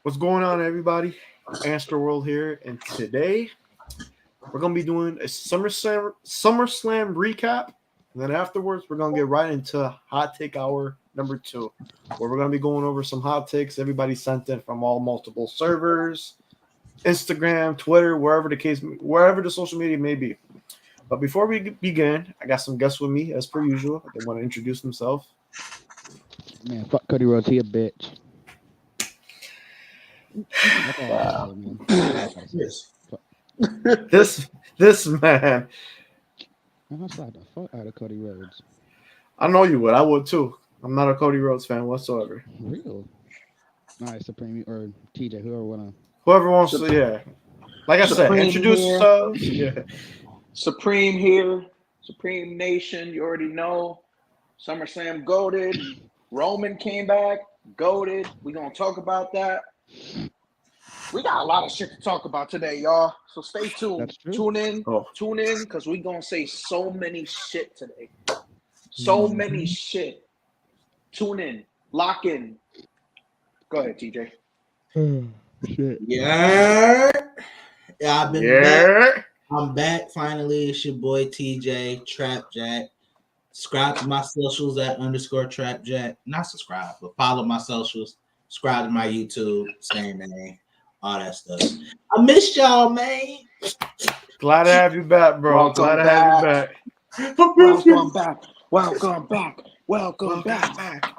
What's going on, everybody? Antstroworld here, and today we're gonna be doing a SummerSlam recap, and then afterwards we're gonna get right into Hot Take Hour number 2, where we're gonna be going over some hot takes everybody sent in from all multiple servers, Instagram, Twitter, wherever the social media may be. But before we begin, I got some guests with me as per usual. They want to introduce themselves. Man, fuck Cody Rhodes, he a bitch. That's all I gotta say, man. That's all I gotta say. Yes. Fuck. This man, Man, I slap the fuck out of Cody Rhodes. I know you would. I would too. I'm not a Cody Rhodes fan whatsoever. Real. All right, Supreme or TJ, whoever wanna. Whoever wants to, yeah. Like I said, Supreme introduce here. yourselves. Yeah. Supreme here, Supreme Nation. You already know. SummerSlam goated. Roman came back, goated. We're gonna talk about that. We got a lot of shit to talk about today, y'all. So stay tuned. That's true. Tune in, Oh. because we're gonna say so many shit today. So many shit. Tune in, lock in. Go ahead, TJ. Shit. Yeah, I've been back. Yeah. I'm back finally. It's your boy TJ Trapjack. Subscribe to my socials at _Trapjack. Not subscribe, but follow my socials. Subscribe to my YouTube, same name, all that stuff. I missed y'all, man. Glad to have you back, bro. Welcome Glad to have you back. Welcome back. Welcome back. Welcome back.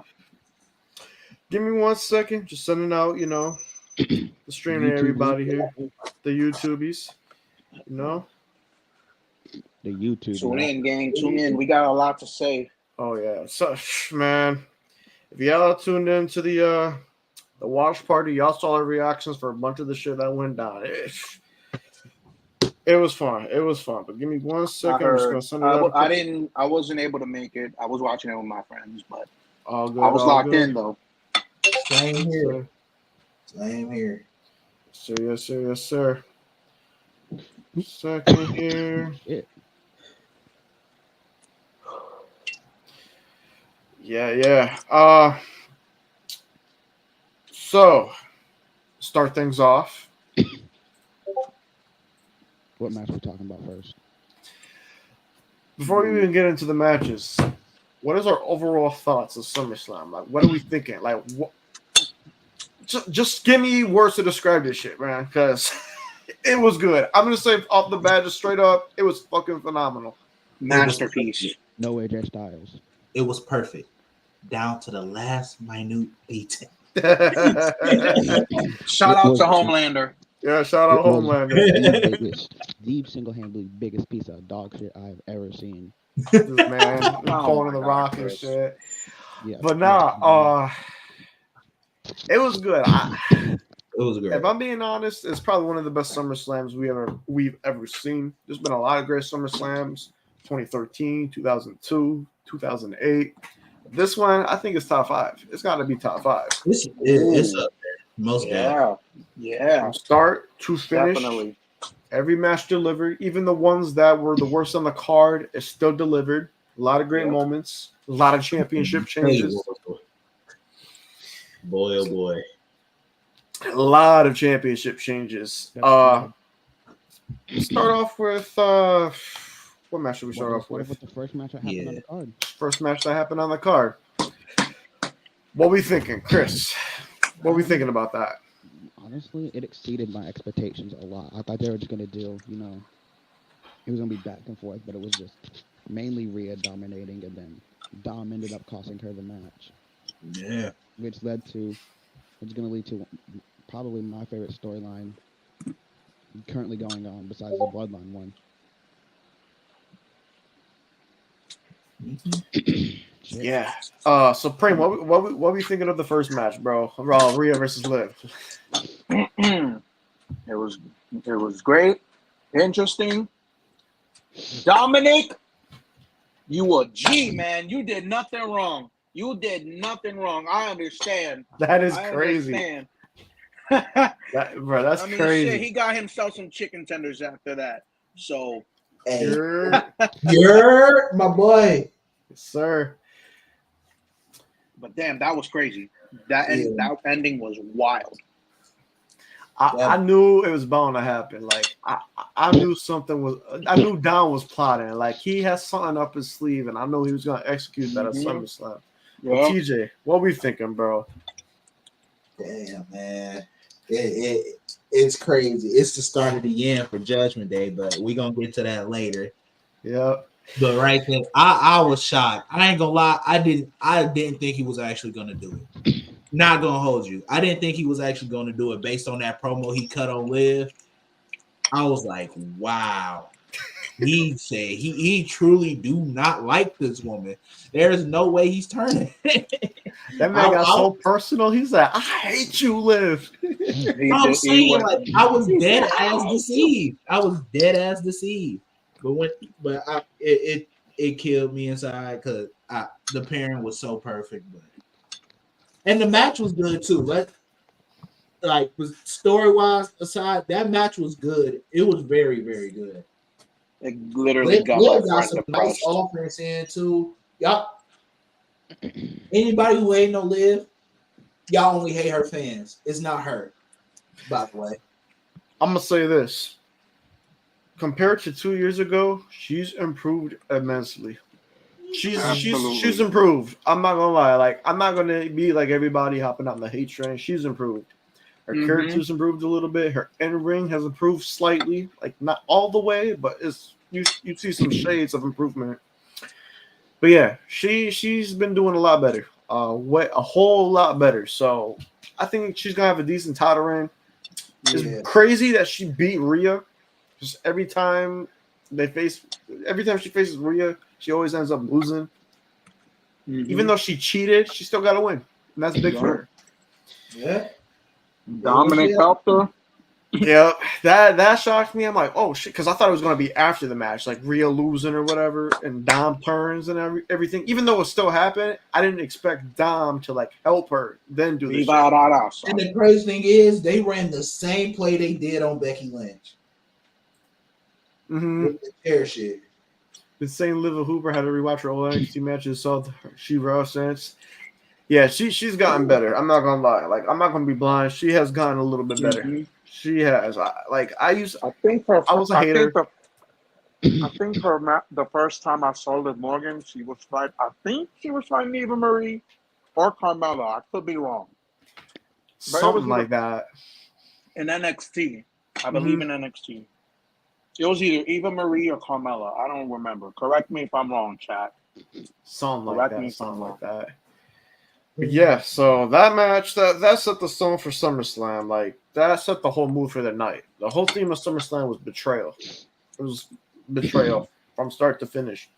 Give me 1 second. Just sending out, the stream to everybody here. The YouTubies. The YouTube. Tune in, gang. Tune in. We got a lot to say. Oh yeah. So man, if y'all tuned in to the watch party, y'all saw our reactions for a bunch of the shit that went down. It was fun. It was fun. But give me 1 second. I'm just gonna send it out. I wasn't able to make it. I was watching it with my friends, but All good, I was all locked good. in though. Same Yes, here. sir. Same here. Yes, sir. Yes, sir. Second here. Shit. Yeah. So start things off. What match we talking about first? Before we even get into the matches, what is our overall thoughts of SummerSlam? Like, what are we thinking? Like, what? Just give me words to describe this shit, man, because it was good. I'm gonna say off the bat, just straight up, it was fucking phenomenal. Masterpiece. No AJ Styles. It was perfect, down to the last minute detail. Shout out to Homelander. Yeah, shout out It was Homelander. the single-handedly biggest piece of dog shit I've ever seen. This man, Oh pulling in my the God, rock and Chris. shit. Yeah. But nah, it was good. It was great. If I'm being honest, it's probably one of the best SummerSlams we've ever seen. There's been a lot of great SummerSlams, 2013, 2002, 2008. This one, I think it's top 5. It's got to be top 5. It's up there. Most definitely. Yeah. From start to finish, Definitely. every match delivered. Even the ones that were the worst on the card, it still delivered. A lot of great Yep. moments. A lot of championship changes. Boy, oh boy. A lot of championship changes. Start off with what match should we start off with? The first match that happened on the card. First match that happened on the card. What we thinking, Chris? What we thinking about that? Honestly, it exceeded my expectations a lot. I thought they were just gonna do, it was gonna be back and forth, but it was just mainly Rhea dominating, and then Dom ended up costing her the match. Yeah. Which it's gonna lead to probably my favorite storyline currently going on besides the Bloodline one. Yeah. Supreme, what we thinking of the first match, bro? Rhea versus Liv. It was great, interesting. Dominic, you a G, man. You did nothing wrong. I understand. That is I crazy. understand. That's crazy. Shit, he got himself some chicken tenders after that. So, Hey, Sure. you're my boy. Yes, sir. but damn, that was crazy. That ending was wild. I knew it was bound to happen. Like I knew something was. I knew Don was plotting. Like he has something up his sleeve, and I know he was gonna execute that at SummerSlam. But Yeah. TJ, what we thinking, bro? Damn, man. It's crazy. It's the start of the end for Judgment Day, but we're gonna get to that later. Yeah. But right there, I was shocked. I ain't gonna lie, I didn't think he was actually gonna do it. Not gonna hold you. I didn't think he was actually gonna do it based on that promo he cut on Liv. I was like, wow. He said he truly do not like this woman. There's no way he's turning. That man got so personal. He's like, I hate you, Liv. I'm saying, like, I was dead ass deceived. I was dead ass deceived. It killed me inside because the pairing was so perfect. And the match was good too. Like story wise aside, that match was good. It was very, very good. It literally got some nice offense in too. Y'all, anybody who ain't no Liv, y'all only hate her fans. It's not her, by the way. I'm gonna say this. Compared to 2 years ago, she's improved immensely. She's improved. I'm not gonna lie. Like I'm not gonna be like everybody hopping on the hate train. She's improved. Her character's improved a little bit. Her in-ring has improved slightly, like not all the way, but it's you see some shades of improvement. But yeah, she's been doing a lot better. A whole lot better. So I think she's gonna have a decent title reign. It's crazy that she beat Rhea. Just every time she faces Rhea, she always ends up losing. Even though she cheated, she still got to win, and that's big for her. Yeah. Dominic helped her. Yeah, that shocked me. I'm like, oh shit, because I thought it was gonna be after the match, like Rhea losing or whatever, and Dom turns and everything. Even though it still happened, I didn't expect Dom to like help her then do this. And the crazy thing is, they ran the same play they did on Becky Lynch. With the chair shit. The same Liv Hooper had to rewatch her old NXT matches, saw she raw sense. Yeah, she's gotten better. I'm not gonna lie. Like I'm not gonna be blind. She has gotten a little bit better. She has. I was a hater. I think the first time I saw Liv Morgan, she was fighting. I think she was fighting Eva Marie or Carmella. I could be wrong. Something like that. In NXT, I believe in NXT. It was either Eva Marie or Carmella. I don't remember. Correct me if I'm wrong, chat. Something like that. But yeah, so that match that set the stone for SummerSlam. Like that set the whole mood for the night. The whole theme of SummerSlam was betrayal. It was betrayal from start to finish.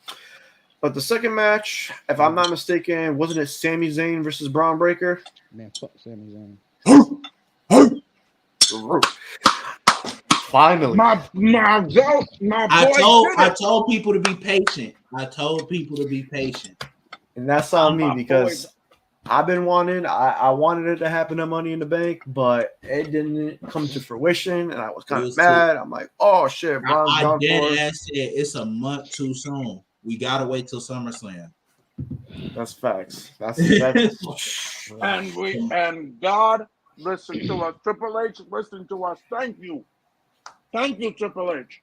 But the second match, if I'm not mistaken, wasn't it Sami Zayn versus Braun Breaker? Man, fuck Sami Zayn. Finally, my boy. I told people to be patient. And that's on me because I've been wanting. I wanted it to happen at Money in the Bank, but it didn't come to fruition, and I was kind of mad. I'm like, oh shit, Braun's done for. I said it's a month too soon. We gotta wait till SummerSlam. That's facts. That's and God listen to us. Triple H, listen to us. Thank you, Triple H.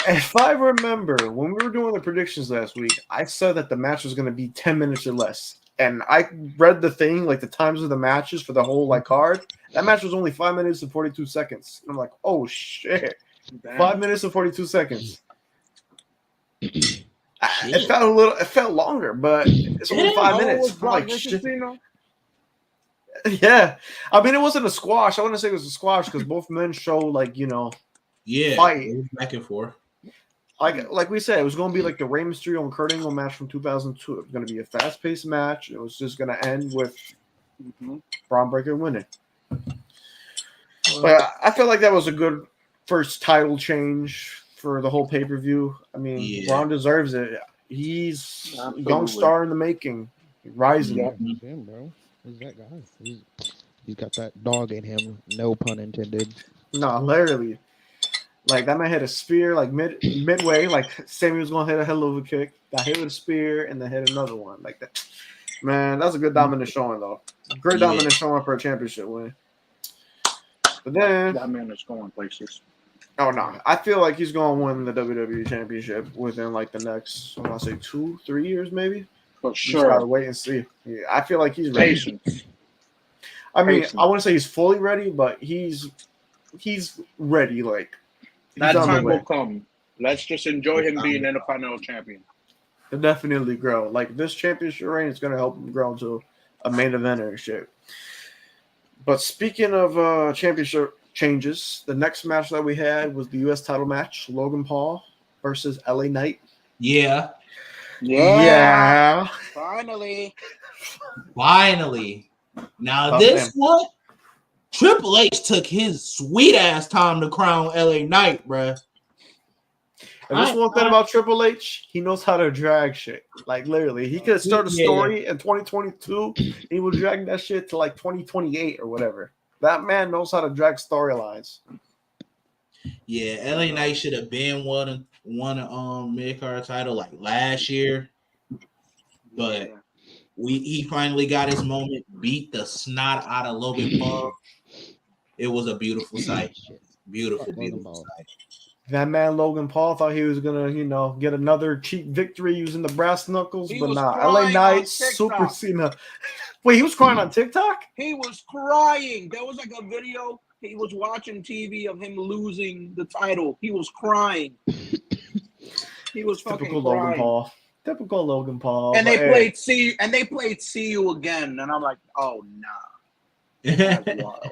If I remember, when we were doing the predictions last week, I said that the match was going to be 10 minutes or less. And I read the thing, like the times of the matches for the whole like card. That match was only 5 minutes and 42 seconds. And I'm like, oh shit. Damn. 5 minutes and 42 seconds. It felt longer, but it's only 5 minutes. I'm like, shit. Yeah. I mean, it wasn't a squash. I wouldn't say it was a squash because both men show like, fight back and forth. Like we said, it was going to be like the Rey Mysterio and Kurt Angle match from 2002. It was going to be a fast-paced match. It was just going to end with Braun Breaker winning. But I feel like that was a good first title change for the whole pay-per-view. I mean, Braun deserves it. He's a young star in the making, rising. Yeah, him, bro. Who's that guy? He's got that dog in him. No pun intended. No, literally. Like that man hit a spear like midway, like Sammy was gonna hit a hell of a kick, got hit with a spear, and then hit another one like that. Man, that's a good dominant showing though. Great dominant showing for a championship win. But then, That man is going places. oh no, I feel like he's going to win the WWE Championship within like the next, I want to say 2-3 years, maybe. For You just gotta sure. wait and see. Yeah, I feel like he's ready. Patience. I mean, Patience. I wouldn't say he's fully ready, but he's ready. Like he's That on the time way. will come. Let's just enjoy him being Intercontinental Champion. He'll definitely grow. Like this championship reign is gonna help him grow into a main eventer and shit. But speaking of championship changes, the next match that we had was the U.S. title match: Logan Paul versus LA Knight. Yeah. Yeah. Finally. Now Tough this man. one, Triple H took his sweet ass time to crown LA Knight, bruh. And this one thing about Triple H, he knows how to drag shit. Like literally, he could start a story in 2022. He will drag that shit to like 2028 or whatever. That man knows how to drag storylines. Yeah, LA Knight should have been won a mid card title like last year, but he finally got his moment. Beat the snot out of Logan Paul. It was a beautiful sight. Beautiful sight. That man Logan Paul thought he was gonna, get another cheap victory using the brass knuckles, He but was nah. crying LA on Knight, TikTok. Super Cena. Wait, he was crying on TikTok? He was crying. There was like a video. He was watching TV of him losing the title. He was crying. He was fucking Typical crying. Logan Paul. Typical Logan Paul. And but they played See You again, and I'm like, oh nah. That's wild.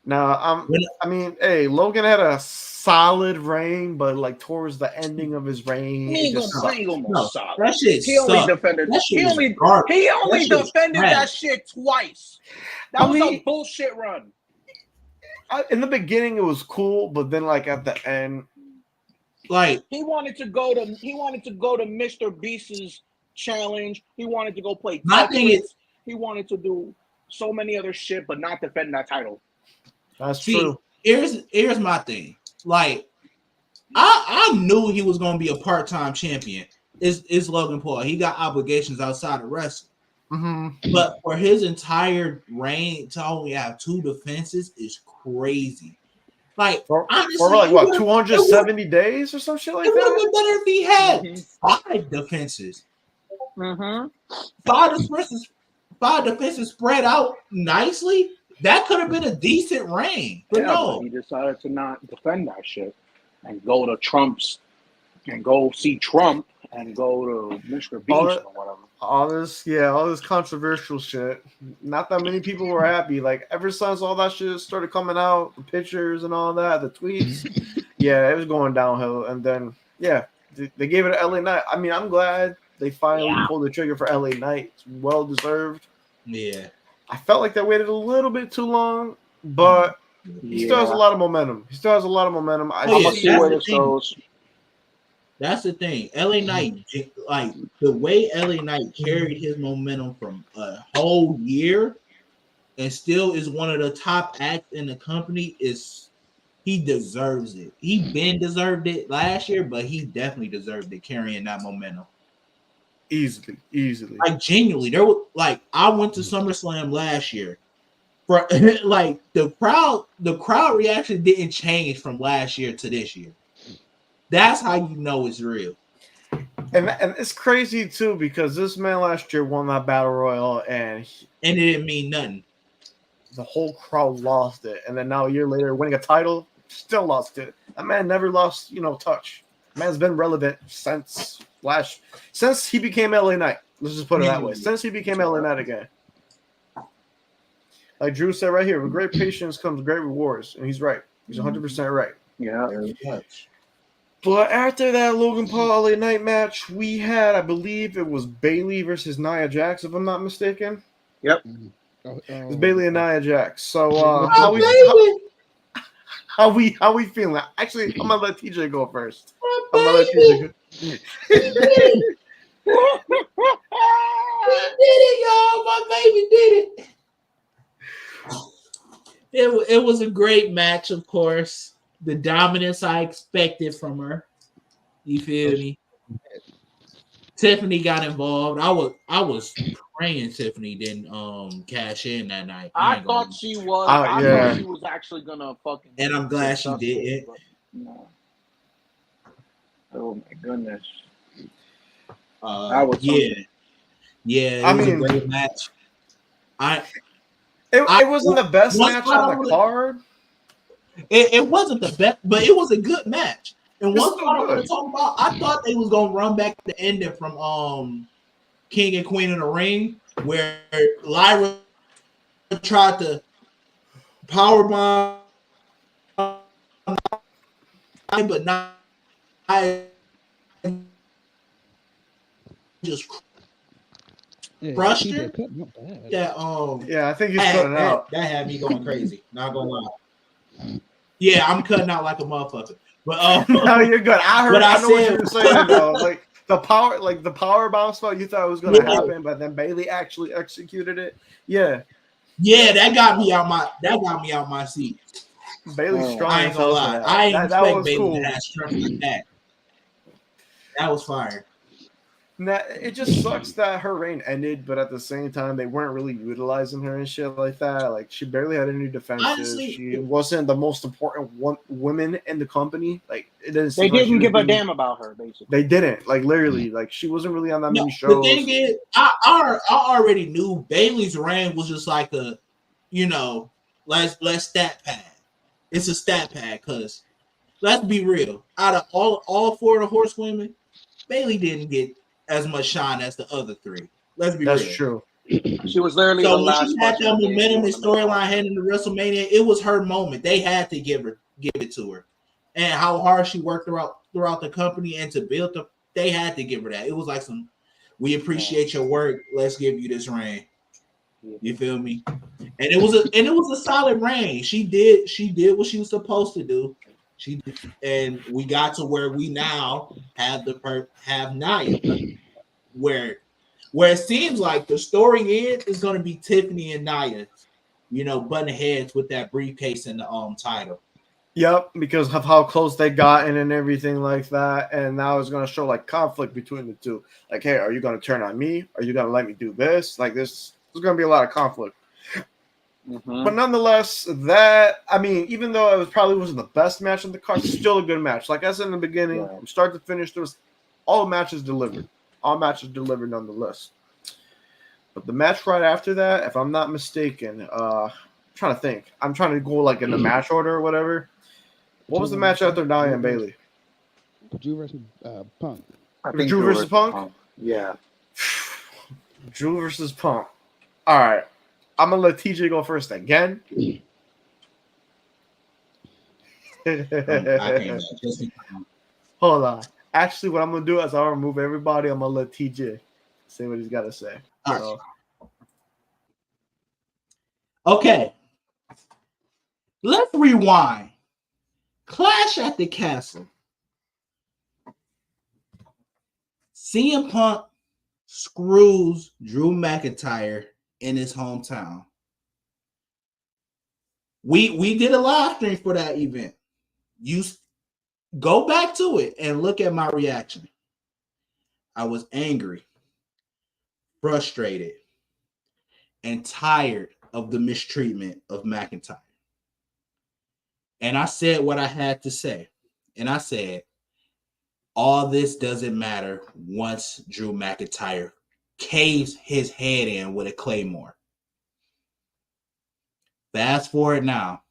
Now, I mean, hey, Logan had a solid reign, but like towards the ending of his reign, He ain't gonna solid. That shit He only sucked. defended. That shit He was only garbage. That shit defended was that trash. shit twice. That was a bullshit run. In the beginning, it was cool, but then like at the end, like he wanted to go to Mr. Beast's challenge. He wanted to go play My thing Tetris. is- He wanted to do so many other shit, but not defend that title. that's See, true. here's my thing. Like, I knew he was gonna be a part-time champion. It's Logan Paul. He got obligations outside of wrestling. Mm-hmm. But for his entire reign to only have 2 defenses is crazy. Like, honestly, For like what, it 270 days or some shit like would have that? been better if he had 5 defenses. Mm-hmm. 5 defenses spread out nicely. That could have been a decent reign. But no. But he decided to not defend that shit and go to Trump's and go see Trump and go to Mr. Beast or whatever. All this controversial shit. Not that many people were happy. Like ever since all that shit started coming out, the pictures and all that, the tweets, yeah, it was going downhill. And then they gave it to LA Knight. I mean, I'm glad they finally pulled the trigger for LA Knight. It's well deserved. Yeah. I felt like they waited a little bit too long, but he still has a lot of momentum. I'm gonna see where this goes. That's the thing. LA Knight, like the way LA Knight carried his momentum from a whole year and still is one of the top acts in the company, he deserves it. He deserved it last year, but he definitely deserved it carrying that momentum. Easily. Like genuinely, I went to SummerSlam last year. For like the crowd reaction didn't change from last year to this year. That's how you know it's real. And it's crazy too because this man last year won that battle royal and it didn't mean nothing. The whole crowd lost it, and then now a year later, winning a title, still lost it. That man never lost, touch. Man's been relevant since he became LA Knight. Let's just put it that way. Since he became LA Knight again. Like Drew said right here, with great patience comes great rewards, and he's right. He's 100% right. Yeah. Very much. But after that Logan Paul LA Knight match, we had, I believe it was Bayley versus Nia Jax, if I'm not mistaken. Yep. It's Bayley and Nia Jax. So how we feeling? Actually, I'm gonna let TJ go first. I'm gonna let TJ go. He did it, y'all. My baby did it. It was a great match, of course. The dominance I expected from her. You feel me? Tiffany got involved. I was Ray and Tiffany didn't cash in that night. I ain't gonna thought she was. Oh, I yeah. thought she was actually gonna fucking. And I'm glad she successful, didn't. but no. Oh my goodness. That was something. Yeah, I it was mean- a great match. It wasn't the best Once match I on the would- card. It wasn't the best, but it was a good match. And It's one still part I want good. to talk about, I thought they was gonna run back the ending from King and Queen of the Ring, where Lyra tried to powerbomb, but not just Yeah, crushed TJ her. cut me off bad. That Yeah, I think he's cutting out. that had me going crazy. Not gonna lie. Yeah, I'm cutting out like a motherfucker. But No, you're good. I heard. But I I know what said- you were saying though. Like the power bounce spot, you thought it was gonna Yeah. happen, but then Bailey actually executed it. Yeah, yeah, that got me out my seat. Bailey's Oh, strong. I ain't as gonna hell lie. for I ain't that expect was Bailey cool. to have strength like that. That was fire. It just sucks that her reign ended, but at the same time, they weren't really utilizing her and shit like that. Like she barely had any defenses. Honestly- She wasn't the most important woman in the company. Like it didn't. They seem like she didn't was give a being- damn about her, basically. They didn't. Like literally, like she wasn't really on that No, many shows. the thing is, I already knew Bailey's reign was just like a, let's stat pad. It's a stat pad because let's be real. Out of all four of the horsewomen, Bailey didn't get as much shine as the other three. Let's be That's real. true. She was literally the So when last she had person that to dance momentum on and the main storyline roster. heading into WrestleMania, it was her moment. They had to give it to her, and how hard she worked throughout the company and to build them. They had to give her that. It was like we appreciate your work. Let's give you this reign. You feel me? And it was a solid reign. She did what she was supposed to do. She did, and we got to where we now have have Nia, where it seems like the story is going to be Tiffany and Nia, butting heads with that briefcase and the title. Yep, because of how close they gotten and everything like that, and now it's gonna show like conflict between the two. Like, hey, are you gonna turn on me? Are you gonna let me do this? Like, there's gonna be a lot of conflict. Mhm. But nonetheless, even though it probably wasn't the best match on the card, it's still a good match. Like I said in the beginning, Right. from start to finish, there was all matches delivered. All matches delivered nonetheless. But the match right after that, if I'm not mistaken, I'm trying to think. I'm trying to go like in the match order or whatever. What was the match after Nia and Bailey? Drew versus Punk. I think Drew versus Punk? Yeah. Drew versus Punk. All right. I'm going to let TJ go first again. Hold on. Actually, what I'm going to do is I'll remove everybody. I'm going to let TJ say what he's got to say. All right. So, Okay. Let's rewind. Clash at the Castle. CM Punk screws Drew McIntyre in his hometown. We did a live stream for that event. You go back to it and look at my reaction. I was angry, frustrated, and tired of the mistreatment of McIntyre. And I said what I had to say. And I said, all this doesn't matter once Drew McIntyre caves his head in with a claymore. Fast forward now,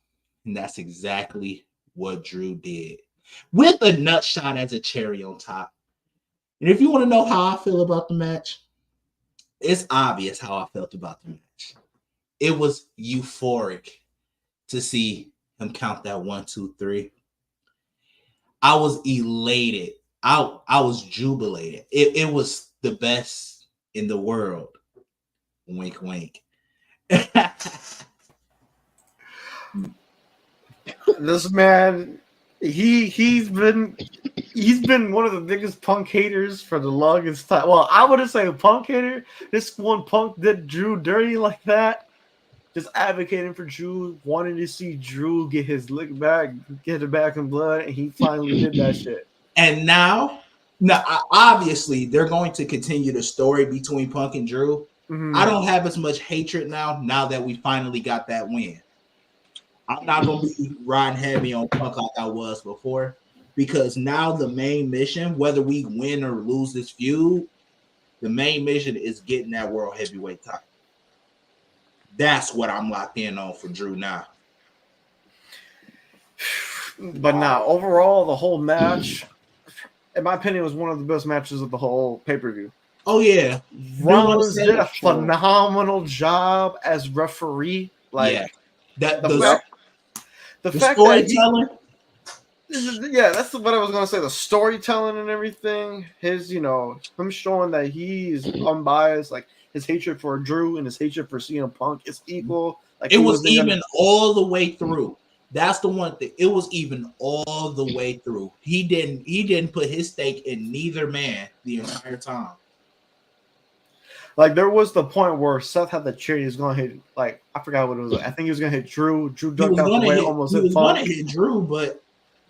and that's exactly what Drew did. With a nut shot as a cherry on top. And if you want to know how I feel about the match, it's obvious how I felt about the match. It was euphoric to see him count that 1, 2, 3. I was elated. I was jubilated. It was the best in the world. Wink, wink. this man, he's been one of the biggest Punk haters for the longest time. Well, I wouldn't say a Punk hater. This one Punk did Drew dirty like that. Just advocating for Drew, wanting to see Drew get his lick back, get it back in blood, and he finally did that shit. And now, obviously, they're going to continue the story between Punk and Drew. I don't have as much hatred now that we finally got that win. I'm not going to be riding heavy on Punk like I was before, because now the main mission, whether we win or lose this feud, the main mission is getting that World Heavyweight title. That's what I'm locked in on for Drew now. But now, overall, the whole match, in my opinion, was one of the best matches of the whole pay-per-view. Oh, yeah. Rollins did a phenomenal job as referee. Like, yeah. That the fact storytelling. That's what I was gonna say. The storytelling and everything. His, him showing that he's unbiased. Like his hatred for Drew and his hatred for CM Punk is equal. Like it was even all the way through. That's the one thing. It was even all the way through. He didn't put his stake in neither man the entire time. Like there was the point where Seth had the chair. He was gonna hit. Like I forgot what it was. I think he was gonna hit Drew. Drew ducked out the way, almost hit Punk. He was gonna hit Drew, but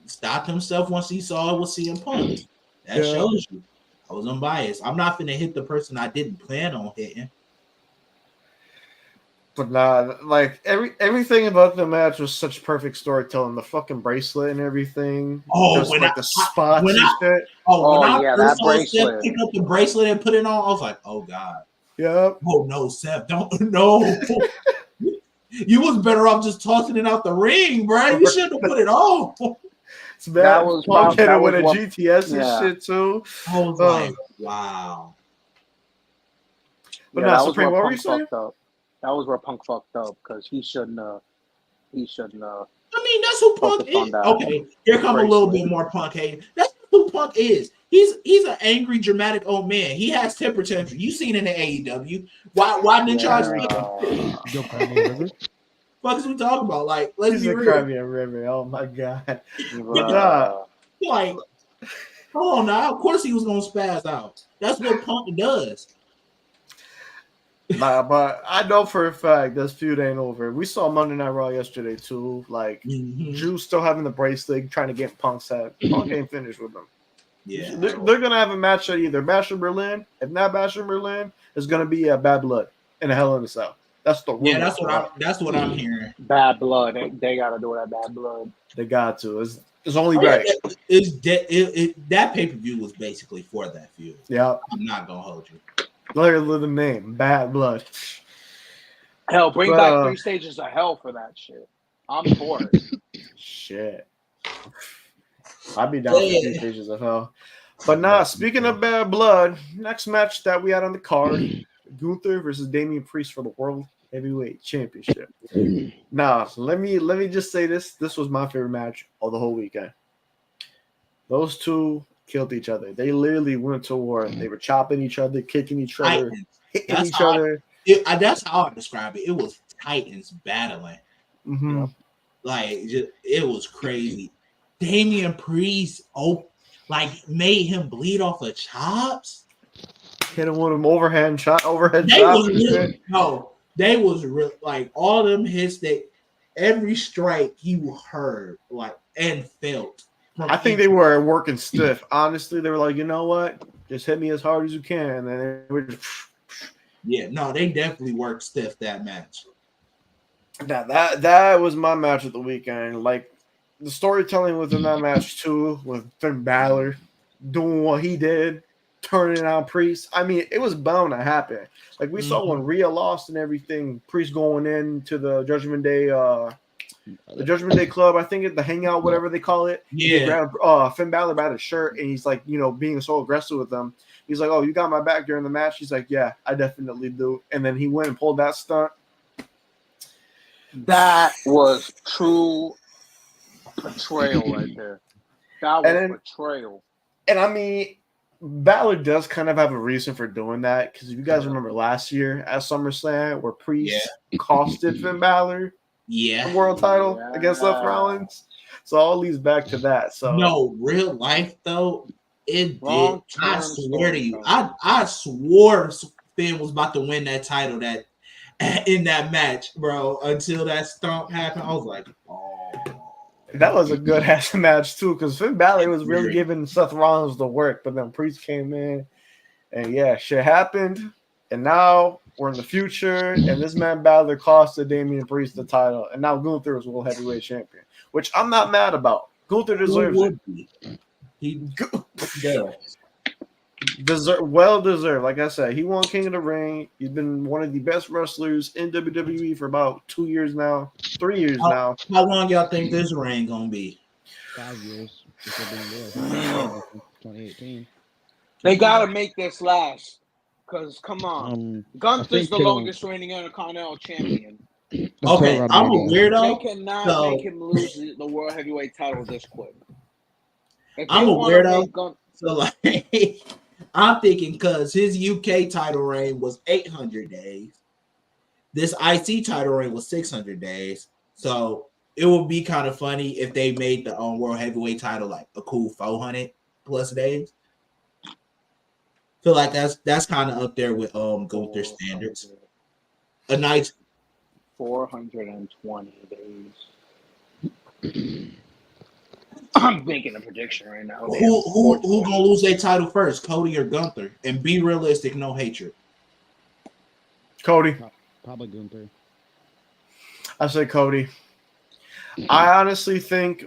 stopped himself once he saw it was CM Punk. That shows you I was unbiased. I'm not finna hit the person I didn't plan on hitting. But nah, like everything about the match was such perfect storytelling. The fucking bracelet and everything. Oh, just like the spots and shit. That bracelet. Pick up the bracelet and put it on. I was like, oh god. Yep. Oh no, Seth, don't no. You was better off just tossing it out the ring, bro. You shouldn't have put it on. It's bad. That was Punk hit it with a GTS and shit too. I was like, wow. But now, Supreme, what were you saying? That was where Punk fucked up because he shouldn't have. I mean, that's who Punk is. Okay, here come a little bit more Punk hate. That's who Punk is. He's an angry, dramatic old man. He has temper tantrum. You seen it in AEW. Why didn't y'all speak? What is we talking about? Like, let's be real. River. Oh my god. Like, hold on now. Of course he was gonna spaz out. That's what Punk does. Nah, but I know for a fact this feud ain't over. We saw Monday Night Raw yesterday too. Like Drew's still having the bracelet, trying to get Punk's head. Punk ain't finished with them. Yeah, they're gonna have a match at either Bash in Berlin. If not Bash in Berlin, it's gonna be a Bad Blood in a Hell in a Cell. That's the rumor. That's what I'm hearing. Bad Blood. They gotta do that Bad Blood. They got to. It's only right. That pay-per-view was basically for that feud. Yeah. I'm not gonna hold you. Literally the name, Bad Blood. Hell, bring back 3 stages of hell for that shit. I'm for it. Shit. I'd be down for 3 stages of hell. But nah, speaking of Bad Blood, next match that we had on the card, Gunther versus Damian Priest for the World Heavyweight Championship. Now, let me just say this. This was my favorite match of the whole weekend. Those two killed each other. They literally went to war. They were chopping each other, kicking each other, hitting each other. That's how I describe it. It was titans battling. Mm-hmm. Like, it was crazy. Damian Priest made him bleed off of chops. Hit him with an overhead chops. They was real, like all them hits that every strike he heard and felt. I think they were working stiff. Honestly, they were like, you know what? Just hit me as hard as you can. And then they were just... Yeah, no, they definitely worked stiff that match. Now, that was my match of the weekend. Like, the storytelling within that match, too, with Finn Balor doing what he did, turning on Priest. I mean, it was bound to happen. Like, we saw when Rhea lost and everything, Priest going into the Judgment Day Club, I think, the hangout, whatever they call it. Yeah. He grabbed Finn Balor by his shirt, and he's like, being so aggressive with them. He's like, oh, you got my back during the match? He's like, yeah, I definitely do. And then he went and pulled that stunt. That was true betrayal right there. That was betrayal. And I mean, Balor does kind of have a reason for doing that, because if you guys remember last year at SummerSlam where Priest costed Finn Balor the world title against Seth Rollins. So all leads back to that. So no, real life though, it did. I swear to you, I swore Finn was about to win that title in that match, bro. Until that stomp happened, I was like, oh. That was a good ass match too, because Finn Balor was really giving Seth Rollins the work, but then Priest came in, and shit happened. And now we're in the future, and this man Balor cost Damian Priest the title, and now Gunther is world heavyweight champion, which I'm not mad about. Gunther deserves it. He does. Well deserved. Like I said, he won King of the Ring. He's been one of the best wrestlers in WWE for about 2 years now, 3 years now. How long y'all think this reign gonna be? 5 years. This will be real. 2018. They gotta make this last. Cause come on, Gunther's the till- longest reigning Intercontinental champion. Okay, I'm a weirdo. They cannot so- make him lose the world heavyweight title this quick. I'm a weirdo. So like, I'm thinking because his UK title reign was 800 days. This IC title reign was 600 days. So it would be kind of funny if they made the world heavyweight title like a cool 400 plus days. Feel like that's kind of up there with Gunther standards. A nice 420 days. I'm making a prediction right now. Who gonna lose their title first, Cody or Gunther? And be realistic, no hatred. Cody. Probably Gunther. I say Cody. I honestly think.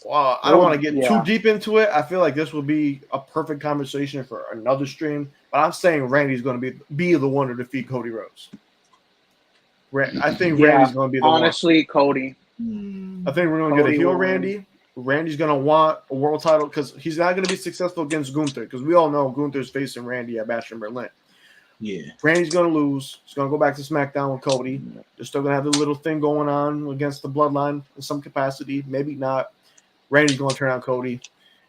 Well, I don't want to get too deep into it. I feel like this will be a perfect conversation for another stream. But I'm saying Randy's going to be the one to defeat Cody Rhodes. I think Randy's going to be the one. Honestly, Cody. I think we're going to get a heel Randy. Randy's going to want a world title because he's not going to be successful against Gunther because we all know Gunther's facing Randy at Bash in Berlin. Yeah. Randy's going to lose. He's going to go back to SmackDown with Cody. They're still going to have the little thing going on against the Bloodline in some capacity. Maybe not. Randy's going to turn on Cody.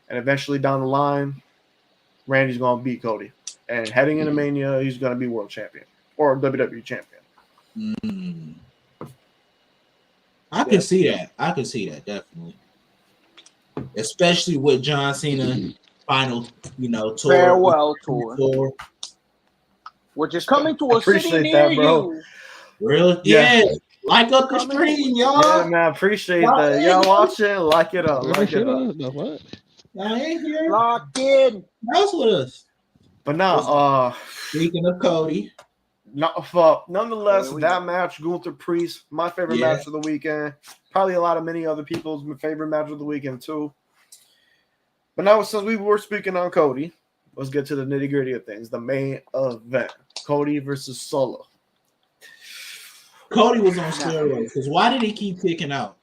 And eventually down the line, Randy's going to beat Cody. And heading into Mania, he's going to be world champion or WWE champion. I can see that. I can see that, definitely. Especially with John Cena final, tour. Farewell tour. Which is coming to a city near you. Really? Yeah. Like up the stream, y'all. Yeah, man, I appreciate that. Y'all watching? Like it up. Like it up. What? Y'all ain't here. Locked in. That's with us. But now, speaking of Cody. Nonetheless, that match, Gunther Priest, my favorite match of the weekend. Probably a lot of many other people's favorite match of the weekend, too. But now, since we were speaking on Cody, let's get to the nitty-gritty of things. The main event. Cody versus Solo. Cody was on steroids because why did he keep kicking out?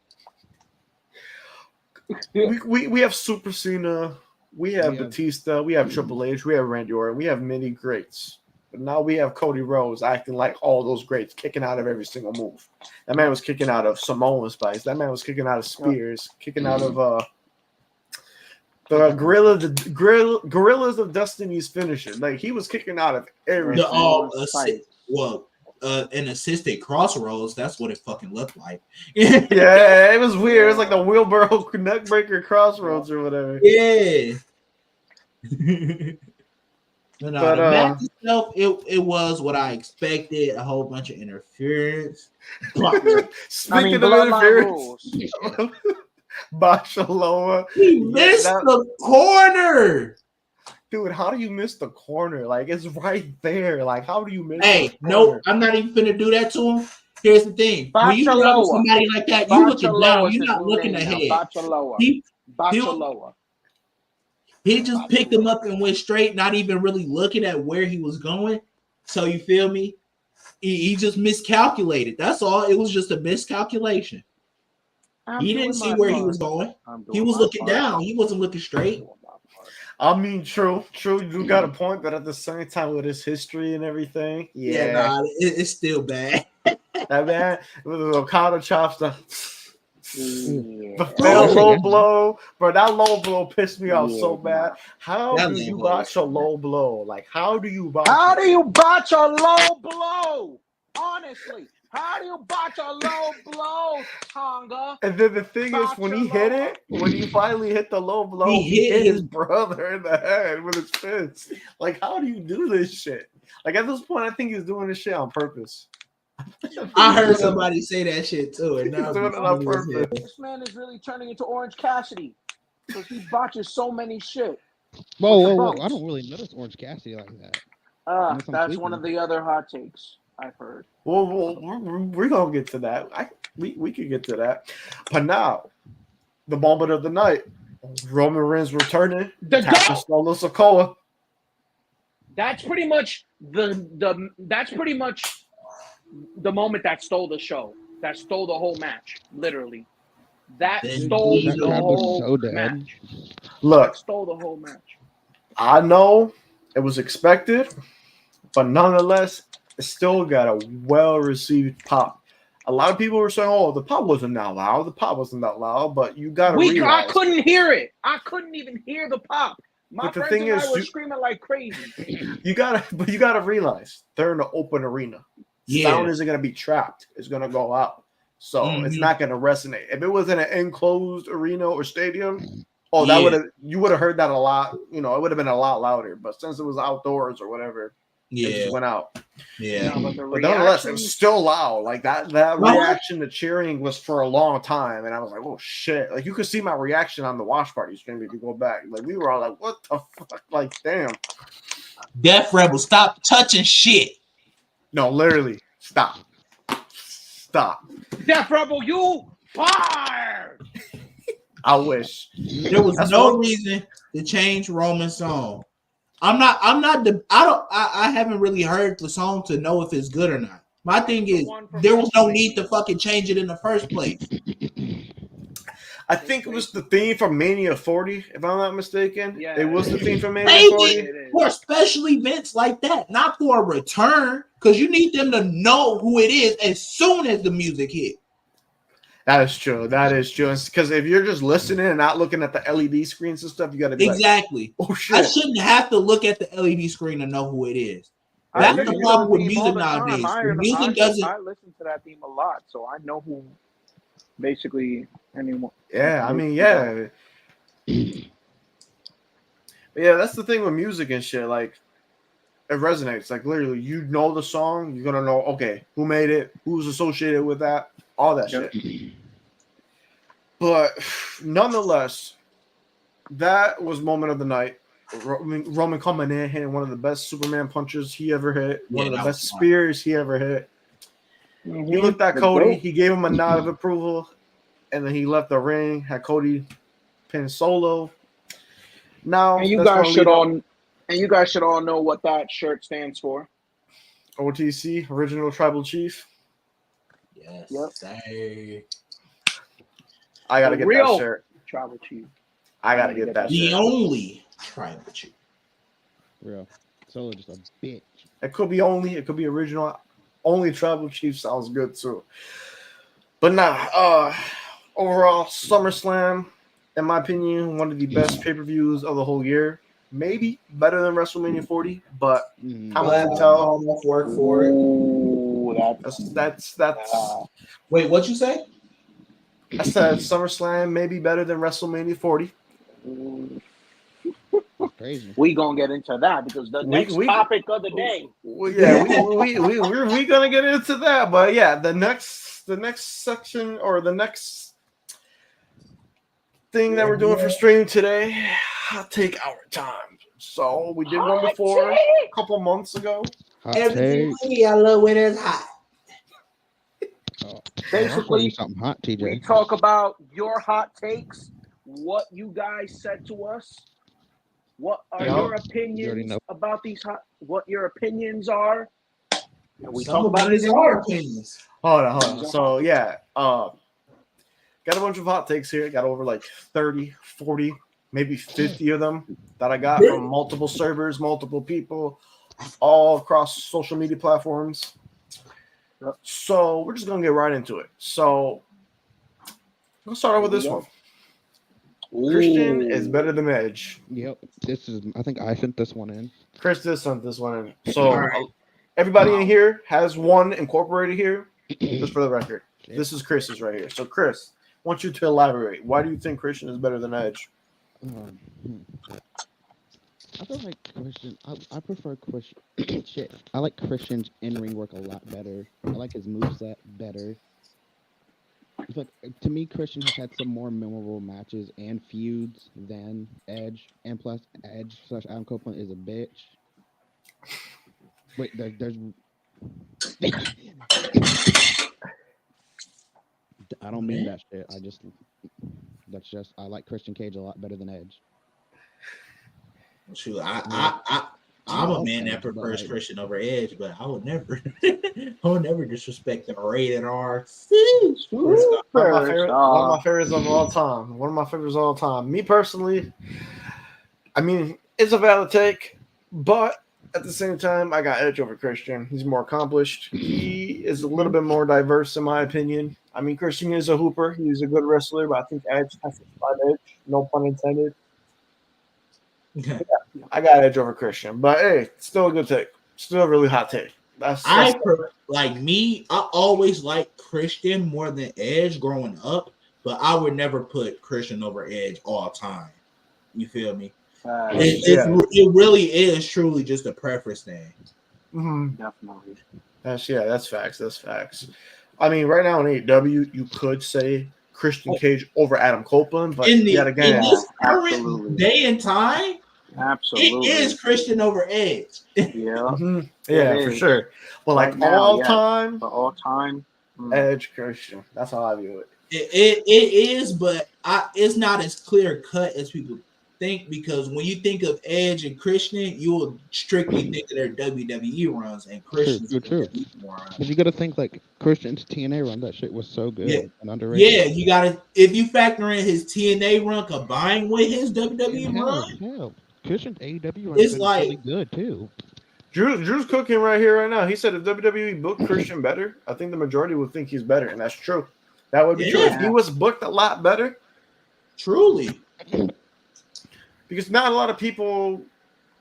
We have Super Cena, we have Batista, we have Triple H, we have Randy Orton, we have many greats. But now we have Cody Rhodes acting like all those greats, kicking out of every single move. That man was kicking out of Samoan Spice. That man was kicking out of Spears, kicking out of the Gorillas of Destiny's finisher. Like he was kicking out of everything. An assisted crossroads, that's what it fucking looked like. Yeah, it was weird. It was like the wheelbarrow neckbreaker crossroads or whatever. Yeah. The match itself, it was what I expected. A whole bunch of interference. Speaking of interference, Bachaloa. He missed the corner. Dude, how do you miss the corner? Like, it's right there. Like, how do you miss no, I'm not even finna do that to him. Here's the thing. When you grab somebody like that, you looking down. You're not looking ahead. He just picked him up and went straight, not even really looking at where he was going. So you feel me? He just miscalculated. That's all. It was just a miscalculation. He didn't see where he was going. He was looking down. He wasn't looking straight. I mean, true. You got a point, but at the same time, with his history and everything, it's still bad. That man with the Okada chops, the fail low blow, bro. That low blow pissed me off so bad. How do you botch a low blow? Like, how do you botch a low blow? Honestly. How do you botch a low blow, Tonga? And then the thing is, when he finally hit the low blow, he hit his brother in the head with his fist. Like, how do you do this shit? Like, at this point, I think he's doing this shit on purpose. I heard somebody say that shit too. And he's doing it on purpose. This man is really turning into Orange Cassidy because he botches so many shit. Whoa. I don't really notice Orange Cassidy like that. That's one of the other hot takes. I've heard. Well, we're gonna get to that. We could get to that, but now the moment of the night, Roman Reigns returning, The attacking GOAT! Solo Sikoa. That's pretty much that's pretty much the moment that stole the show. That stole the whole match, literally. That Dude, stole that the crowd was whole so dead. match. Look, That stole the whole match. I know it was expected, but nonetheless, it still got a well-received pop. A lot of people were saying, "Oh, the pop wasn't that loud. The pop wasn't that loud." But you gotta I realize, couldn't hear it. I couldn't even hear the pop. My But the friends thing and I is, were you- screaming like crazy. you gotta realize they're in an open arena. Yeah. Sound isn't gonna be trapped; it's gonna go out, so it's Mhm. not gonna resonate. If it was in an enclosed arena or stadium, oh, Yeah. you would have heard that a lot. You know, it would have been a lot louder. But since it was outdoors or whatever, it Yeah. just went out. Yeah. No, but the But nonetheless, it was reaction. still loud. Like that What? reaction to cheering was for a long time, and I was like, "Oh shit!" Like you could see my reaction on the watch party stream if you go back. Like we were all like, "What the fuck?" Like, damn. Death Rebel, stop touching shit. No, literally, stop. Death Rebel, you fired. I wish. There was That's no what- reason to change Roman's song. I haven't really heard the song to know if it's good or not. My thing is, there was no need to fucking change it in the first place. I think it was the theme from Mania 40, if I'm not mistaken. Yeah, It was the theme from Mania Change 40. it for special events like that, not for a return, because you need them to know who it is as soon as the music hit. That is true. Because if you're just listening and not looking at the LED screens and stuff, you got to be Exactly. like, "Oh I shit!" shouldn't have to look at the LED screen to know who it is. I That's listen the to problem with theme music all the time. nowadays. I The music doesn't. I listen to that theme a lot, so I know who basically anyone. Yeah, I mean, yeah. But yeah, that's the thing with music and shit. Like, it resonates. Like, literally, you know the song, you're gonna know, okay, who made it, who's associated with that, all that Yep. shit. But nonetheless, that was moment of the night. Roman coming in, hitting one of the best Superman punches he ever hit, one Yeah, of the that best was fun. spears he ever hit. Mhm. He looked at The Cody, GOAT. he gave him a nod of approval, and then he left the ring, had Cody pin Solo. Now And you that's guys gonna should lead all. And you guys should all know what that shirt stands for. OTC, Original Tribal Chief. Yes. Yep. Sir. I gotta The get real that shirt. Tribal Chief. I gotta get that The shirt. only tribal chief. Real. Solo just a bitch. It could be original. Only Tribal Chief sounds good too. But nah, overall, SummerSlam, in my opinion, one of the best pay-per-views of the whole year. Maybe better than WrestleMania 40, but time Glad will I tell. found enough work for it. Ooh, That's Wait, what you say? I said SummerSlam maybe better than WrestleMania 40. Crazy. we gonna get into that because the next topic of the day. Yeah, we're gonna get into that, but yeah, the next section or the next thing that we're doing for stream today, hot take our time. So we did one before a couple months ago. Hot Everything take. I love when it's hot. Oh, Basically, something hot, we TJ. talk about your hot takes, what you guys said to us, what are Yeah. your You already opinions know. about these what your opinions are. And we Some talk about it opinions in are here. opinions. Hold on. So yeah, got a bunch of hot takes here. Got over like 30, 40, maybe 50 of them that I got from multiple servers, multiple people, all across social media platforms. Yep. So we're just gonna get right into it. So let's start out with this one. Christian is better than Edge. Yep. I think I sent this one in. Chris did send this one in. So everybody in here has one incorporated here, just for the record. This is Chris's right here. So Chris, I want you to elaborate. Why do you think Christian is better than Edge? I feel like Christian. I prefer Christian. Shit. I like Christian's in-ring work a lot better. I like his moveset better. But to me, Christian has had some more memorable matches and feuds than Edge, and plus Edge / Adam Copeland is a bitch. Wait, there's I don't mean that shit. I like Christian Cage a lot better than Edge. Shoot, I'm a man that prefers Christian over Edge, but I would never, disrespect the rated R. One of my favorites of all time. One of my favorites of all time. Me personally, I mean, it's a valid take, but at the same time, I got Edge over Christian. He's more accomplished. He is a little bit more diverse, in my opinion. I mean, Christian is a hooper. He's a good wrestler, but I think Edge has to fight Edge. No pun intended. Yeah, I got Edge over Christian, but hey, still a good take. Still a really hot take. I always liked Christian more than Edge growing up, but I would never put Christian over Edge all time. You feel me? It really is truly just a preference thing. Mm-hmm. Definitely. That's facts. That's facts. I mean, right now in AEW, you could say Christian Cage over Adam Copeland, but in this current day and time, absolutely, it is Christian over Edge. Yeah, mm-hmm. Yeah, for sure. Well, like right now, all time, Edge Christian. That's how I view it. It is, but it's not as clear cut as people think, because when you think of Edge and Christian, you will strictly think of their WWE runs and Christian's true. But you got to think like Christian's TNA run. That shit was so good and underrated. Yeah, you got to, if you factor in his TNA run combined with his WWE run. Hell. Christian's AEW run is like really good too. Drew's cooking right here, right now. He said if WWE booked Christian better, I think the majority would think he's better, and that's true. That would be true. If he was booked a lot better, truly. Because not a lot of people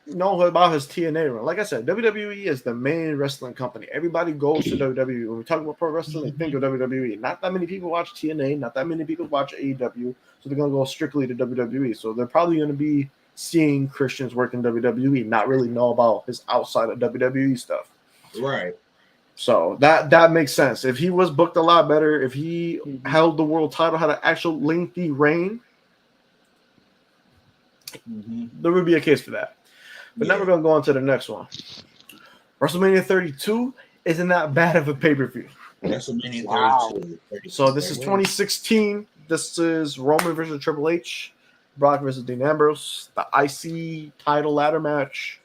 know about his TNA run. Like I said, WWE is the main wrestling company. Everybody goes to WWE. When we talk about pro wrestling, they think of WWE. Not that many people watch TNA. Not that many people watch AEW. So they're going to go strictly to WWE. So they're probably going to be seeing Christian's work in WWE, not really know about his outside of WWE stuff. Right. So that makes sense. If he was booked a lot better, if he held the world title, had an actual lengthy reign, there would be a case for that. But now we're going to go on to the next one. WrestleMania 32 isn't that bad of a pay-per-view. WrestleMania 32. So this is 2016. This is Roman versus Triple H, Brock versus Dean Ambrose, the IC title ladder match.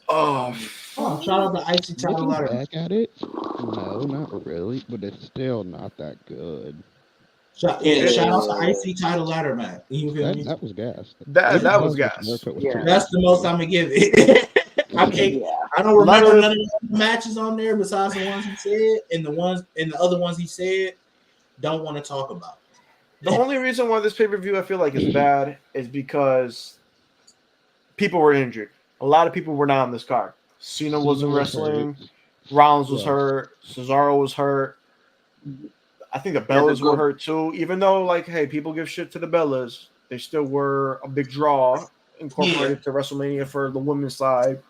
Oh, shout out the IC title ladder. Back at it? No, not really, but it's still not that good. Shout out the IC title ladder match. That was gas. That was gas. Yeah. That's the most I'm gonna give it. I don't remember none of the matches on there besides the ones he said, and the other ones he said. Don't want to talk about. The only reason why this pay-per-view I feel like is bad is because people were injured. A lot of people were not on this card. Cena wasn't wrestling. Rollins was hurt. Cesaro was hurt. I think the Bellas were hurt too. Even though, like, hey, people give shit to the Bellas, they still were a big draw incorporated to WrestleMania for the women's side.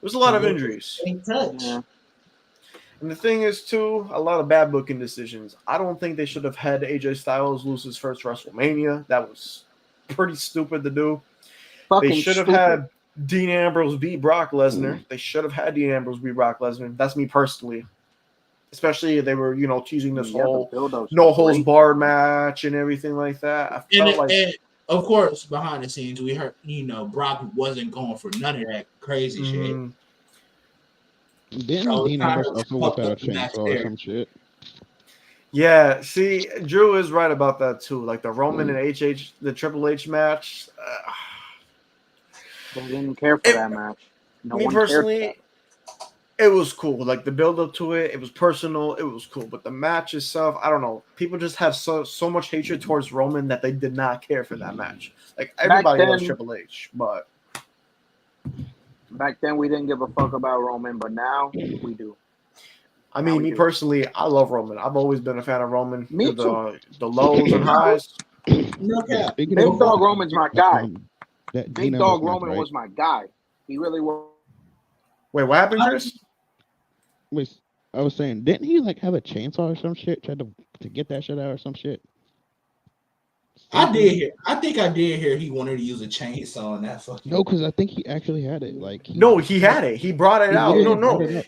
There's a lot of injuries. Yeah. And the thing is, too, a lot of bad booking decisions. I don't think they should have had AJ Styles lose his first WrestleMania. That was pretty stupid to do. They should have had Dean Ambrose beat Brock Lesnar. They should have had Dean Ambrose beat Brock Lesnar. That's me personally. Especially if they were, teasing this whole no holds barred match and everything like that. And of course, behind the scenes, we heard, Brock wasn't going for none of that crazy shit. Didn't Dean Ambrose also whip out a chainsaw or some shit? Yeah, see, Drew is right about that too. Like the Roman and the Triple H match. They didn't care for that match. Me personally, it was cool. Like the build up to it, it was personal. It was cool. But the match itself, I don't know. People just have so much hatred towards Roman that they did not care for that match. Like everybody loves Triple H, but back then we didn't give a fuck about Roman, but now we do. I mean, me personally, I love Roman. I've always been a fan of Roman. Me too. The lows and highs. No cap. Big Dog Roman's my guy. Big Dog Roman was my guy. He really was. Wait, what happened, Chris? Wait, I was saying, didn't he have a chainsaw or some shit? Tried to get that shit out or some shit? I think I did hear he wanted to use a chainsaw in that fucking. No, because I think he actually had it. No, he had it. He brought it out. No.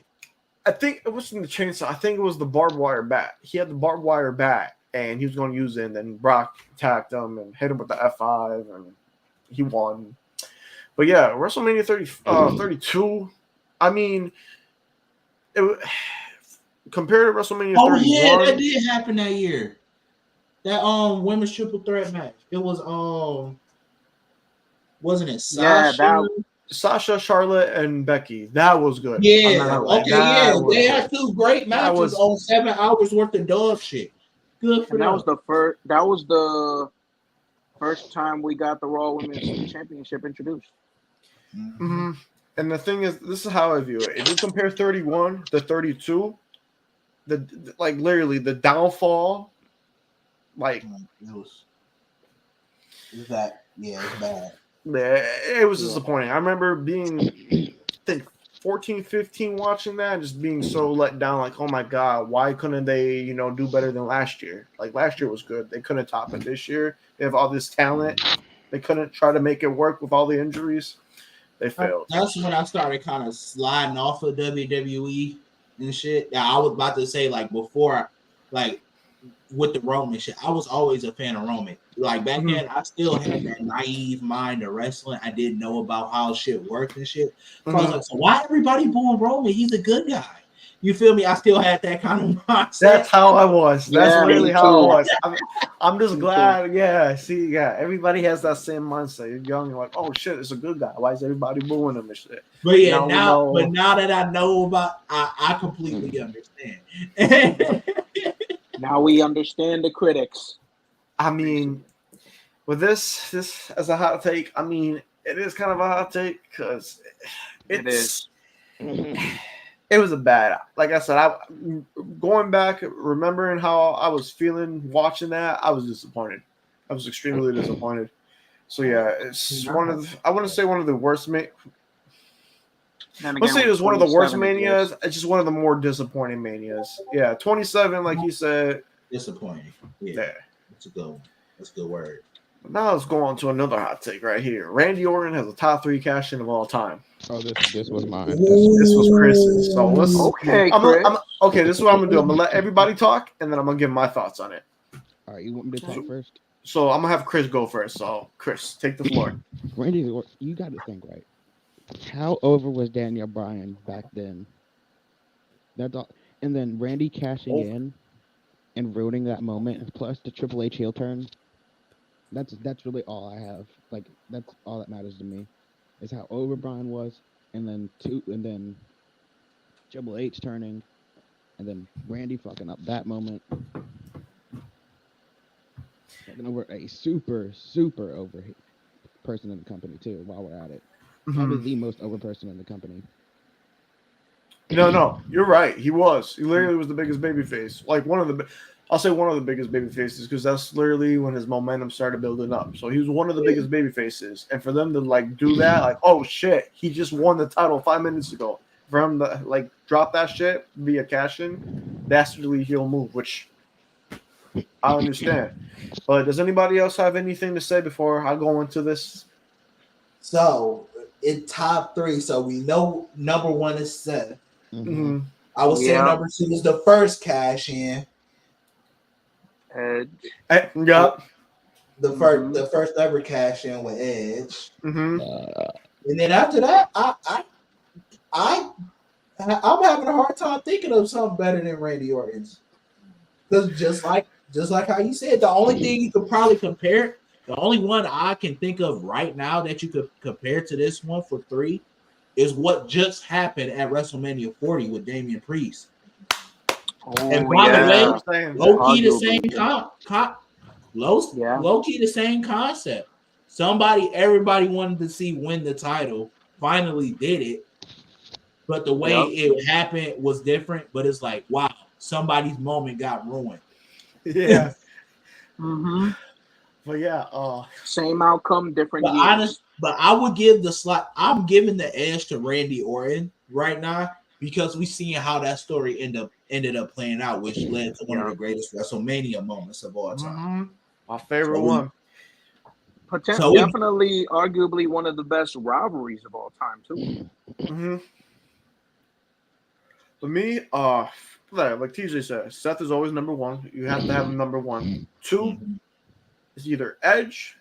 I think it wasn't the chainsaw. I think it was the barbed wire bat. He had the barbed wire bat, and he was going to use it. And then Brock attacked him and hit him with the F5, and he won. But yeah, WrestleMania 32. I mean, compared to WrestleMania 31. Oh yeah, that did happen that year. That women's triple threat match. It was wasn't it Sasha? Sasha, Charlotte, and Becky. That was good. Yeah. Okay. Yeah. They had 2 great matches on 7 hours worth of dog shit. Good for them. That was the first time we got the Raw Women's Championship introduced. Mm-hmm. And the thing is, this is how I view it. If you compare 31 to 32, like literally the downfall, like it was that. Yeah, it's bad. It was disappointing. I remember being, I think, 14, 15 watching that, just being so let down. Like, oh my God, why couldn't they, do better than last year? Like, last year was good. They couldn't top it this year. They have all this talent. They couldn't try to make it work with all the injuries. They failed. That's when I started kind of sliding off of WWE and shit. Now, I was about to say, like, before, like, with the Roman shit, I was always a fan of Roman. Like back then, I still had that naive mind of wrestling. I didn't know about how shit worked and shit. So I was like, so why everybody booing Roman? He's a good guy. You feel me? I still had that kind of mindset. That's how I was. That's literally how I was. I'm just glad. Yeah, see, yeah, everybody has that same mindset. You're young, you're like, oh shit, it's a good guy. Why is everybody booing him and shit? But yeah, now that I know about, I completely understand. Now we understand the critics. I mean, with this as a hot take, I mean, it is kind of a hot take because it is. It was a bad. Like I said, going back, remembering how I was feeling watching that, I was disappointed. I was extremely disappointed. So yeah, it's one of I want to say one of the worst. Let's say it was one of the worst manias. It's just one of the more disappointing manias. Yeah, 27, like you said. Disappointing. Yeah. That's a good one. That's a good word. Now let's go on to another hot take right here. Randy Orton has a top 3 cash-in of all time. Oh, this was mine. This was Chris's. So let's. Okay, okay, this is what I'm gonna do. I'm gonna let everybody talk, and then I'm gonna give my thoughts on it. All right, you want me to talk first? So I'm gonna have Chris go first. So Chris, take the floor. Randy, you got to think right. How over was Daniel Bryan back then? That's all. And then Randy cashing in and ruining that moment, plus the Triple H heel turn. That's really all I have. Like that's all that matters to me, is how over Bryan was, and then Triple H turning, and then Randy fucking up that moment. Fucking over a super over person in the company too. While we're at it. Probably the most over person in the company. No, you're right. He was. He literally was the biggest babyface. Like I'll say one of the biggest babyfaces because that's literally when his momentum started building up. So he was one of the biggest babyfaces, and for them to like do that, like, oh shit, he just won the title 5 minutes ago. For him to like drop that shit via cash in, that's really heel move, which I understand. But does anybody else have anything to say before I go into this? So in top 3, so we know number 1 is Seth. Mm-hmm. I would say number 2 is the first cash in. Edge. Yep. The first ever cash in with Edge. Mm-hmm. And then after that, I'm having a hard time thinking of something better than Randy Orton's. Because just like how you said, the only thing you could probably compare. The only one I can think of right now that you could compare to this one for 3 is what just happened at WrestleMania 40 with Damian Priest. And by the way, low-key the same low-key the same concept. Everybody wanted to see win the title, finally did it, but the way it happened was different. But it's like, wow, somebody's moment got ruined. Yeah. Mm-hmm. But yeah, same outcome, different years. But I would give I'm giving the edge to Randy Orton right now because we seeing how that story ended up playing out, which led to one of the greatest WrestleMania moments of all time. Mm-hmm. My favorite one. Definitely, arguably one of the best rivalries of all time too. Mm-hmm. For me, like TJ said, Seth is always number one. You have to have him number one. Two is either Edge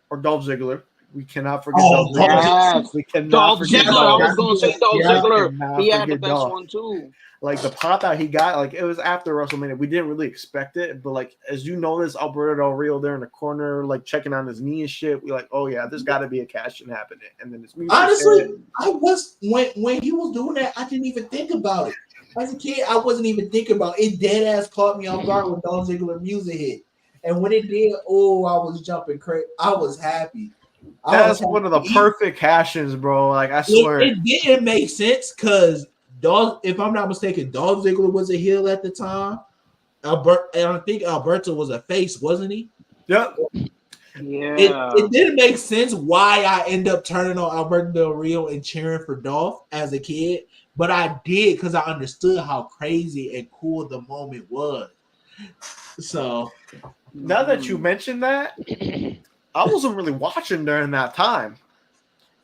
or Dolph Ziggler. We cannot forget Dolph Oh, Ziggler. Yes. We cannot Dolph forget Ziggler. I Dolph. was gonna say Dolph Yeah. Ziggler. Cannot He had the forget best Dolph. one too. Like the pop that he got, like it was after WrestleMania. We didn't really expect it, but like as you notice, Alberto Del Rio there in the corner, like checking on his knee and shit. We like, oh yeah, there's got to be a cash in happening. And then this music. Honestly, hit. I was when he was doing that, I didn't even think about it. As a kid, I wasn't even thinking about it. Dead ass caught me off guard when Dolph Ziggler music hit. And when it did, oh, I was jumping crazy. I was happy. That's one of the perfect cash-ins, bro. Like I swear, It didn't make sense because if I'm not mistaken, Dolph Ziggler was a heel at the time. And I think Alberto was a face, wasn't he? yep. Yeah. It didn't make sense why I end up turning on Alberto Del Rio and cheering for Dolph as a kid, but I did because I understood how crazy and cool the moment was. So Now that you mentioned that, I wasn't really watching during that time,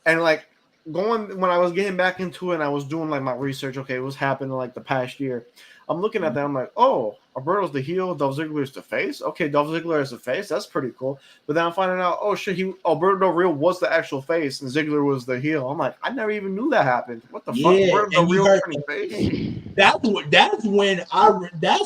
and like going when I was getting back into it, and I was doing like my research. Okay, what's happened like the past year? I'm looking at that. I'm like, oh, Alberto's the heel, Dolph Ziggler's the face. Okay, Dolph Ziggler is the face. That's pretty cool. But then I'm finding out, oh shit, Alberto Del Rio was the actual face, and Ziggler was the heel. I'm like, I never even knew that happened. What the fuck? Alberto Del Rio turning face? That's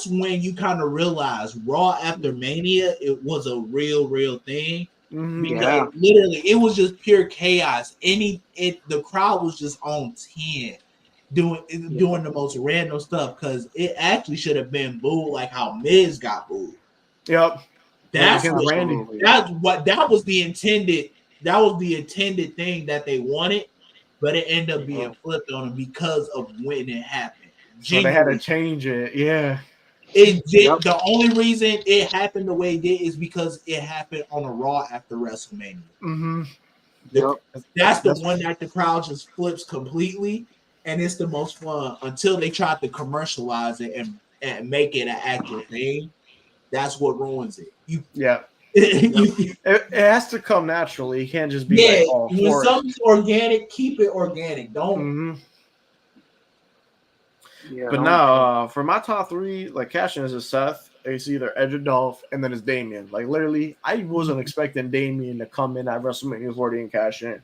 when you kind of realize Raw after Mania it was a real thing. Because literally it was just pure chaos. The crowd was just on 10 doing the most random stuff because it actually should have been booed like how Miz got booed. Yep. That was the intended thing that they wanted, but it ended up being flipped on them because of when it happened. So they had to change it. Yeah. It did. The only reason it happened the way it did is because it happened on a Raw after WrestleMania. Mm-hmm. That's the one that the crowd just flips completely, and it's the most fun until they try to commercialize it and make it an actual thing. That's what ruins it. It has to come naturally. You can't just be like, oh, when something's organic, keep it organic. Don't. Mm-hmm. Yeah, but now, for my top three, like cash in is Seth, it's either Edge or Dolph, and then it's Damian. Like literally, I wasn't expecting Damian to come in at WrestleMania 40 and cash in.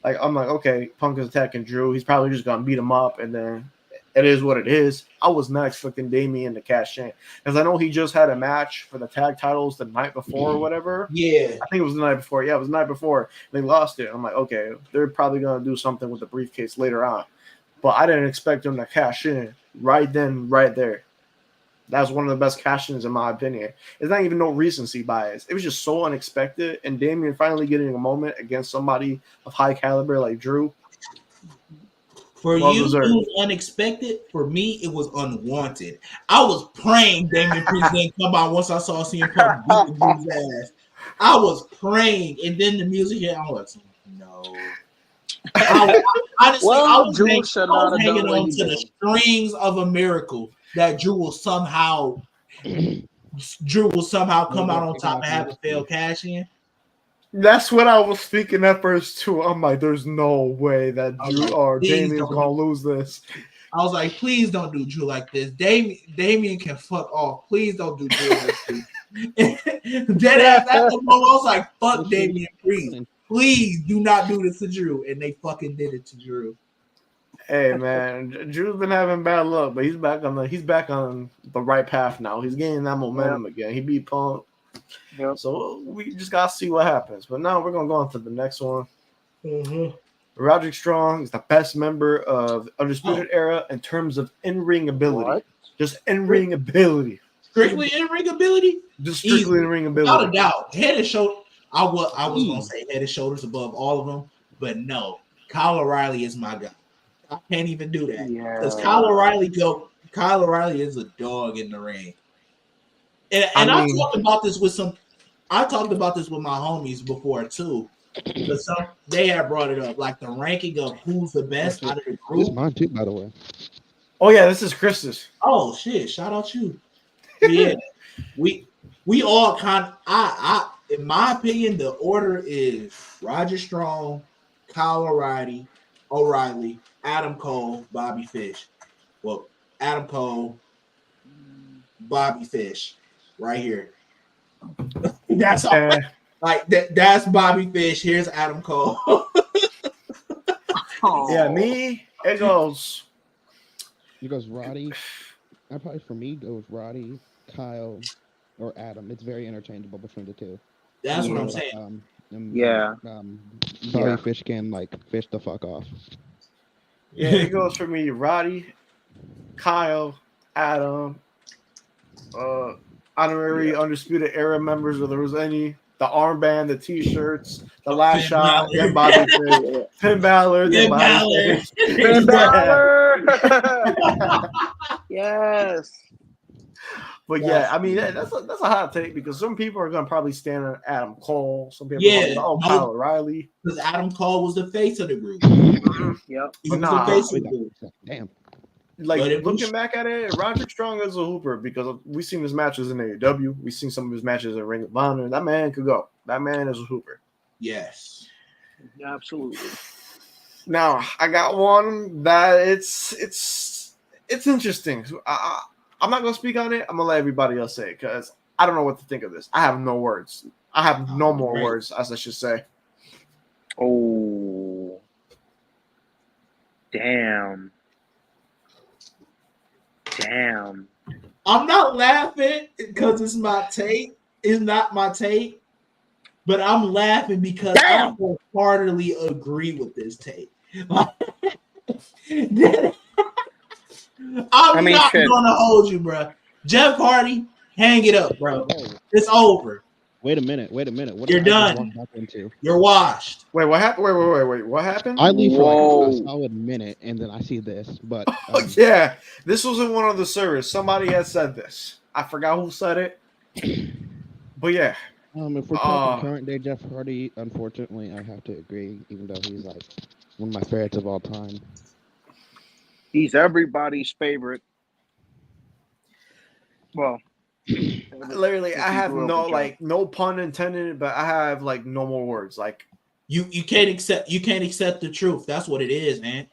Like I'm like, okay, Punk is attacking Drew. He's probably just gonna beat him up, and then it is what it is. I was not expecting Damian to cash in because I know he just had a match for the tag titles the night before or whatever. Yeah, I think it was the night before. Yeah, it was the night before. They lost it. I'm like, okay, they're probably gonna do something with the briefcase later on. But I didn't expect him to cash in right then, right there. That's one of the best cash-ins in my opinion. It's not even no recency bias. It was just so unexpected. And Damian finally getting a moment against somebody of high caliber like Drew. For you, it was unexpected. For me, it was unwanted. I was praying Damian Priest didn't come out once I saw CM Punk beat the dude's ass. I was praying, and then the music hit. I was like, no. Honestly, I was hanging on to the strings of a miracle that Drew will somehow come out on top and have a failed cash in. That's what I was thinking at first too. I'm like, there's no way that Drew or Damian's gonna lose this. I was like, please don't do Drew like this. Damien can fuck off. Please don't do Drew like this. Dead ass at the moment, I was like, fuck Damian Priest. Please do not do this to Drew. And they fucking did it to Drew. Hey man, Drew's been having bad luck, but he's back on the right path now. He's gaining that momentum again. He beat Punk. Yep. So we just gotta see what happens. But now we're gonna go on to the next one. Mm-hmm. Roderick Strong is the best member of Undisputed Era in terms of in-ring ability. What? Just in-ring ability. Strictly in-ring ability? Just strictly in-ring ability. Without a doubt. Head and shoulder. I was gonna say head and shoulders above all of them, but no. Kyle O'Reilly is my guy. I can't even do that. Because Kyle O'Reilly is a dog in the ring. And I talked about this with my homies before too. Because they have brought it up, like the ranking of who's the best out of the group. It's mine too, by the way. Oh yeah, this is Chris's. Oh shit! Shout out you. Yeah, we all kind of. I in my opinion, the order is Roger Strong, Kyle O'Reilly, Adam Cole, Bobby Fish. Well, Adam Cole, Bobby Fish, right here. That's all. Eh, Like that's Bobby Fish. Here's Adam Cole. yeah, me. It goes. It goes Roddy. I probably for me goes Roddy, Kyle, or Adam. It's very interchangeable between the two. That's what I'm But, saying. Yeah. Bobby Yeah. Fish can fish the fuck off. Yeah, it goes for me. Roddy, Kyle, Adam, honorary undisputed era members, if there was any. The armband, the T-shirts, the last Finn shot, Balor. then Bobby Fish, Finn Balor, then Finn Bobby Balor. Fish. Finn Yeah. Balor. Yes. But yeah, I mean that's a hot take because some people are gonna probably stand on Adam Cole. Some people are Yeah, gonna Kyle O'Reilly. Because Adam Cole was the face of the group. Yep. He But was nah, the face of the group. Damn. Like But it was- looking back at it, Roderick Strong is a hooper because we've seen his matches in AEW. We've seen some of his matches in Ring of Honor. That man could go. That man is a hooper. Yes. Absolutely. Now I got one that it's interesting. I'm not gonna speak on it. I'm gonna let everybody else say it because I don't know what to think of this. I have no words. I have no more Right. words, as I should say. Oh. Damn. I'm not laughing because it's my take. It's not my take. But I'm laughing because I wholeheartedly agree with this take. I'm not shit. gonna hold you, bro. Jeff Hardy, hang it up, bro. It's over. Wait a minute. What You're did I just done. walk back into? You're washed. Wait, what happened? Wait. What happened? I leave for Whoa. like a solid minute, and then I see this. But Oh, yeah, this was in one of the servers. Somebody had said this. I forgot who said it. But yeah. if we're talking current day Jeff Hardy, unfortunately, I have to agree. Even though he's like one of my favorites of all time. He's everybody's favorite. Well, Literally, I have no pun intended, but I have like no more words. Like You can't accept the truth. That's what it is, man.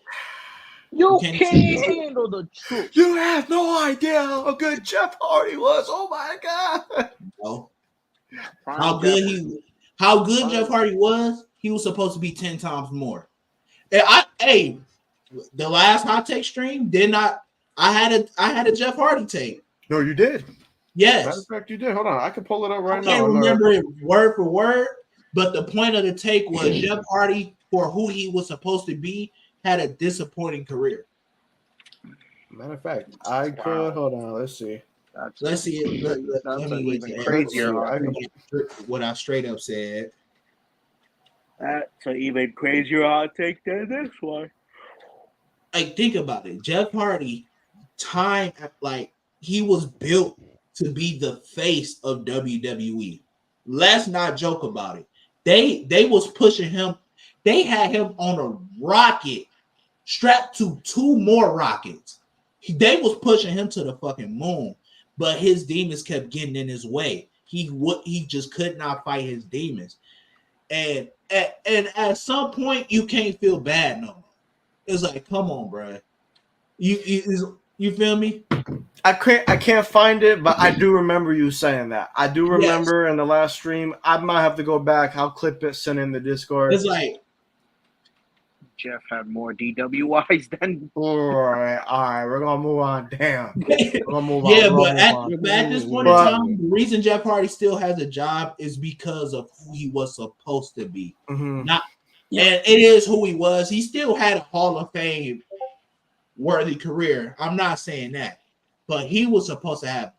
you can't can't handle the truth. you have no idea how good Jeff Hardy was. Oh my god! Oh. Prime How good Jeff Hardy was, he was supposed to be 10 times more. And the last hot take stream I had a Jeff Hardy take. No, you did. Yes. Matter of fact, you did. Hold on, I can pull it up right I now. can't remember it word for word, but the point of the take was Jeff Hardy, for who he was supposed to be, had a disappointing career. Matter of fact, I could hold on. Let's see. Let's see it. Let me wait even to crazier. what I straight up said. That's an even crazier hot take than this one. Like, think about it. Jeff Hardy, he was built to be the face of WWE. Let's not joke about it. They was pushing him. They had him on a rocket, strapped to 2 more rockets. They was pushing him to the fucking moon, but his demons kept getting in his way. He just could not fight his demons. And at some point, you can't feel bad no more. It's like, come on, bro. You feel me? I can't find it, but I do remember you saying that. I do remember in the last stream. I might have to go back. I'll clip it, send it in the Discord. It's like, Jeff had more DWIs than. All right. We're gonna move on. Damn. We're gonna move yeah, on. but at this point in But- time, the reason Jeff Hardy still has a job is because of who he was supposed to be. Mhm. And it is who he was. He still had a Hall of Fame worthy career. I'm not saying that, but he was supposed to have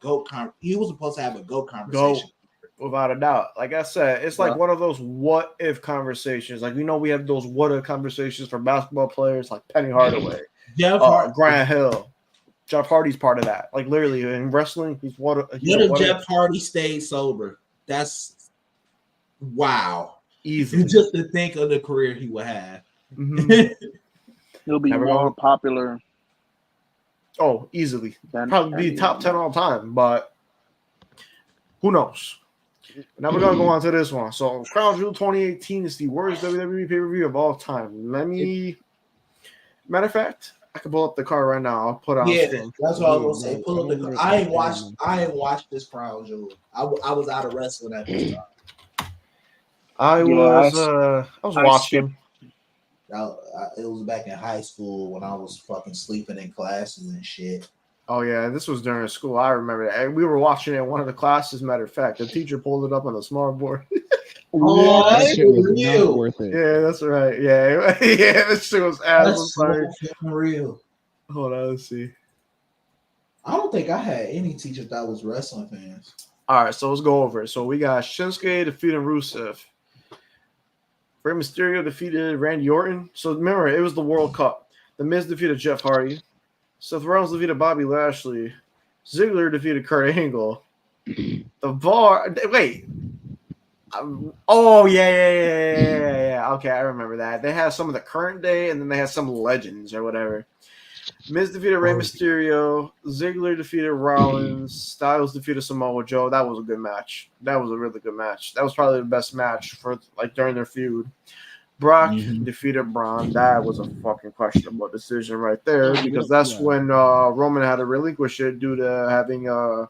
he was supposed to have a GOAT conversation. Without a doubt. Like I said, it's like one of those what if conversations. Like, we have those what if conversations for basketball players like Penny Hardaway, Jeff Hardy. Grant Hill. Jeff Hardy's part of that. Like, literally in wrestling, he's What if Jeff Hardy stayed sober? That's wow. Easily. Just to think of the career he would have. Mhm. He'll be more popular. Oh, easily. Than Probably be top 10 all time, but who knows? Now we're gonna go on to this one. So, Crown Jewel 2018 is the worst WWE pay-per-view of all time. Matter of fact, I can pull up the card right now. I'll put it on Yeah, screen. that's what I was gonna say. Yeah, Pull up the. remember I it ain't was watched. I ain't watched this Crown Jewel. I was out of wrestling at this time. I was skipped. watching. It was back in high school when I was fucking sleeping in classes and shit. Oh yeah, this was during school. I remember that. We were watching it in one of the classes. Matter of fact, the teacher pulled it up on the smart board. Oh, that that shit shit was not real. worth it. Yeah, that's right. Yeah, yeah, this shit was ass. I'm That's sorry. so fucking real. Hold on, let's see. I don't think I had any teachers that was wrestling fans. All right, so let's go over it. So we got Shinsuke defeating Rusev. Rey Mysterio defeated Randy Orton. So remember, it was the World Cup. The Miz defeated Jeff Hardy. Seth Rollins defeated Bobby Lashley. Ziggler defeated Kurt Angle. The Bar. Wait. Oh yeah. Okay, I remember that. They had some of the current day, and then they had some legends or whatever. Miz defeated Rey Mysterio. Ziggler defeated Rollins. Styles defeated Samoa Joe. That was a good match. That was a really good match. That was probably the best match for during their feud. Brock defeated Braun. That was a fucking questionable decision right there because that's when Roman had to relinquish it due to having and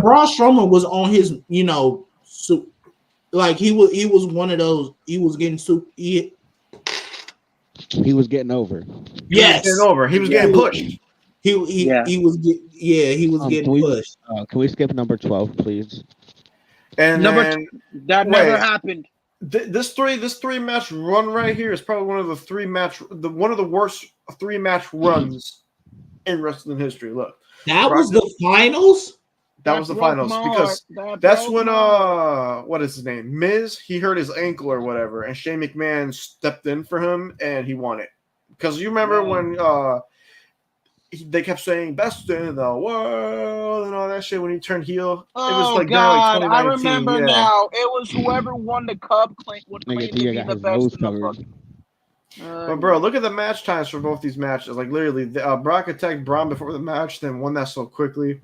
Braun Strowman was on his, like he was one of those. He was getting He was getting over. Yes, He was getting pushed. He was getting pushed. Can we skip number 12, please? And that never happened. This three match run right here is probably one of the worst 3-match runs in wrestling history. Look, that was the finals. That was the finals because that's when what is his name? Miz, he hurt his ankle or whatever, and Shane McMahon stepped in for him and he won it. Because you remember when they kept saying best in the world and all that shit when he turned heel. Oh, it was like God, during, I remember now. It was whoever won the cup would claim to be the best in the fucking. But bro, look at the match times for both these matches. Like literally, Brock attacked Braun before the match, then won that so quickly.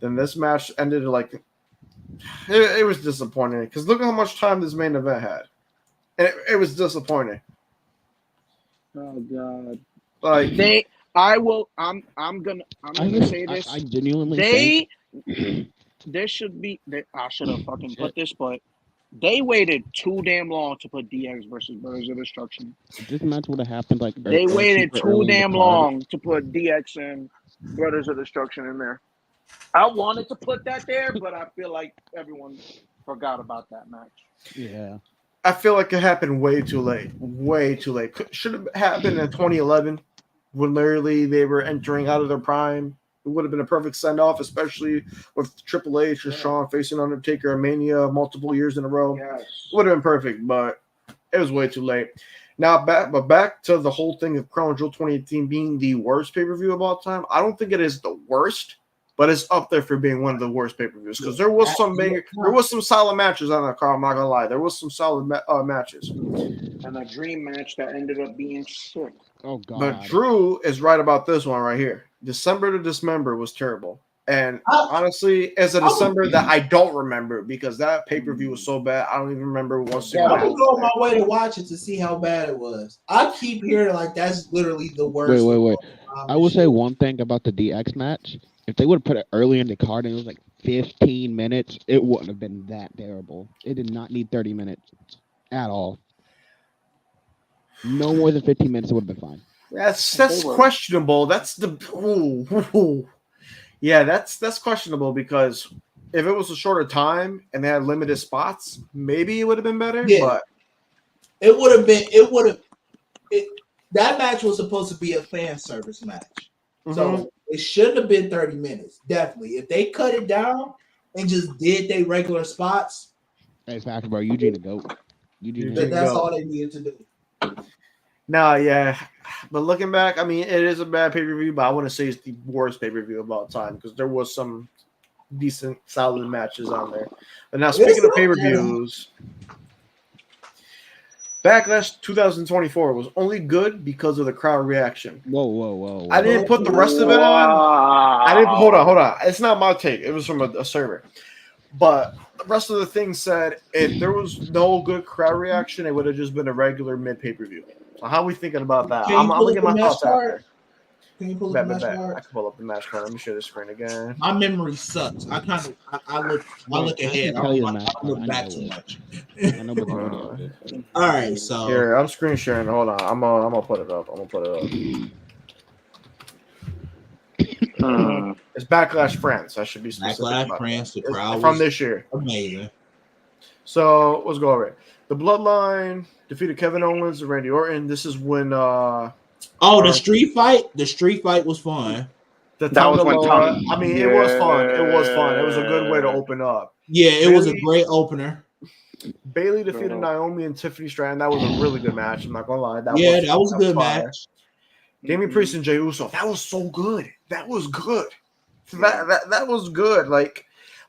Then this match ended like it was disappointing because look at how much time this main event had, and it was disappointing. Oh God! Like I'm gonna say this. I genuinely think there should be. I should have fucking put this, but they waited too damn long to put DX versus Brothers of Destruction. If this match would have happened like they waited too damn long to put DX and Brothers of Destruction in there. I wanted to put that there, but I feel like everyone forgot about that match. Yeah. I feel like it happened way too late. Way too late. Should have happened in 2011 when literally they were entering out of their prime. It would have been a perfect send-off, especially with Triple H and Shawn facing Undertaker at Mania multiple years in a row. Yes. It would have been perfect, but it was way too late. Now, back to the whole thing of Crown Jewel 2018 being the worst pay-per-view of all time. I don't think it is the worst, but it's up there for being one of the worst pay-per-views because there was some solid matches on that card. I'm not gonna lie, there was some solid matches. And a dream match that ended up being sick. Oh God! But Drew is right about this one right here. December to Dismember was terrible, and honestly, as a December that I don't remember because that pay-per-view was so bad. I don't even remember one single. I'm gonna go on my way to watch it to see how bad it was. I keep hearing like that's literally the worst. Wait. I will say one thing about the DX match. If they would have put it early in the card and it was like 15 minutes, it wouldn't have been that terrible. It did not need 30 minutes at all. No more than 15 minutes, it would have been fine. That's questionable. That's that's questionable because if it was a shorter time and they had limited spots, maybe it would have been better. Yeah. But it would have been. That match was supposed to be a fan service match, so it shouldn't have been 30 minutes. Definitely, if they cut it down and just did their regular spots. Hey, fact, bro, Eugene the GOAT. That's all they needed to do. No, yeah. But looking back, I mean, it is a bad pay-per-view, but I wouldn't say it's the worst pay-per-view of all time because there was some decent, solid matches on there. But now, speaking of pay-per-views, Backlash 2024 was only good because of the crowd reaction. Whoa. I didn't put the rest of it on. Hold on. It's not my take. It was from a server. But the rest of the thing said if there was no good crowd reaction, it would have just been a regular mid pay-per-view. So how are we thinking about that? Can I'm you gonna pull get up my the match thoughts after. card? Can you pull up the match I card? can pull up the match card. Let me share the screen again. My memory sucks. I look I ahead. can I tell don't you the like, match I card. look I back know too it. much. I know majority of it. All right, so Here, I'm screen sharing. Hold on. I'm gonna put it up. It's Backlash France. I should be specific Backlash about France, the that. It's crowd from was this year. amazing. So let's go over it. The Bloodline defeated Kevin Owens and Randy Orton. This is when the street fight. The street fight was fun. the That was when Tangaloa. Tom. I mean, it was fun. It was fun. It was a good way to open up. Yeah, it was a great opener. Bailey defeated Naomi and Tiffany Stratton. That was a really good match. I'm not gonna lie. That was a good fire. match. Damian Priest and Jey Uso. That was so good. That was good. That was good. Like,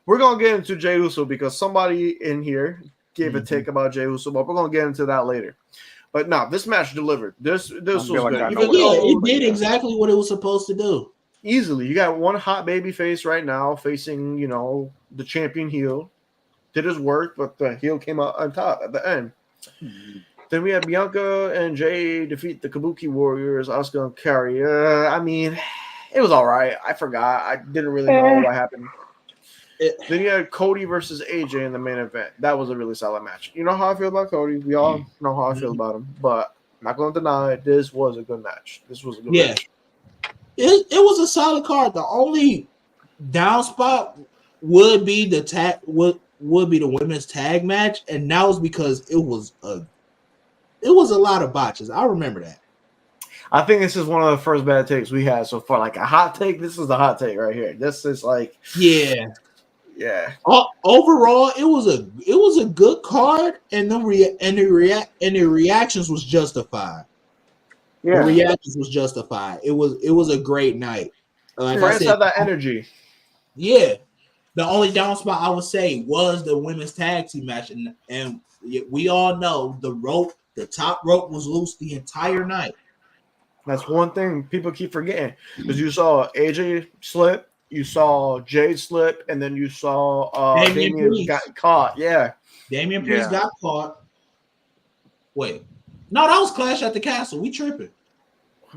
we're gonna get into Jey Uso because somebody in here gave a take about Jey Uso, but we're gonna get into that later. But no, this match delivered. This was feel like good. I know Even what Yeah, though it did exactly what it was supposed to do. easily, you got one hot baby face right now facing, the champion heel. Did his work, but the heel came out on top at the end. Then we had Bianca and Jay defeat the Kabuki Warriors, Asuka and Carrie. I mean, it was all right. I forgot. I didn't really know what happened. Then you had Cody versus AJ in the main event. That was a really solid match. You know how I feel about Cody. We all know how I feel about him. But I'm not going to deny it. This was a good match. Match. It was a solid card. The only down spot would be the would be the women's tag match, and that was because it was a lot of botches. I remember that. I think this is one of the first bad takes we had so far. Like a hot take, this is the hot take right here. This is like, yeah. Overall, it was a good card, and the reactions was justified. Yeah. The reactions was justified. It was a great night. Like France had that energy. Yeah. The only down spot I would say was the women's tag team match, and we all know the top rope was loose the entire night. That's one thing people keep forgetting because you saw AJ slip, you saw Jade slip, and then you saw Damian got caught. Yeah, Damian Priest got caught. Wait, no, that was Clash at the Castle. We tripping.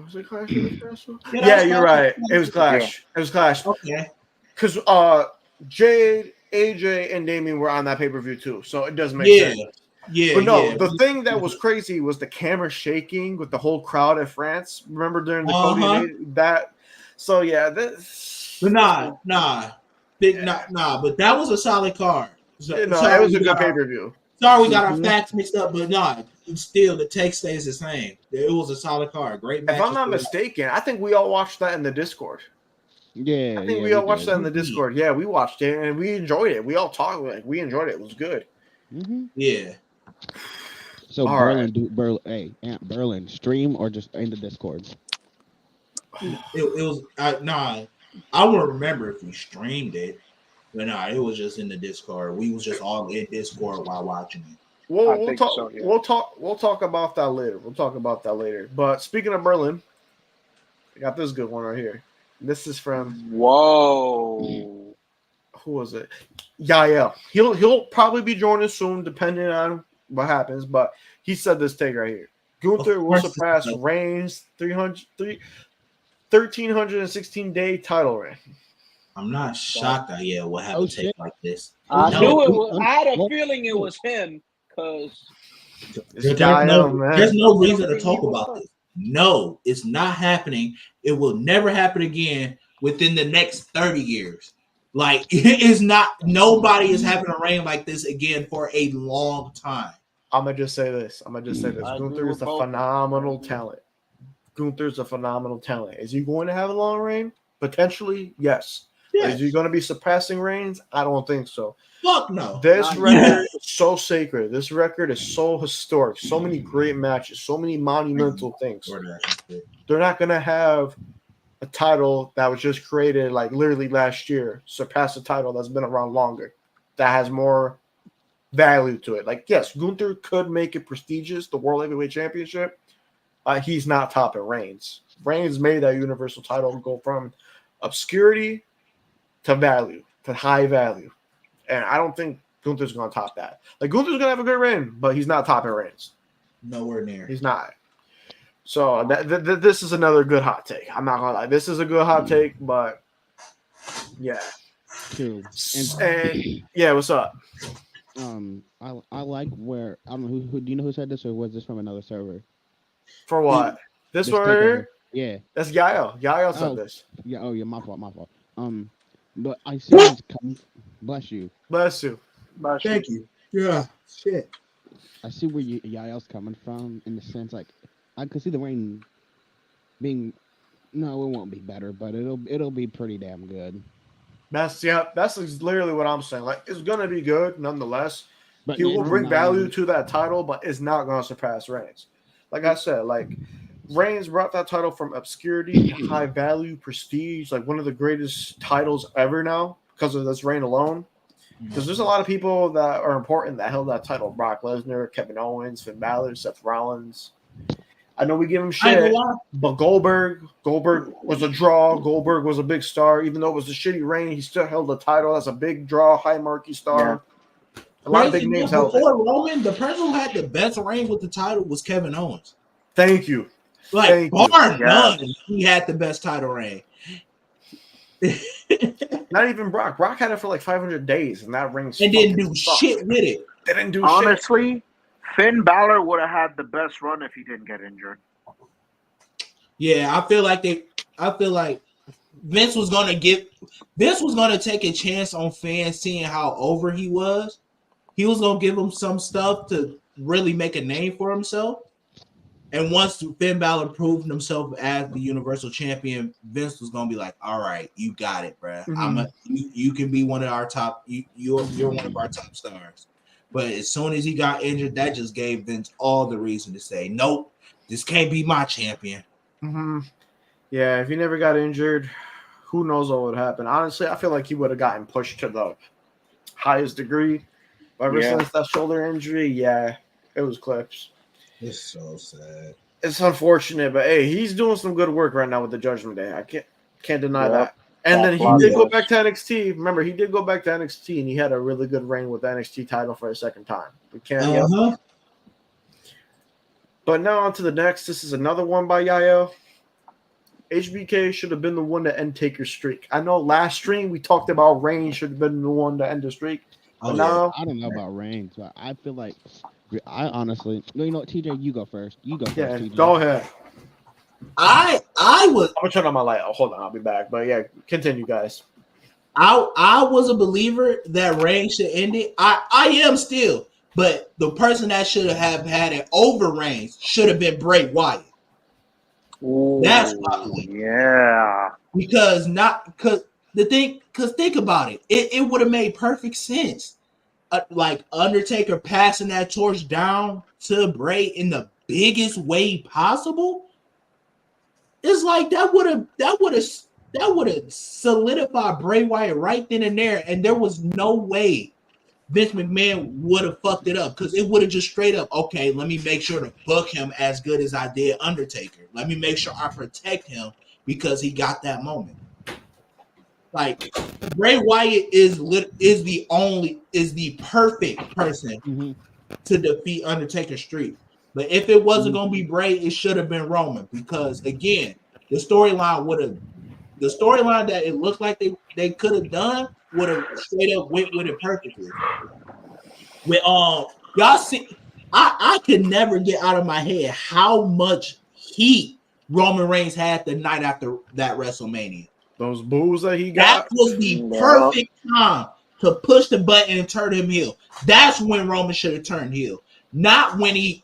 Was it Clash at the Castle? Yeah, you're right. It was Clash. Yeah. It was Clash. Okay. Because Jade, AJ, and Damian were on that pay-per-view too, so it does make sense. Yeah, but no, the thing that was crazy was the camera shaking with the whole crowd at France. Remember during the Cody that? So yeah, this. But nah. But that was a solid card. It was a good pay-per-view. Sorry, we got our facts mixed up, but nah, still the text stays the same. It was a solid card. Great match. If I'm not mistaken, I think we all watched that in the Discord. Yeah, I think we all watched that in the Discord. Yeah, we watched it and we enjoyed it. We all talked like we enjoyed it. It was good. Mm-hmm. Yeah. So all Berlin, Berlin, stream or just in the Discord? It was I would remember if we streamed it, but it was just in the Discord. We was just all in Discord while watching it. We'll talk about that later. But speaking of Berlin, I got this good one right here. This is from Who was it? Yael. He'll probably be joining soon, depending on what happens. But he said this take right here. Gunther will surpass Reigns' 1,316-day title reign. I'm not shocked that will have a take like this. I knew it was. I had a feeling it was him because there's no reason to talk about this. No, it's not happening. It will never happen again within the next 30 years. Like, it is not. Nobody is having a reign like this again for a long time. I'm gonna just say this. Gunther is a phenomenal talent. Is he going to have a long reign? Potentially, yes. Is he going to be surpassing Reigns? I don't think so. Fuck no. This record is so sacred. This record is so historic. So many great matches. So many monumental things. They're not going to have a title that was just created like literally last year surpass a title that's been around longer, that has more value to it. Like, yes, Gunther could make it prestigious, the World Heavyweight Championship. He's not topping Reigns. Reigns made that Universal title go from obscurity to value, to high value. And I don't think Gunther's going to top that. Like, Gunther's going to have a good reign, but he's not topping Reigns. Nowhere near. He's not. So this is another good hot take. I'm not gonna lie. This is a good hot take, but yeah. True. And yeah, what's up? I like where I don't know who do you know who said this or was this from another server? For what? This This one right takeover. here? Yeah. That's Yael. Yael said Oh. this. Yeah. Oh yeah. My fault. But I see where it's coming. Bless you. Bless you. Thank you. Yeah. Shit. I see where Yael's coming from in the sense like I could see the rain being. No, it won't be better, but it'll be pretty damn good. That's literally what I'm saying. Like it's gonna be good nonetheless. But He will it's bring not value even- to that title, but it's not gonna surpass Reigns. Like I said, like Reigns brought that title from obscurity to high value, prestige, like one of the greatest titles ever now because of this reign alone. Because there's a lot of people that are important that held that title: Brock Lesnar, Kevin Owens, Finn Balor, Seth Rollins. I know we give him I ain't gonna shit, lie. but Goldberg was a draw. Goldberg was a big star, even though it was a shitty reign. He still held the title as a big draw, high marquee star. A lot of big Crazy names enough, held it. before Roman, the person who had the best reign with the title was Kevin Owens. Thank you. Like Thank you. bar Yes. none, he had the best title reign. Not even Brock. Brock had it for like 500 days, and that ring And didn't fucking do sucked. shit with it. They didn't do shit. Honestly, Finn Balor would have had the best run if he didn't get injured. Yeah, I feel like Vince was gonna take a chance on fans seeing how over he was. He was gonna give him some stuff to really make a name for himself. And once Finn Balor proved himself as the Universal Champion, Vince was gonna be like, "All right, you got it, bruh. You can be one of our top. You're one of our top stars." But as soon as he got injured, that just gave Vince all the reason to say, "Nope, this can't be my champion." Mm-hmm. Yeah, if he never got injured, who knows what would happen. Honestly, I feel like he would have gotten pushed to the highest degree. But ever since that shoulder injury, yeah, it was clips. It's so sad. It's unfortunate, but hey, he's doing some good work right now with the Judgment Day. I can't deny that. And then he did go back to NXT. Remember, he did go back to NXT, and he had a really good reign with the NXT title for a second time. We can't. But now on to the next. This is another one by Yael. HBK should have been the one to end Taker's streak. I know last stream we talked about Reigns should have been the one to end the streak. But now I don't know about Reigns, but I feel like I honestly, you know what, TJ, you go first. You go first, yeah, TJ. go ahead. I was I'm gonna turn on my light. Oh, hold on, I'll be back. But yeah, continue, guys. I was a believer that Reigns should end it. I am still, but the person that should have had it over Reigns should have been Bray Wyatt. Ooh, That's my belief. yeah. Because think about it. It would have made perfect sense. Like Undertaker passing that torch down to Bray in the biggest way possible. It's like that would have solidified Bray Wyatt right then and there, and there was no way Vince McMahon would have fucked it up because it would have just straight up, okay, let me make sure to book him as good as I did Undertaker. Let me make sure I protect him because he got that moment. Like Bray Wyatt is the perfect person to defeat Undertaker's streak. But if it wasn't gonna be Bray, it should have been Roman because again, the storyline that it looked like they could have done would have straight up went with it perfectly. With y'all see, I could never get out of my head how much heat Roman Reigns had the night after that WrestleMania. Those boos that he got. That was the perfect time to push the button and turn him heel. That's when Roman should have turned heel. Not when he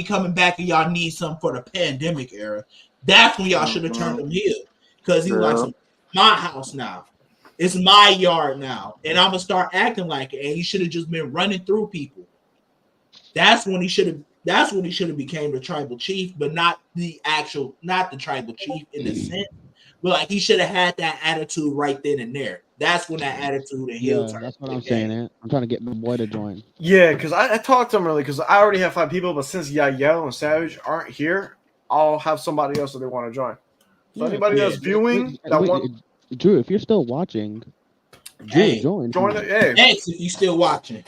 coming back and y'all need something for the pandemic era. That's when y'all should have turned him heel. Because he was like, my house now. It's my yard now. And I'm gonna start acting like it. And he should have just been running through people. That's when he should have became the tribal chief, but not the tribal chief in the sense. But like he should have had that attitude right then and there. That's when that attitude and heel turn. That's what I'm saying. I'm trying to get my boy to join. Yeah, because I talked to him earlier because I already have 5 people, but since Yael and Savage aren't here, I'll have somebody else that they want to join. So anybody that's viewing Drew, if you're still watching, join. Join it. Hey, X, if you still watching.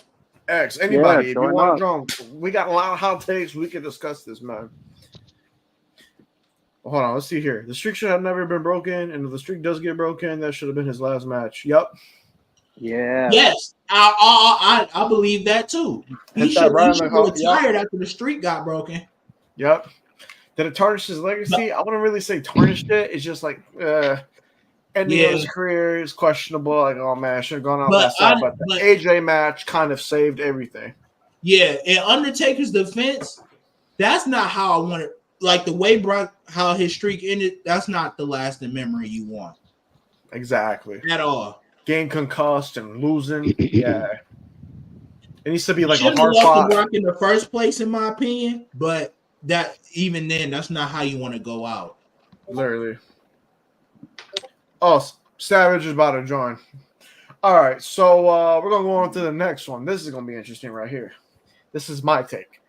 X, anybody, Yeah, if you want to join, we got a lot of hot takes. We can discuss this, man. Hold on, let's see here. The streak should have never been broken, and if the streak does get broken, that should have been his last match. Yep. Yeah. Yes, I believe that too. He Hit that should right he on the should call. have retired after the streak got broken. Yep. Did it tarnish his legacy? I wouldn't really say tarnished it. It's just like ending of his career is questionable. Like, oh man, I should have gone out that side. But the AJ match kind of saved everything. Yeah, in Undertaker's defense, that's not how I want it. Like the way how his streak ended, that's not the lasting memory you want. Exactly. At all. Getting concussed and losing. Yeah. It needs to be like a Shouldn't hard have left fought. the work in the first place, in my opinion. But that even then, that's not how you want to go out. Literally. Oh, Savage is about to join. All right, so we're gonna go on to the next one. This is gonna be interesting right here. This is my take.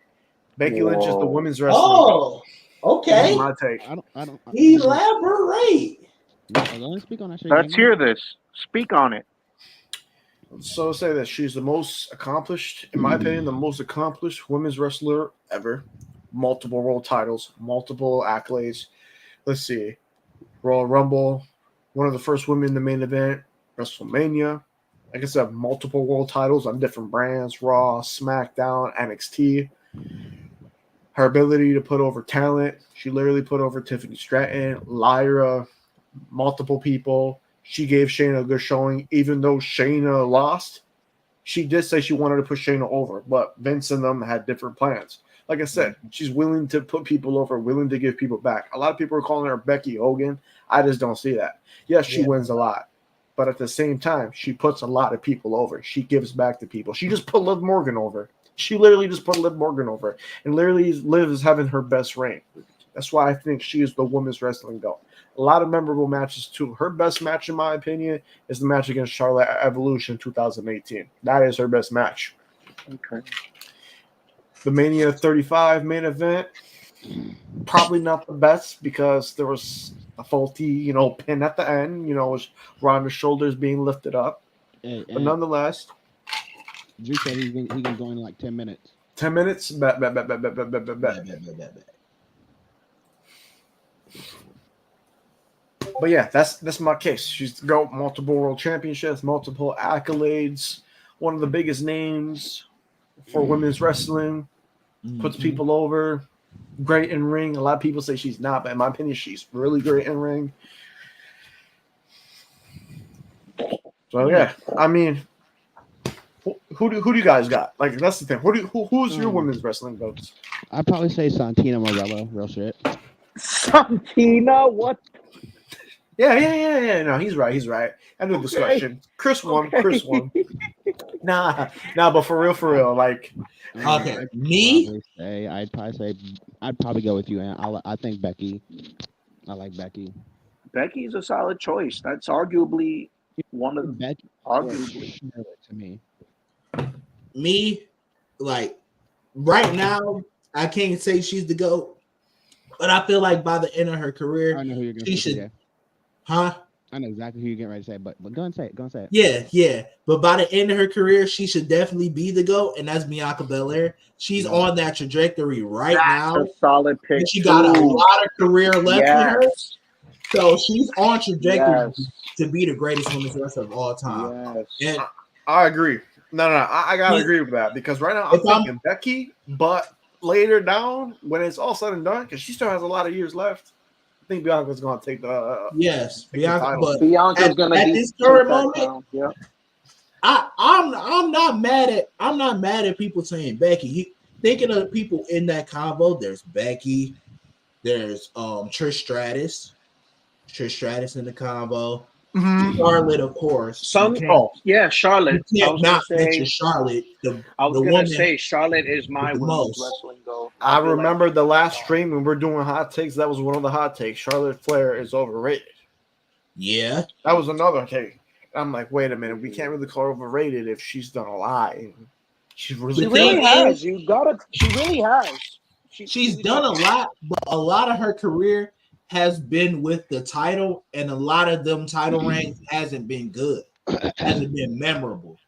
Becky Lynch is the women's wrestling. Oh, okay. This is my take. I don't. Elaborate. Let's speak on that shit. Let's hear this. Speak on it. So say that she's the most accomplished, in my opinion, the most accomplished women's wrestler ever. Multiple world titles, multiple accolades. Let's see. Royal Rumble, one of the first women in the main event, WrestleMania. Like I said, multiple world titles on different brands, Raw, SmackDown, NXT. Her ability to put over talent. She literally put over Tiffany Stratton, Lyra, multiple people. She gave Shayna a good showing, even though Shayna lost. She did say she wanted to push Shayna over, but Vince and them had different plans. Like I said, she's willing to put people over, willing to give people back. A lot of people are calling her Becky Hogan. I just don't see that. Yes, she wins a lot, but at the same time, she puts a lot of people over. She gives back to people. She just put Liv Morgan over. She literally just put Liv Morgan over, and literally Liv is having her best reign. That's why I think she is the women's wrestling GOAT. A lot of memorable matches too. Her best match, in my opinion, is the match against Charlotte at Evolution 2018. That is her best match. Okay. The Mania 35 main event, probably not the best because there was a faulty, pin at the end. Was Ronda's shoulders being lifted up. But nonetheless, Drew said he can go in like 10 minutes. 10 minutes? Bet. But yeah, that's my case. She's got multiple world championships, multiple accolades, one of the biggest names for women's wrestling, puts people over, great in ring. A lot of people say she's not, but in my opinion, she's really great in ring. So yeah, I mean, who do you guys got? Like that's the thing. Who's your women's wrestling goats? I'd probably say Santina Morello. Real shit. Santina, what? Yeah. No, he's right. End of discussion. Chris won. Nah, but for real, like. Okay, me. I'd probably go with you, and I think Becky. I like Becky. Becky's a solid choice. That's arguably one of Becky. Arguably To me. Me, like right now, I can't say she's the GOAT, but I feel like by the end of her career, I know who you're gonna she say. should. Huh? I know exactly who you're getting ready to say, but go and say it. Yeah. But by the end of her career, she should definitely be the GOAT, and that's Bianca Belair. She's on that trajectory now. a solid pick. And she got a lot of career left in her. So she's on trajectory to be the greatest women's wrestler of all time. Yes. And I agree. No, I gotta agree with that because right now I'm thinking Becky, but later down when it's all said and done, because she still has a lot of years left, I think Bianca's gonna take the Bianca, but Bianca's gonna at be this current moment. Yeah. I'm not mad at people saying Becky. Thinking of the people in that combo, there's Becky, there's Trish Stratus in the combo. Mm-hmm. Charlotte, of course. Charlotte. You can't not say, mention Charlotte. I was gonna say Charlotte is my women's wrestling goal. I remember the last stream when we're doing hot takes. That was one of the hot takes. Charlotte Flair is overrated. Yeah, that was another take. I'm like, wait a minute, we can't really call her overrated if she's done a lot. She really has. She really has. She's done a lot, but a lot of her career has been with the title, and a lot of them title reigns hasn't been good, hasn't been memorable.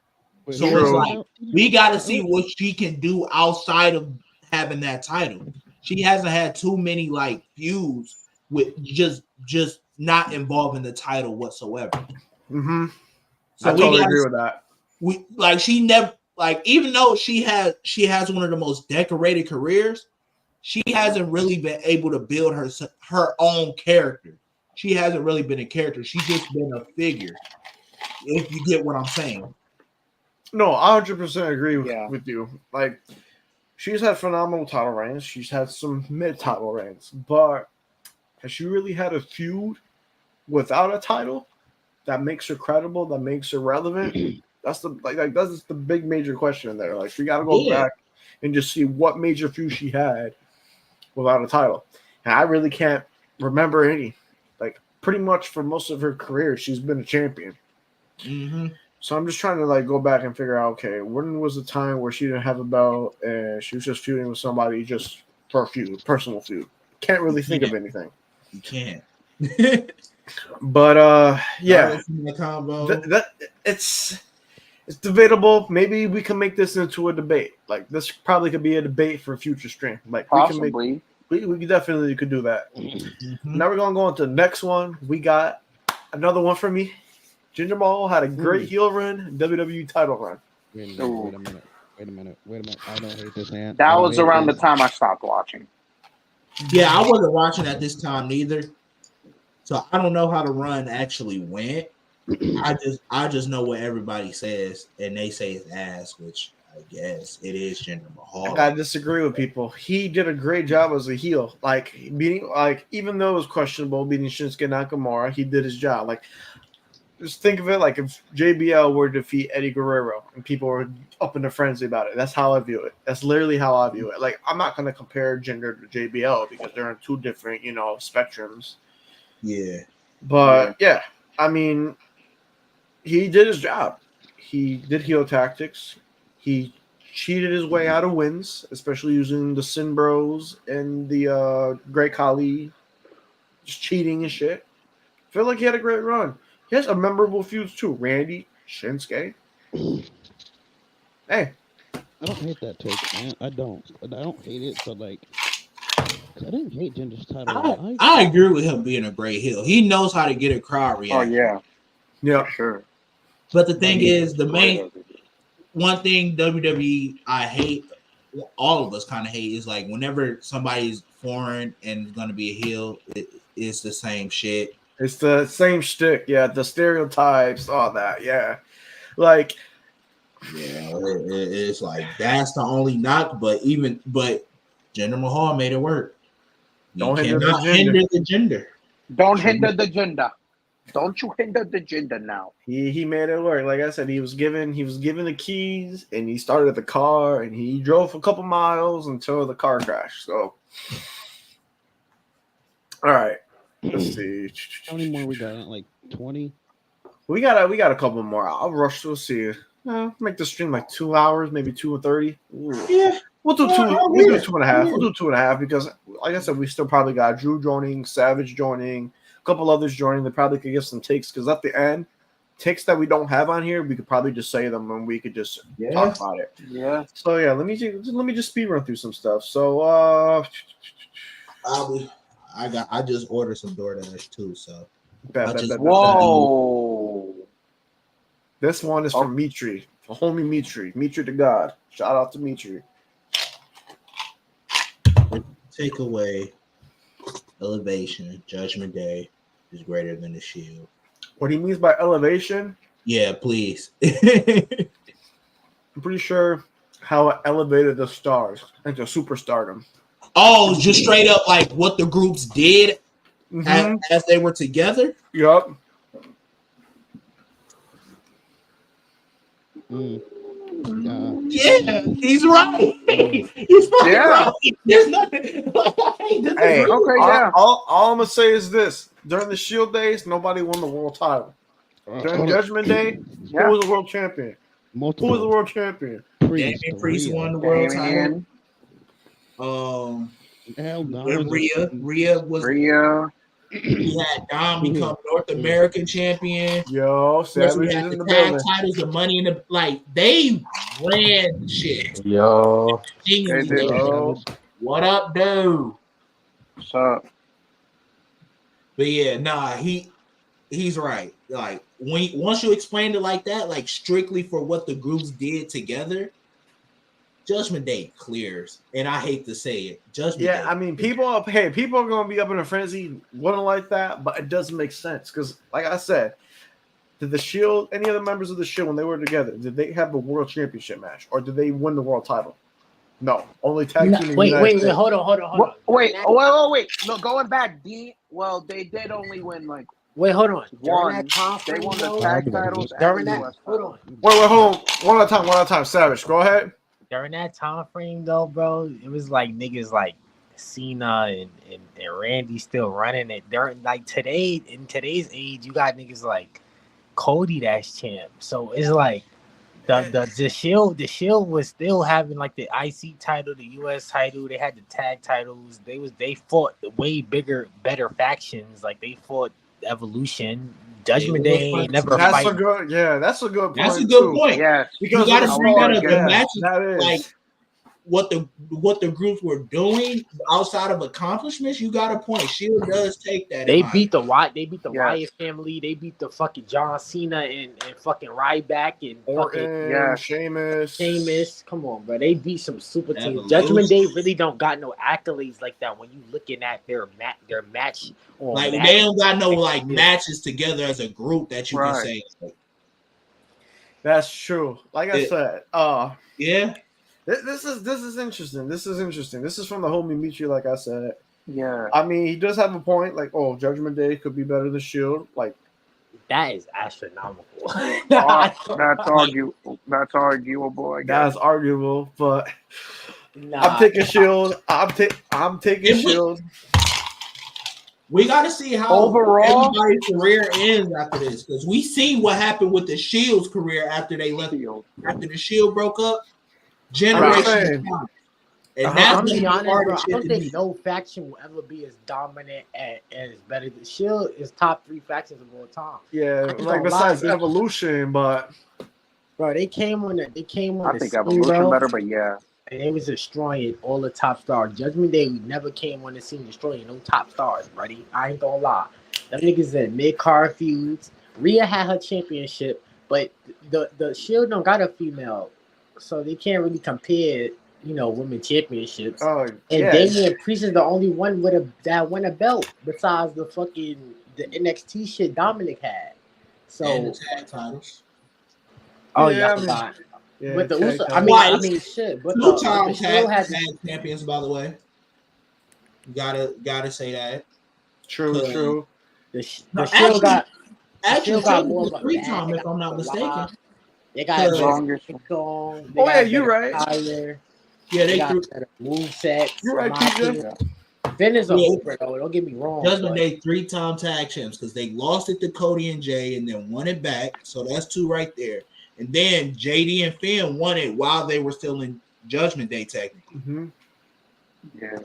So it's like we got to see what she can do outside of having that title. She hasn't had too many like feuds with just not involving the title whatsoever. Mm-hmm. So I totally agree with that. We like she never like even though she has one of the most decorated careers, she hasn't really been able to build her own character. She hasn't really been a character. She's just been a figure. If you get what I'm saying. No, I 100% agree Yeah. with you. Like, she's had phenomenal title reigns. She's had some mid-title reigns, but has she really had a feud without a title that makes her credible, that makes her relevant? That's that's the big major question in there. Like, we got to go back and just see what major feud she had without a title. And I really can't remember any. Like, pretty much for most of her career, she's been a champion. Mm-hmm. So I'm just trying to like go back and figure out, okay, when was the time where she didn't have a belt and she was just feuding with somebody just for a feud, personal feud? Can't really think of anything. You can't. But yeah, The combo. It's debatable. Maybe we can make this into a debate. Like this probably could be a debate for a future stream. Like Possibly. we definitely could do that. Mm-hmm. Now we're gonna go on to the next one. We got another one for me. Jinder Mahal had a great heel run, WWE title run. Wait a minute. I don't hate this man. That was around the time I stopped watching. Yeah, I wasn't watching at this time neither. So I don't know how the run actually went. I just know what everybody says, and they say it's ass, which I guess it is Jinder Mahal. I gotta disagree with people. He did a great job as a heel. Like beating, like even though it was questionable beating Shinsuke Nakamura, he did his job. Like just think of it like if JBL were to defeat Eddie Guerrero and people were up in a frenzy about it. That's how I view it. That's literally how I view it. Like I'm not gonna compare Jinder to JBL because they're on two different, spectrums. Yeah. But yeah, I mean, he did his job. He did heel tactics. He cheated his way out of wins, especially using the Sin Bros and the Great Khali, just cheating and shit. Feel like he had a great run. He has a memorable feuds too. Randy, Shinsuke. Hey. I don't hate that take, man. I don't hate it, but like, I didn't hate Jinder's title. I agree with him being a great heel. He knows how to get a crowd Oh reaction. Yeah. for sure. But the thing is, the main one thing WWE I hate, all of us kind of hate, is like whenever somebody's foreign and going to be a heel, it's the same shit. It's the same shtick, yeah. The stereotypes, all that, yeah. Like, yeah, it's like that's the only knock. But Jinder Mahal made it work. Don't hinder the gender. Don't hinder the gender. Don't you hinder the gender now. He made it work. Like I said, he was given the keys, and he started the car, and he drove a couple miles until the car crashed. So, all right. Let's see. How many more we got? Like 20? We got a couple more. I'll rush to see. Make the stream like 2 hours, maybe 2:30. Yeah, we'll do two. We'll do 2.5. We'll do 2.5 because, like I said, we still probably got Drew joining, Savage joining, a couple others joining. They probably could give some takes because at the end, takes that we don't have on here, we could probably just say them and we could just talk about it. Yeah. So yeah, let me just speed run through some stuff. So I just ordered some DoorDash too, so whoa. This one is from Mitri, the homie Mitri to God. Shout out to Mitri. Take away elevation. Judgment Day is greater than the Shield. What he means by elevation? Yeah, please. I'm pretty sure how it elevated the stars into superstardom. Oh, just straight up like what the groups did as they were together? Yup. Yeah, he's right. He's right. There's nothing. Hey, okay, yeah. All I'm gonna say is this: during the Shield days, nobody won the world title. During Judgment Day, who was the world champion? Who was the world champion? Damian Priest won the world title. Rhea was. We had Dom become North American champion. Yo, Savage we had the tag titles, the money in the they ran shit. Yo, what up, dude? What's up? But yeah, nah, he's right. Like once you explained it like that, like strictly for what the groups did together, Judgment Day clears. And I hate to say it, Judgment Yeah, Day. I mean, people are going to be up in a frenzy, wouldn't like that, but it doesn't make sense because, like I said, did the Shield, any other members of the Shield when they were together, did they have a World Championship match or did they win the world title? No, only tag team in the Wait, United wait, States. hold on. Wait, wait. No, going back, well, they did only win like Wait, hold on. one. During that time They frame, won the though, tag titles and during the that, US hold title. on. Wait, hold on. One at a time. Savage, go ahead. During that time frame, though, bro, it was like niggas like Cena and Randy still running it. During like today, in today's age, you got niggas like Cody that's champ. So it's like the Shield was still having like the IC title, the US title. They had the tag titles. They fought way bigger, better factions. Like they fought Evolution. Judgment Day ain't never That's fight. a good. Yeah, that's a good point. That's a good too. point. Yes, Because you got to of the bring stars, out the yeah, matches, that is. like what the groups were doing outside of accomplishments. You got a point. Shield does take that. They beat the Wyatt Yes. Wyatt family. They beat the fucking John Cena and fucking Ryback and fucking Orton, Sheamus. Come on, bro. They beat some super teams. Evolution. Judgment Day really don't got no accolades like that when you looking at their match. Like they don't got no like matches together as a group that you can Right. say. That's true. Like I said, Yeah. this is interesting. This is interesting. This is from the homie Mitri, like I said. Yeah. I mean, he does have a point. Like, Judgment Day could be better than Shield. Like, that is astronomical. That's arguable. I guess. that's arguable, but Nah. I'm taking Shield. I'm taking Shield. We got to see how Overall- everybody's career ends after this, because we see what happened with the Shield's career after they left. After the Shield broke up, generations. And I'm that's be honest, bro. I shit don't to think me. no faction will ever be as dominant and as better than Shield is top 3 factions of all time. Yeah, I ain't like gonna besides lie, Evolution, but bro, they came on I the think scene, Evolution bro, better, but yeah. and they was destroying all the top stars. Judgment Day never came on the scene destroying no top stars, buddy. I ain't gonna lie. Them niggas in mid-card feuds. Rhea had her championship, but the Shield don't got a female, so they can't really compare, women championships. And Damian Priest is the only one that won a belt besides the NXT shit Dominic had. So And the tag titles. oh Yeah, yeah, I I mean, forgot. yeah, But the tag Uso, titles. I mean shit. But the Two-time Shield tag has champions, by the way. Gotta say that. True. the Shield got more of a 3-time, bag. if I'm not mistaken. They got Longest. You're right. Tyler. Yeah, They they got threw better moveset. You're right, TJ. Finn is a Yeah. hooper though. Don't get me wrong. Judgment but- Day 3-time tag champs because they lost it to Cody and Jay and then won it back. So that's 2 right there. And then JD and Finn won it while they were still in Judgment Day technically. Mm-hmm. Yeah.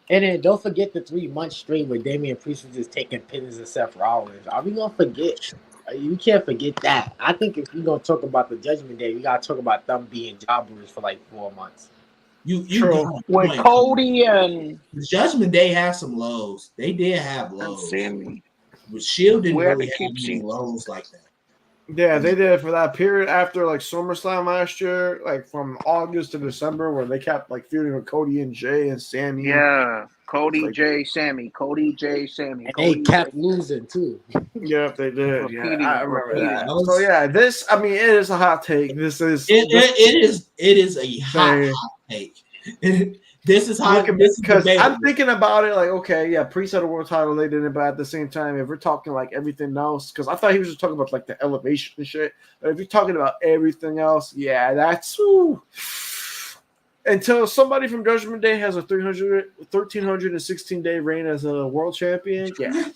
And then don't forget the 3 months straight where Damian Priest was just taking pins and Seth Rollins. Are we gonna forget? You can't forget that. I think if you're gonna talk about the Judgment Day, we gotta talk about them being jobbers for like 4 months. You True. got a With point. Cody and Judgment Day had some lows. They did have lows. Sammy. But Shield didn't We had really to have keep any seeing- lows like that. Yeah, they did it for that period after like SummerSlam last year, like from August to December, where they kept like feuding with Cody and Jay and Sammy. Yeah. Cody, Like- J, Sammy. Cody, J, Sammy. And Cody, they kept J. losing too. Yep, they did. Yeah, Repeating, I remember repeating. that. So yeah, it is a hot take. This is It is a hot take. This is how because I'm thinking about it like, okay, yeah, Priest had a world title, they didn't, but at the same time, if we're talking like everything else, because I thought he was just talking about like the elevation and shit, but if you're talking about everything else, yeah, that's until somebody from Judgment Day has a 1,316-day reign as a world champion, yeah.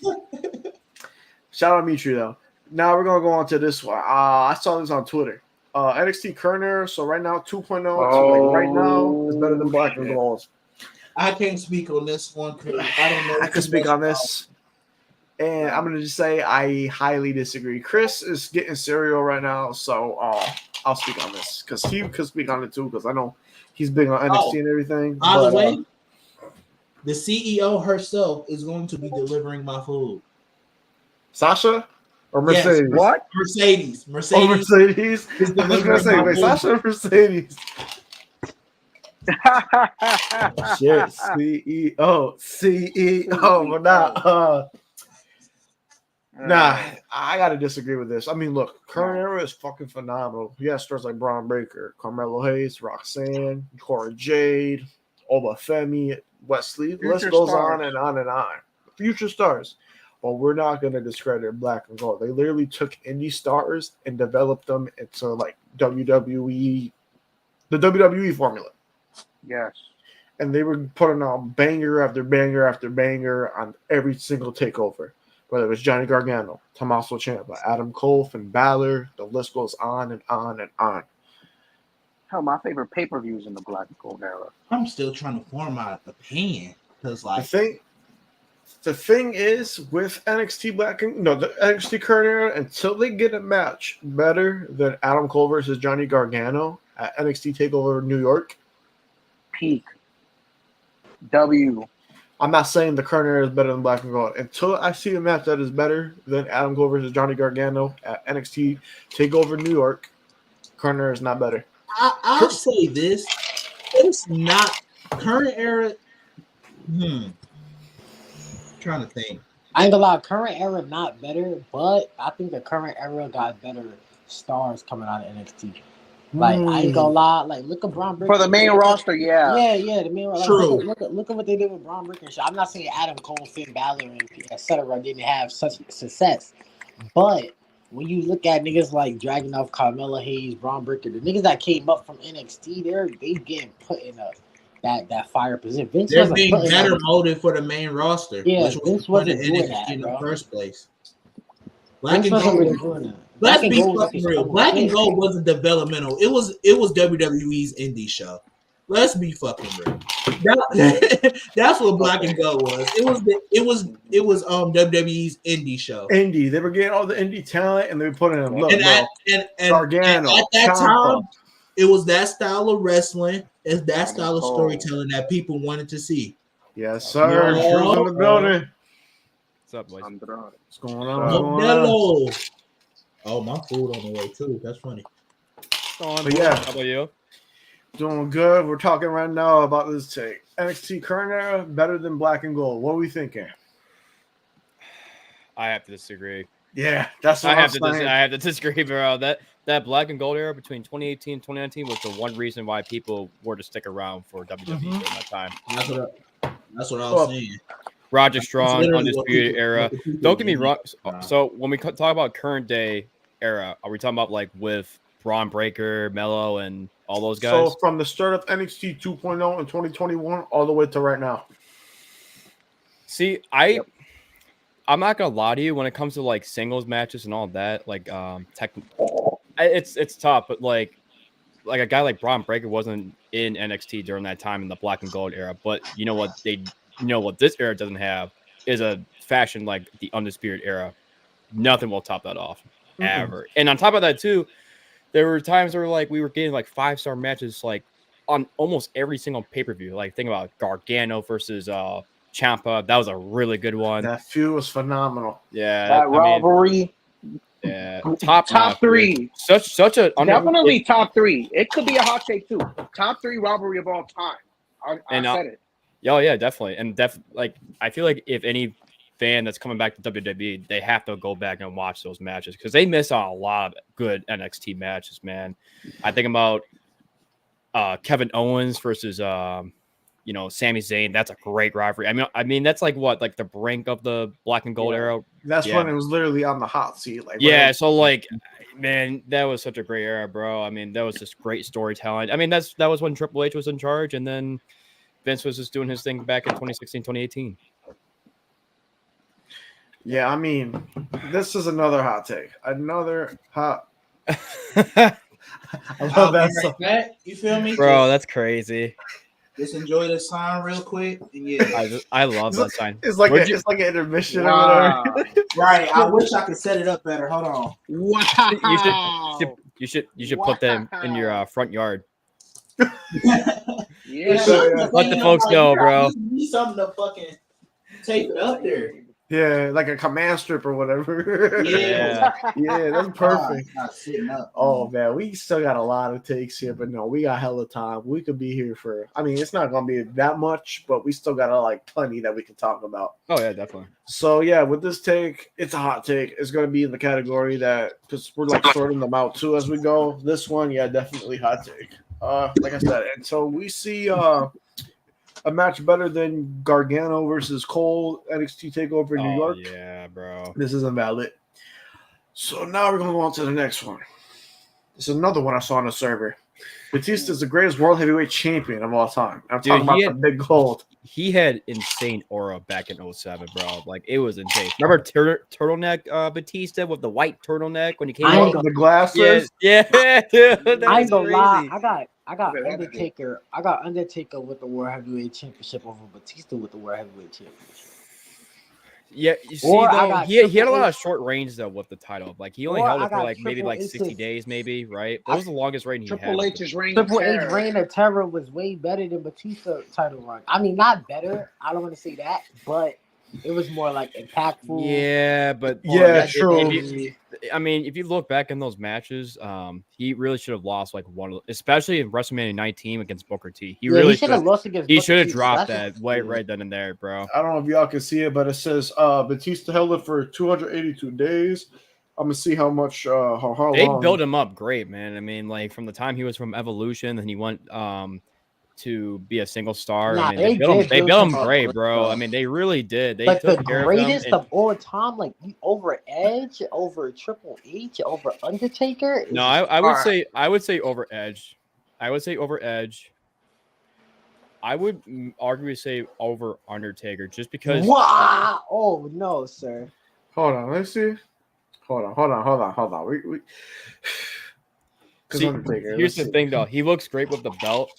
Shout out Mitri though. Now we're gonna go on to this one. I saw this on Twitter. NXT Kerner, so right now 2.0, so like right now it's better than Black and Gold. I can't speak on this one because I don't know. I could speak on this, and I'm gonna just say I highly disagree. Chris is getting cereal right now, so I'll speak on this because he could speak on it too because I know he's big on NXT and everything. By the way, the CEO herself is going to be delivering my food. Sasha or Yes. Mercedes? What? Mercedes. Oh, Mercedes. Mercedes. is I was gonna say, delivering wait, my Sasha or Mercedes? Shit, CEO, but nah, I gotta disagree with this. I mean, look, current era is fucking phenomenal. You got stars like Braun Breaker, Carmelo Hayes, Roxanne, Cora Jade, Obafemi, Wesley. The list Future goes stars. on and on and on. Future stars. But we're not gonna discredit Black and Gold. They literally took indie stars and developed them into like WWE, the WWE formula. Yes. And they were putting out banger after banger after banger on every single takeover. Whether it was Johnny Gargano, Tommaso Ciampa, Adam Cole, Finn Balor, the list goes on and on and on. Hell, my favorite pay-per-views in the Black and Gold era. I'm still trying to form my opinion because, like, The thing is with NXT the NXT current era, until they get a match better than Adam Cole versus Johnny Gargano at NXT Takeover New York. Peak. W. I'm not saying the current era is better than Black and Gold. Until I see a match that is better than Adam Cole versus Johnny Gargano at NXT Takeover New York, current era is not better. I'll say this: it's not current era. Trying to think. I ain't gonna lie, current era not better, but I think the current era got better stars coming out of NXT. Like I ain't gonna lie, like look at Braun Breaker For the main roster, yeah. Yeah, the main roster. True. Like, look at what they did with Braun Breaker and shit. I'm not saying Adam Cole, Finn Balor, and etc. didn't have such success, but when you look at niggas like Dragunov, Carmelo Hayes, Braun Breaker, the niggas that came up from NXT, they getting put in that fire position. Vince They're wasn't being putting better them- molded for the main roster, Yeah, which was Vince the point of wasn't doing NXT that, in the bro. first place. Black Vince and wasn't Gold. really doing that. Let's Black and be Gold was fucking just real. almost Black and dead. Gold wasn't developmental. It was WWE's indie show. Let's be fucking real. That's what Black and Gold was. It was WWE's indie show. Indie, they were getting all the indie talent and they were putting them. Look, And bro, Gargano, at that Ciampa. time, it was that style of wrestling, it's that style of Oh. storytelling that people wanted to see. Yes, sir. No. Drew's in the building. What's up, boys? Andrade. What's going on? What's going on? Modelo. Oh, my food on the way too. That's funny. What's going on, But boys? yeah. How about you? Doing good. We're talking right now about this take. NXT current era better than Black and Gold. What are we thinking? I have to disagree. Yeah, that's what I I'm have to disagree, bro. That Black and Gold era between 2018 and 2019 was the one reason why people were to stick around for WWE during that time. That's what I was saying. Roger That's Strong, literally Undisputed what era. people Don't get me need. wrong. So when we talk about current day era, are we talking about like with Braun Breaker, Mello, and all those guys? So from the start of NXT 2.0 in 2021 all the way to right now. See, I'm not gonna lie to you when it comes to like singles matches and all that. Like, it's tough, but like a guy like Braun Breaker wasn't in NXT during that time in the Black and Gold era. But you know what this era doesn't have is a fashion like the Undisputed era. Nothing will top that off ever. And on top of that too, there were times where like we were getting like 5-star matches like on almost every single pay-per-view. Like think about Gargano versus Ciampa. That was a really good one. That feud was phenomenal. Yeah, That rivalry. yeah, Top three. Such a Definitely top three. It could be a hot take too. Top three rivalry of all time. I said it. Oh yeah, definitely. And like I feel like if any fan that's coming back to WWE, they have to go back and watch those matches because they miss out a lot of good NXT matches, man. I think about Kevin Owens versus Sami Zayn. That's a great rivalry. I mean that's like what, like the brink of the Black and Gold era. That's when it was literally on the hot seat. Like so like, man, that was such a great era, bro. I mean, that was just great storytelling. I mean, that was when Triple H was in charge, and then Vince was just doing his thing back in 2016, 2018. Yeah, I mean, this is another hot take. Another hot. I love that song. You feel me? Bro, that's crazy. Just enjoy the sign real quick. And yeah. I love that sign. It's like it's like an intermission Wow. or whatever. Right. I wish I could set it up better. Hold on. Wow. You should put them in your front yard. Yeah. Let the folks know, bro. Need something to fucking tape it up there. Yeah, like a command strip or whatever. Yeah. Yeah, that's Ah, perfect. it's not sitting up. Oh man, we still got a lot of takes here, but no, we got hella time. We could be here for. I mean, it's not gonna be that much, but we still got like plenty that we can talk about. Oh yeah, definitely. So yeah, with this take, it's a hot take. It's gonna be in the category that because we're like sorting them out too as we go. This one, yeah, definitely hot take. Like I said, and so we see a match better than Gargano versus Cole NXT Takeover in New York. Yeah, bro. This isn't valid. So now we're gonna go on to the next one. This is another one I saw on the server. Batista is the greatest world heavyweight champion of all time. I'm talking about the big gold. He had insane aura back in 07, bro. Like it was insane. Remember turtleneck Batista with the white turtleneck when he came out? The glasses. Yeah, dude, I ain't gonna lie. crazy. I got Undertaker. I got Undertaker with the World Heavyweight Championship over Batista with the World Heavyweight Championship. Yeah, you see, Or I though, got he had a Triple lot H. of short range though with the title. Like he only Or held I it for got like maybe Triple like 60 H's. days, maybe, right? That was the longest reign he Triple had. H's reign. Triple of H terror. reign of terror was way better than Batista title run. I mean, not better. I don't want to say that, but it was more like impactful. Yeah, but Yeah, if true. I mean, if you look back in those matches, he really should have lost like one, especially in WrestleMania 19 against Booker T. He really should have lost against. He Booker should have T, dropped that's that right then and there, bro. I don't know if y'all can see it, but it says Batista held it for 282 days. I'm gonna see how much how They long. built him up great, man. I mean, like from the time he was from Evolution, then he went to be a single star. Nah, I mean, they built him up great, good, bro. I mean, they really did. They But the took care greatest of him. of all time, like over Edge, over Triple H, over Undertaker. No, I would say over Edge. I would say over Edge. I would arguably say over Undertaker just because. Wow! Oh no, sir. Hold on, let's see. Hold on. We See, Undertaker, here's let's the thing, though. He looks great with the belt,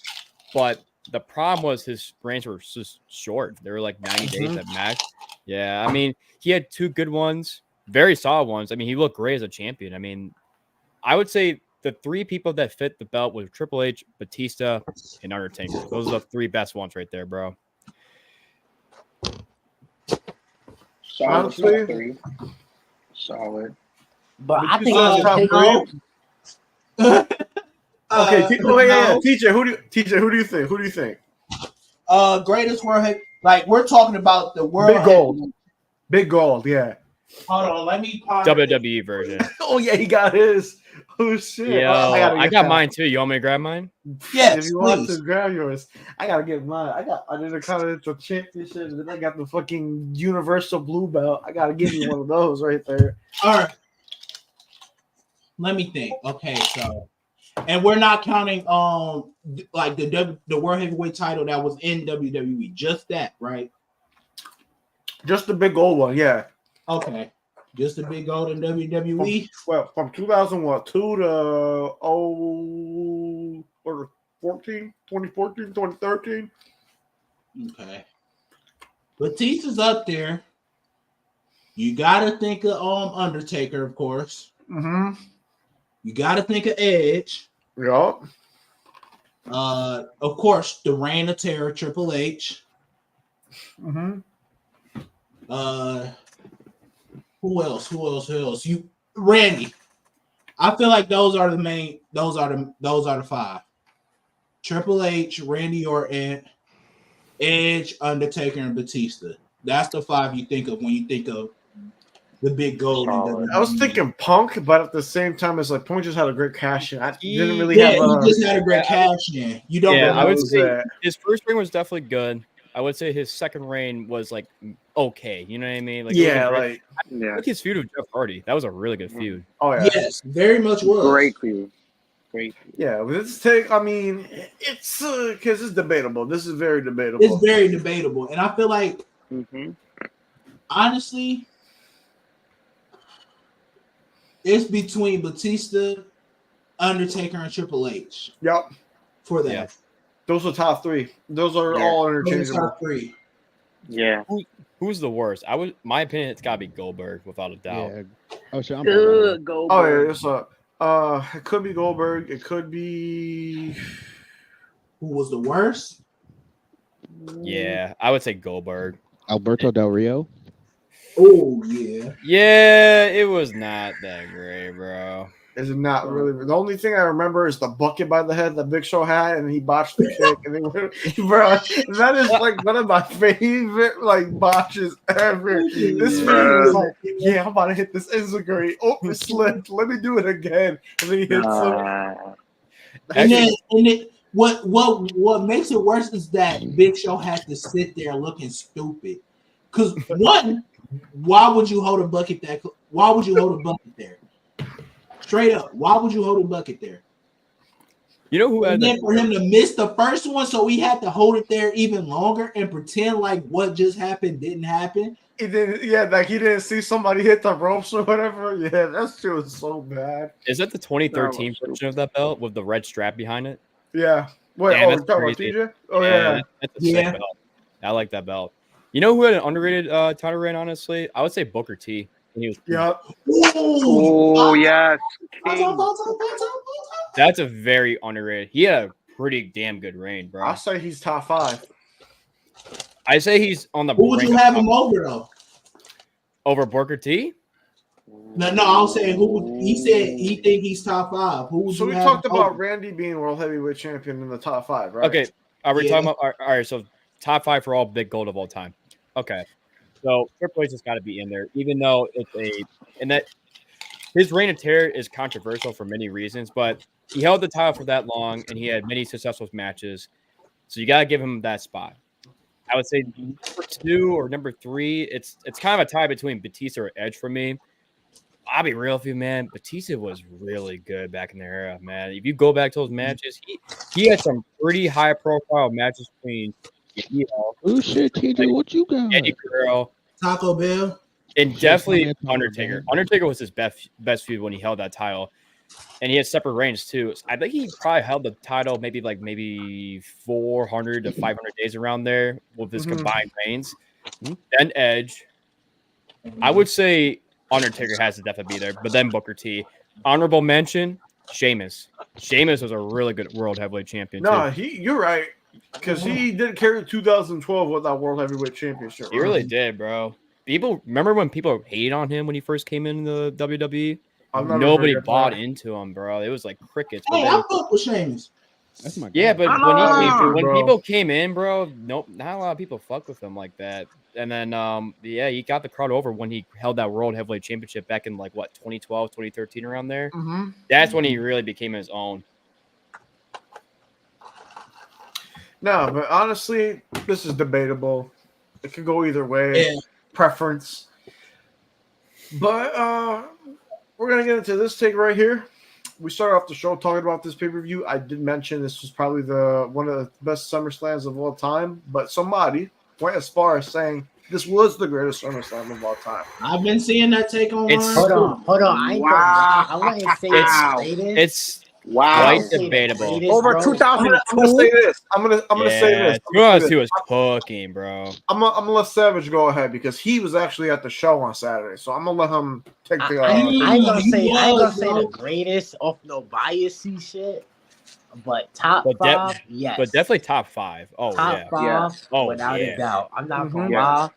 but the problem was his reigns were just short. They were like 90 days at max. Yeah, I mean, he had two good ones, very solid ones. I mean, he looked great as a champion. I mean, I would say the three people that fit the belt was Triple H, Batista, and Undertaker. Those are the three best ones right there, bro. Solid. Solid. But I think Batista Undertaker. Okay, no. TJ, who do you think? Who do you think? Greatest world heavy. Like we're talking about the world. Big gold. Big gold, yeah. Hold on, let me. WWE version. Oh yeah, he got his. Oh shit! Yo, I got mine too. You want me to grab mine? Yes, if you want to grab yours, I gotta get mine. I did a Continental Championship, and then I got the fucking Universal Blue Belt. I gotta give you one of those right there. All right. Let me think. Okay, so, and we're not counting like the world heavyweight title that was in WWE. Just that, right? Just the big gold one, yeah. Okay. Just the big gold in WWE. From 2002 to 2014, 2013. Okay. Batista's up there. You gotta think of Undertaker, of course. Mm-hmm. You gotta think of Edge. Yup. Of course, the Reign of Terror, Triple H. Mm-hmm. Who else? Randy. I feel like those are the main. Those are the five. Triple H, Randy Orton, Edge, Undertaker, and Batista. That's the five you think of when you think of the big gold. I was thinking Punk, but at the same time, it's like Punk just had a great cash in. I didn't really he have. Just had a great cash in. You don't. Yeah, I would lose say that. his first reign was definitely good. I would say his second reign was like okay. You know what I mean? Like Yeah, like Yeah. his feud with Jeff Hardy. That was a really good feud. Oh yeah. Yes, very much was. Great for you. Great. Yeah, with this take, I mean, it's because it's debatable. This is very debatable. It's very debatable, and I feel like honestly, it's between Batista, Undertaker, and Triple H. Yep. For that. Yeah. Those are top three. Those are all interchangeable. Top three. Yeah. Who's the worst? My opinion, it's gotta be Goldberg without a doubt. Yeah. Oh, sure. I'm Goldberg. Oh yeah, it's it could be Goldberg. It could be Who was the worst? Yeah, I would say Goldberg. Alberto Del Rio. Oh yeah. Yeah, it was not that great, bro. Is it not really? The only thing I remember is the bucket by the head that Big Show had, and he botched the kick. And bro, that is like one of my favorite like botches ever. This man was like, "Yeah, I'm about to hit this enziguri. Oh, it slipped. Let me do it again." And then he hits him. And then what makes it worse is that Big Show had to sit there looking stupid. Cause one, why would you hold a bucket there? Why would you hold a bucket there? Straight up, why would you hold a bucket there? You know who had And then for him to miss the first one, so he had to hold it there even longer and pretend like what just happened didn't happen. He didn't, yeah, like he didn't see somebody hit the ropes or whatever. Yeah, that shit was so bad. Is that the 2013 version of that belt with the red strap behind it? Yeah. Wait, Damn, oh, that's talking about crazy. TJ? Oh yeah. That's a sick belt. I like that belt. You know who had an underrated title reign? Honestly, I would say Booker T. When he was Oh yes, King. That's a very underrated. He had a pretty damn good reign, bro. I'll say he's top 5. I say he's on the. Who would you have him over though? Over Booker T? No, I was saying who he said he think he's top 5. Who would So you we have talked him about over? Randy being world heavyweight champion in the top 5, right? Okay, are we talking about? All right, so top 5 for all big gold of all time. Okay, so Triple H has got to be in there, even though that his reign of terror is controversial for many reasons, but he held the title for that long and he had many successful matches, so you got to give him that spot. I would say number 2 or number 3. It's kind of a tie between Batista or Edge for me. I'll be real with you, man. Batista was really good back in the era, man. If you go back to those matches, he had some pretty high profile matches between Oh shit, TJ, what you got? Eddie Guerrero, Taco Bell, and definitely Undertaker. Undertaker was his best feud when he held that title, and he had separate reigns too. So I think he probably held the title maybe 400 to 500 days around there with his combined reigns. Then Edge, I would say Undertaker has to definitely be there, but then Booker T. Honorable mention, Sheamus. Sheamus was a really good world heavyweight champion. No, you're right. Because he did carry 2012 with that world heavyweight championship. He really did, bro. People remember when people hated on him when he first came in the WWE? Nobody bought into him, bro. It was like crickets. Hey, I fuck with Sheamus. That's my guy. Yeah, but when bro. people came in, bro, nope, not a lot of people fuck with him like that. And then, he got the crowd over when he held that World Heavyweight Championship back in, 2012, 2013, around there. Mm-hmm. That's when he really became his own. No, but honestly, this is debatable. It could go either way. Yeah. Preference. But we're going to get into this take right here. We started off the show talking about this pay-per-view. I did mention this was probably one of the best SummerSlams of all time, but somebody went as far as saying this was the greatest SummerSlam of all time. I've been seeing that take online. Hold on. I ain't I wouldn't say It's wow, quite debatable. Over 2002. I'm gonna say this. I'm gonna say this. 2002 was cooking, bro. I'm gonna let Savage go ahead because he was actually at the show on Saturday, so I'm gonna let him take the. I ain't gonna say the greatest off no biasy shit, but top 5, yes. But definitely top 5. Oh, top 5, without a doubt. I'm not gonna lie,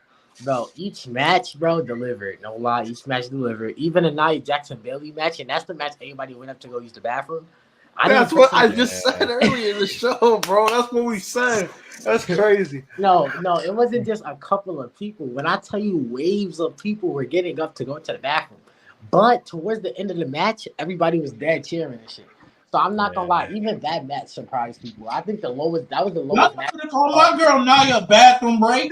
bro. Each match, bro, delivered. No lie, each match delivered. Even the Nia Jackson Bailey match, and that's the match everybody went up to go use the bathroom. That's what I just said earlier in the show, bro. That's what we said. That's crazy. No, it wasn't just a couple of people. When I tell you waves of people were getting up to go to the bathroom. But towards the end of the match, everybody was dead cheering and shit. So I'm not gonna lie, even that match surprised people. I think that was the lowest match. I'm gonna call my girl Nia bathroom break.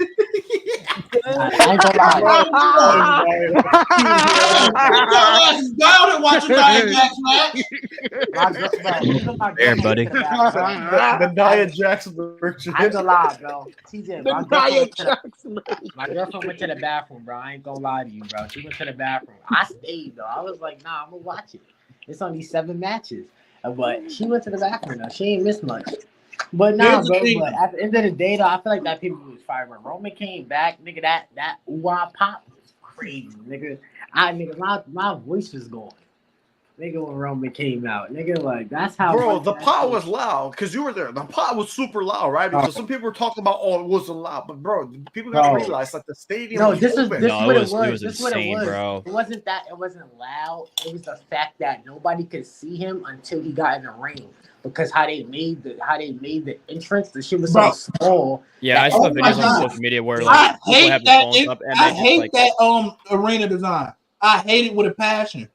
I ain't gonna lie. Down and watch Nia Jax match. There, buddy. The Nia Jackson version. I ain't gonna lie, bro. TJ, my Nia girlfriend went to the bathroom, bro. I ain't gonna lie to you, bro. She went to the bathroom. I stayed though. I was like, nah, I'm gonna watch it. It's only 7 matches. But she went to the bathroom though. She ain't missed much. But nah, bro. But at the end of the day, though, I feel like that people was fire. When Roman came back, nigga, that ooh-ah pop was crazy, nigga. My voice was going. Nigga, when Roman came out, nigga, like that's how. Bro, much the that pot shit- was loud because you were there. The pot was super loud, right? Because some people were talking about, oh, it wasn't loud, but bro, people gotta Bro. realize like the stadium No, was this is open. this No, what it it was was. This what it insane, was. bro. It wasn't that it wasn't loud. It was the fact that nobody could see him until he got in the ring. Because how they made the entrance, the shit was so Bro. small. Yeah, I that saw Oh my videos on God. social media where I like people hate have their that. phones up and I they just hate like that arena design. I hate it with a passion.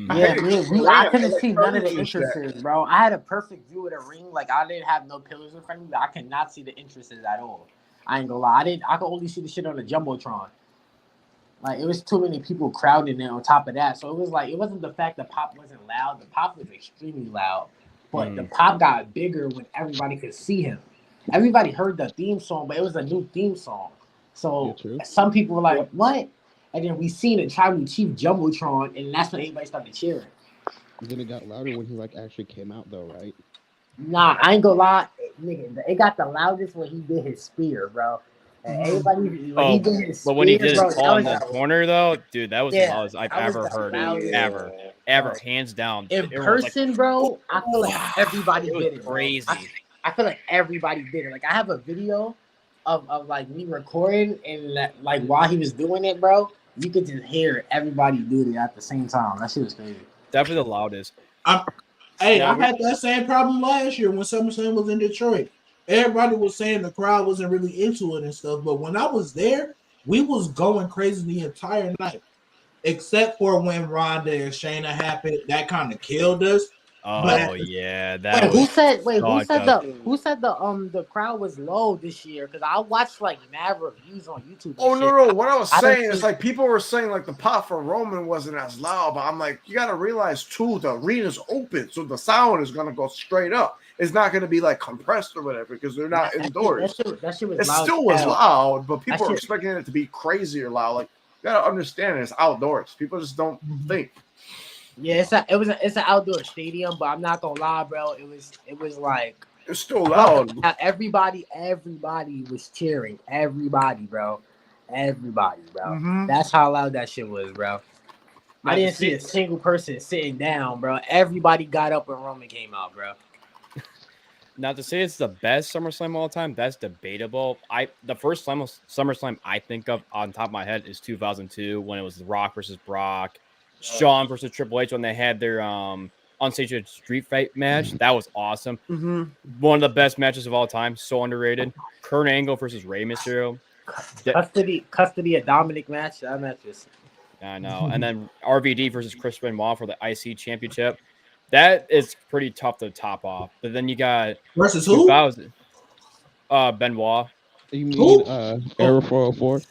I Yeah, hate man, it. I Yeah, couldn't like see none of the curtains and shit. entrances, bro. I had a perfect view of the ring. Like I didn't have no pillars in front of me. But I could not see the entrances at all. I ain't gonna lie. I could only see the shit on the jumbotron. Like it was too many people crowding there on top of that. So it was like it wasn't the fact the pop wasn't loud. The pop was extremely loud. But the pop got bigger when everybody could see him. Everybody heard the theme song, but it was a new theme song. So Yeah, true. some people were like, what? And then we seen a Tribal Chief Jumbotron, and that's when everybody started cheering. Then it got louder when he like actually came out though, right? Nah, I ain't gonna lie, nigga. It got the loudest when he did his spear, bro. And everybody, when he did his spear, but when he did bro, his call in that the was corner though, dude, that was the Yeah, loudest I've that was ever the heard it. loudest. Ever, Bro. hands down. In Everyone was like, person, bro. I feel like everybody it was did it, bro. crazy. I feel like everybody did it. Like I have a video of like me recording and like while he was doing it, bro, you could just hear everybody doing it at the same time. That shit was crazy. Definitely the loudest. Hey, Now I had that same problem last year when SummerSlam was in Detroit. Everybody was saying the crowd wasn't really into it and stuff, but when I was there, we was going crazy the entire night, except for when Ronda and Shayna happened. That kind of killed us. Oh yeah, that Wait, was who said such the crowd was low this year? Because I watched like mad reviews on YouTube. And Oh shit. no! What I was I didn't saying is see- like people were saying like the pop for Roman wasn't as loud, but I'm like, you gotta realize too, the arena's open, so the sound is gonna go straight up. It's not gonna be like compressed or whatever because they're not indoors. That shit was It loud. still as was hell. loud, but people That are shit- expecting it to be crazier loud. Like you gotta understand it's outdoors. People just don't think. Yeah, it's an outdoor stadium, but I'm not gonna lie, bro. It was like It's still loud. everybody was cheering. Everybody, bro. Mhm. That's how loud that shit was, bro. I didn't see a single person sitting down, bro. Everybody got up when Roman came out, bro. Now to say it's the best SummerSlam of all time, that's debatable. The first SummerSlam I think of on top of my head is 2002 when it was The Rock versus Brock, Shawn versus Triple H when they had their unsanctioned street fight match. That was awesome. Mhm. One of the best matches of all time. So underrated. Kurt Angle versus Rey Mysterio. Custody of Dominic match. That match was. I know. And then RVD versus Chris Benoit for the IC Championship. That is pretty tough to top off. But then you got Versus who? 2000. Benoit. You Who? mean Error 404?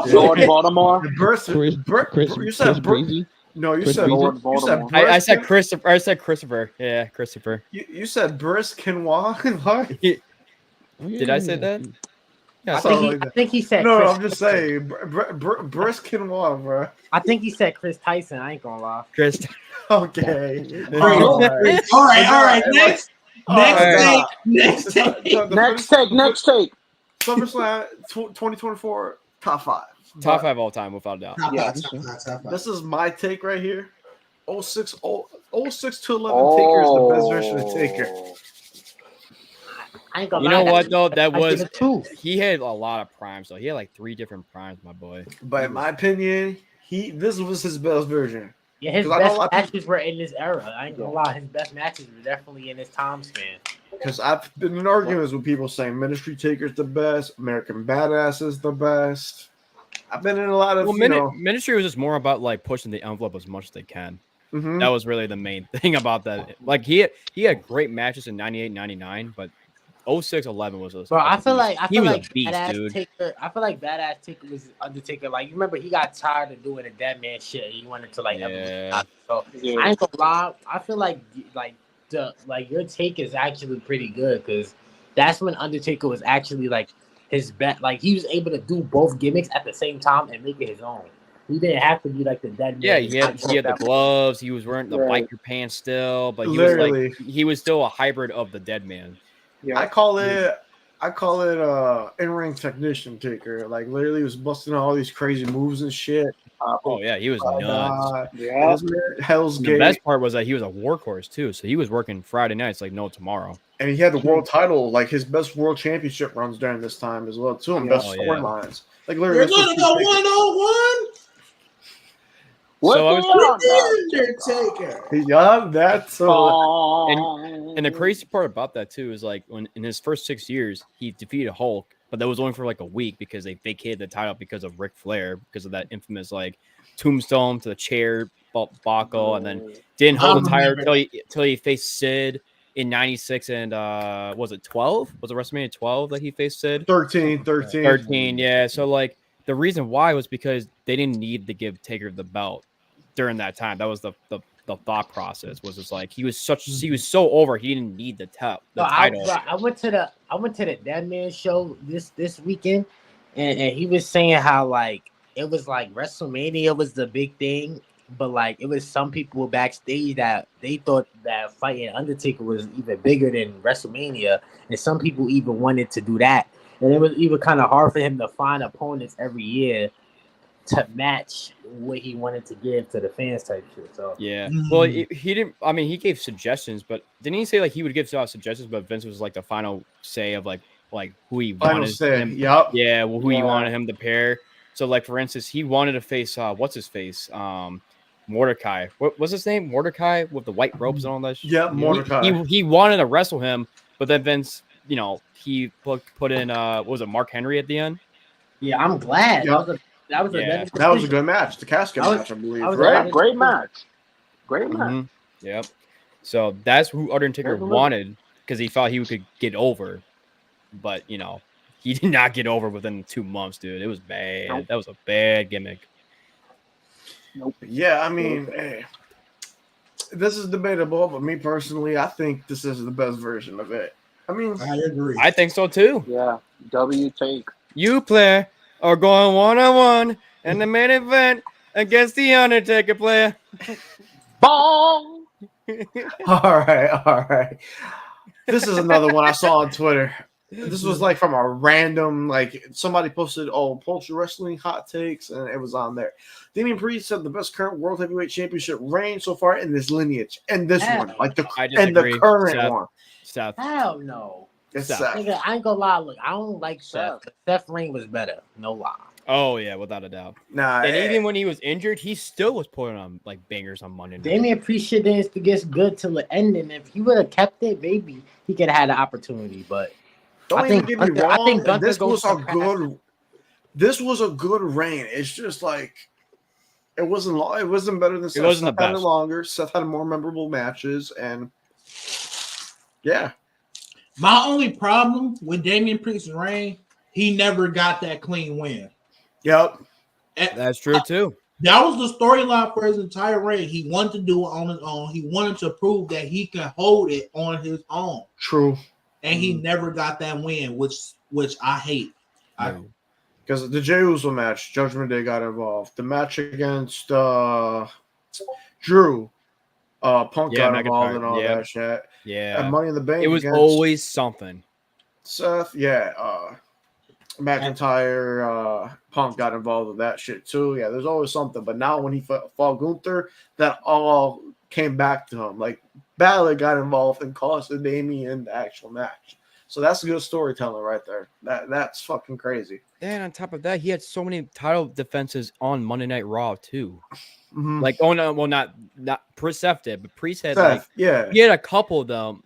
Lord Baltimore. You said Breezy? no. You Chris said Breezy? Lord you said Baltimore. I said Briskin- Christopher. I said Christopher. Yeah, Christopher. You said Briskin what? Oh, yeah, Did I say that? Yeah, I think he said. No, Chris I'm just Tyson. saying Briskin what, bro. I think he said Chris Tyson. I ain't gonna lie. Chris. Okay. All right. Next Alright. take. Next take. SummerSlam 2024 top 5. Top 5 all time, without a doubt. This is my take right here. 06 to 11 Taker is the best version of Taker. I ain't gonna You lie. know what though? That I give was it 2. he had a lot of primes though. He had like 3 different primes, my boy. But in my opinion, this was his best version. Yeah, his 'Cause I know a best lot of matches were in this era. I ain't gonna lie. His best matches were definitely in his time span. Because I've been in arguments with people saying Ministry Taker's the best, American Badass is the best. I've been in a lot of Ministry was just more about like pushing the envelope as much as they can. Mhm. That was really the main thing about that. Like he had great matches in 98, 99, but 06, 11 was a Bro, I feel he was like a beast, Badass dude. Taker. I feel like Badass Taker was Undertaker. Like you remember, he got tired of doing the dead man shit. And he wanted to like Yeah. So I ain't gonna lie. I feel like your take is actually pretty good because that's when Undertaker was actually like his bet. Like he was able to do both gimmicks at the same time and make it his own. He didn't have to be like the dead man. Yeah, he had the gloves. He was wearing the biker pants still, but Literally. he was still a hybrid of the dead man. Yeah. I call it in-ring technician Taker. Like literally, he was busting all these crazy moves and shit. Oh yeah, he was nuts. Yeah. Hell's And the Gate, best part was that he was a workhorse too, so he was working Friday nights like no tomorrow. and he had the world title, like his best world championship runs during this time as well too, and Yeah. best Oh, yeah. storylines. Like literally, You're this was gonna two go tickets. 1-on-1 So I was- with the Undertaker. Yeah, that's And the crazy part about that too is like when in his first 6 years he defeated Hulk, but that was only for like a week because they vacated the title because of Ric Flair because of that infamous like tombstone to the chair Baco, and then didn't hold the title till he faced Sid in '96 and was it 12? Was it WrestleMania 12 that he faced Sid? 13. 13, yeah. So like the reason why was because they didn't need to give Taker the belt during that time. That was the thought process. Was just like he was so over. He didn't need the title. I went to the Dead Man show this weekend, and he was saying how like it was like WrestleMania was the big thing, but like it was some people backstage that they thought that fighting Undertaker was even bigger than WrestleMania, and some people even wanted to do that, and it was even kind of hard for him to find opponents every year to match what he wanted to give to the fans type shit. So yeah, well, he didn't. I mean, he gave suggestions, but didn't he say like he would give suggestions, but Vince was like the final say of like who he Final wanted say. him. Yep. Yeah, well, who he wanted him to pair. So like for instance, he wanted to face what's his face, Mordecai. What was his name? Mordecai with the white ropes and all that. Yeah, Mordecai. He wanted to wrestle him, but then Vince, he put in what was it, Mark Henry at the end. yeah, I'm glad. Yep. That was a good match. The casket match, I believe. Right? Great match. Great match. Mm-hmm. Yep. So that's who Undertaker wanted because he thought he could get over, but he did not get over within 2 months, dude. It was bad. Nope. That was a bad gimmick. Nope. Yeah, I mean, hey, this is debatable, but me personally, I think this is the best version of it. I mean, I agree. I think so too. Yeah. W take. You player are going 1-on-1 in the main event against the Undertaker player. Bong. All right. This is another one I saw on Twitter. This was like from a random, like somebody posted, Culture Wrestling hot takes, and it was on there. Damian Priest said the best current World Heavyweight Championship reign so far in this lineage, and this one, like the current one. Seth. Hell no. It's Seth. Nigga, I ain't gonna lie. Look, I don't like Seth. Seth Reign was better. No lie. Oh yeah, without a doubt. Nah, and even when he was injured, he still was putting on like bangers on Monday night. Damian Priest shit didn't get good till the end, and if he would have kept it, maybe he could have had the opportunity. But don't even get me wrong. I think this was a good. This was a good reign. It's just like it wasn't long. It wasn't better than Seth. It wasn't Seth the had best. it longer. Seth had more memorable matches, and yeah. My only problem with Damian Priest's reign, he never got that clean win. Yep. That's true too. That was the storyline for his entire reign. He wanted to do it on his own. He wanted to prove that he can hold it on his own. True. And he never got that win, which I hate. Because the Jey Uso match, Judgment Day got involved. The match against Drew, Punk got involved and all that shit. Yeah. And Money in the Bank. It was always something. Seth, McIntyre, Punk got involved with that shit too. Yeah, there's always something. But now when he fought Gunther, that all came back to him. Like Balor got involved and cost Damian the actual match. So that's good storytelling right there. That's fucking crazy. And on top of that, he had so many title defenses on Monday Night Raw too. Mm-hmm. Like, not Seth did, but Priest had he had a couple of them.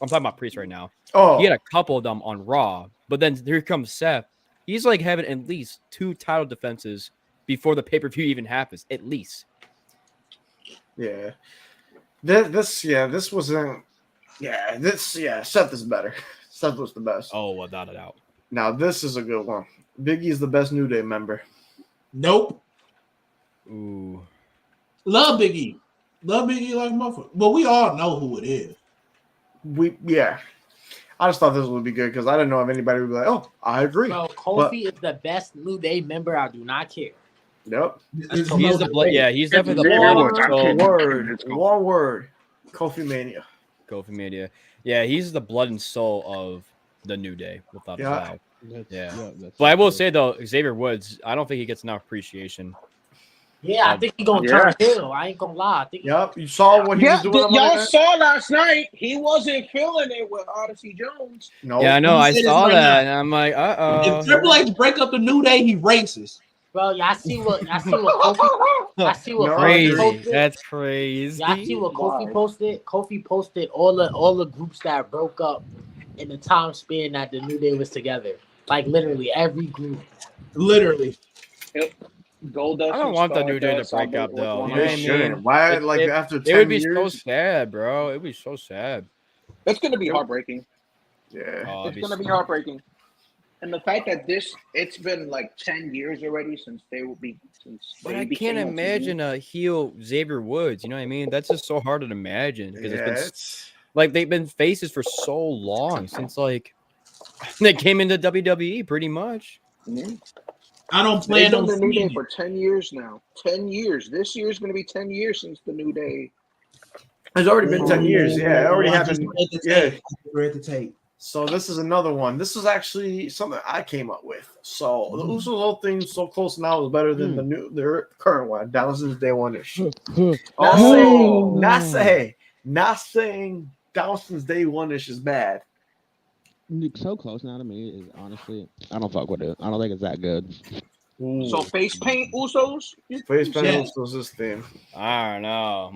I'm talking about Priest right now. Oh, he had a couple of them on Raw, but then here comes Seth. He's like having at least 2 title defenses before the pay-per-view even happens, at least. Yeah. This wasn't. Yeah, Seth is better. Seth was the best. Oh, without a doubt. Now this is a good one. Big E's the best New Day member. Nope. Ooh. Love Big E. Love Big E like motherfucker. But we all know who it is. I just thought this would be good because I didn't know if anybody would be like, "Oh, I agree." Bro, Kofi is the best New Day member. I do not care. Yep. He's the blood. Yeah, he's definitely the One word. Kofi Mania. Kofi Mania. Yeah, he's the blood and soul of the New Day, without a doubt. Yeah. But I will say though, Xavier Woods, I don't think he gets enough appreciation. Yeah, I think he gonna turn heel. I ain't gonna lie. I think Yep, you saw what he was doing. y'all saw last night. He wasn't feeling it with Odyssey Jones. No, Yeah, I know. I say this saw right that, now. and I'm like, If Triple H break up the New Day, he racist. bro, y'all see what Kofi. I see what No, Kofi crazy. posted. That's crazy. Y'all see what Kofi posted? Kofi posted all the groups that broke up in the time span that the New Day was together. Like literally every group. Literally. Goldust. I don't want the New Day to break up, though. You know what I mean? Why? Like after 10 it would be years, so sad, bro. It would be so sad. It's gonna be heartbreaking. yeah. Oh, It's gonna be heartbreaking. And the fact that it's been like 10 years already since they But I became can't on TV. imagine a heel Xavier Woods. You know what I mean? That's just so hard to imagine because Yeah, it's been it's like they've been faces for so long since like they came into WWE pretty much. Mhm. I don't They've plan done on the New Day seeing for 10 years now. 10 years. This year's gonna be 10 years since the New Day. it's already been 10 years. Yeah, it already happened. Yeah. Read the tape. So this is another one. This is actually something I came up with. So the Usos whole thing so close now is better than the current one. Dallas's Day One ish. Not saying Dawson's Day One ish is bad. So close now to me is honestly, I don't fuck with it. I don't think it's that good. Ooh. So face paint Usos? Face paint Yeah. Usos this thing. I don't know.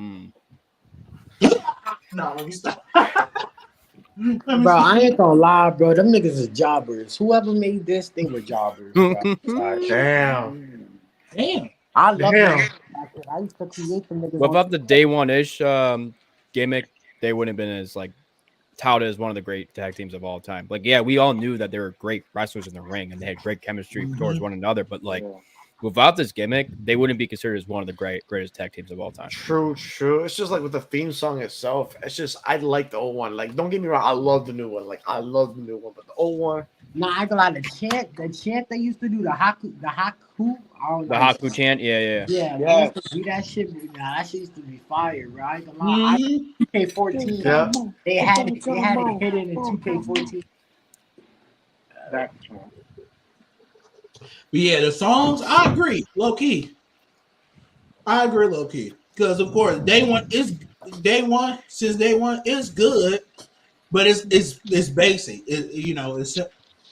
No, let me stop. Bro, I ain't gonna lie, bro. Them niggas is jobbers. Whoever made this, they were jobbers. Bro. Sorry. Damn. I love Damn. them. I used to create them niggas. Without the Day One ish gimmick, they wouldn't have been as like touted as one of the great tag teams of all time. Like, yeah, we all knew that they were great wrestlers in the ring and they had great chemistry towards one another, but like without this gimmick, they wouldn't be considered as one of the greatest tag teams of all time. True. It's just like with the theme song itself. It's just I like the old one. Like, don't get me wrong, I love the new one. Like, I love the new one, but the old one. Nah, I ain't gonna lie. The chant they used to do, the haku. I don't The know. Haku chant, yeah. Yeah, they used to do that shit. Nah, that shit used to be fire, bro. I ain't gonna lie. 2K14, Yeah. they had it hidden in 2K14. That's But yeah, the songs, I agree, low key. I agree, low key. Because of course, day one is good, but it's basic. It's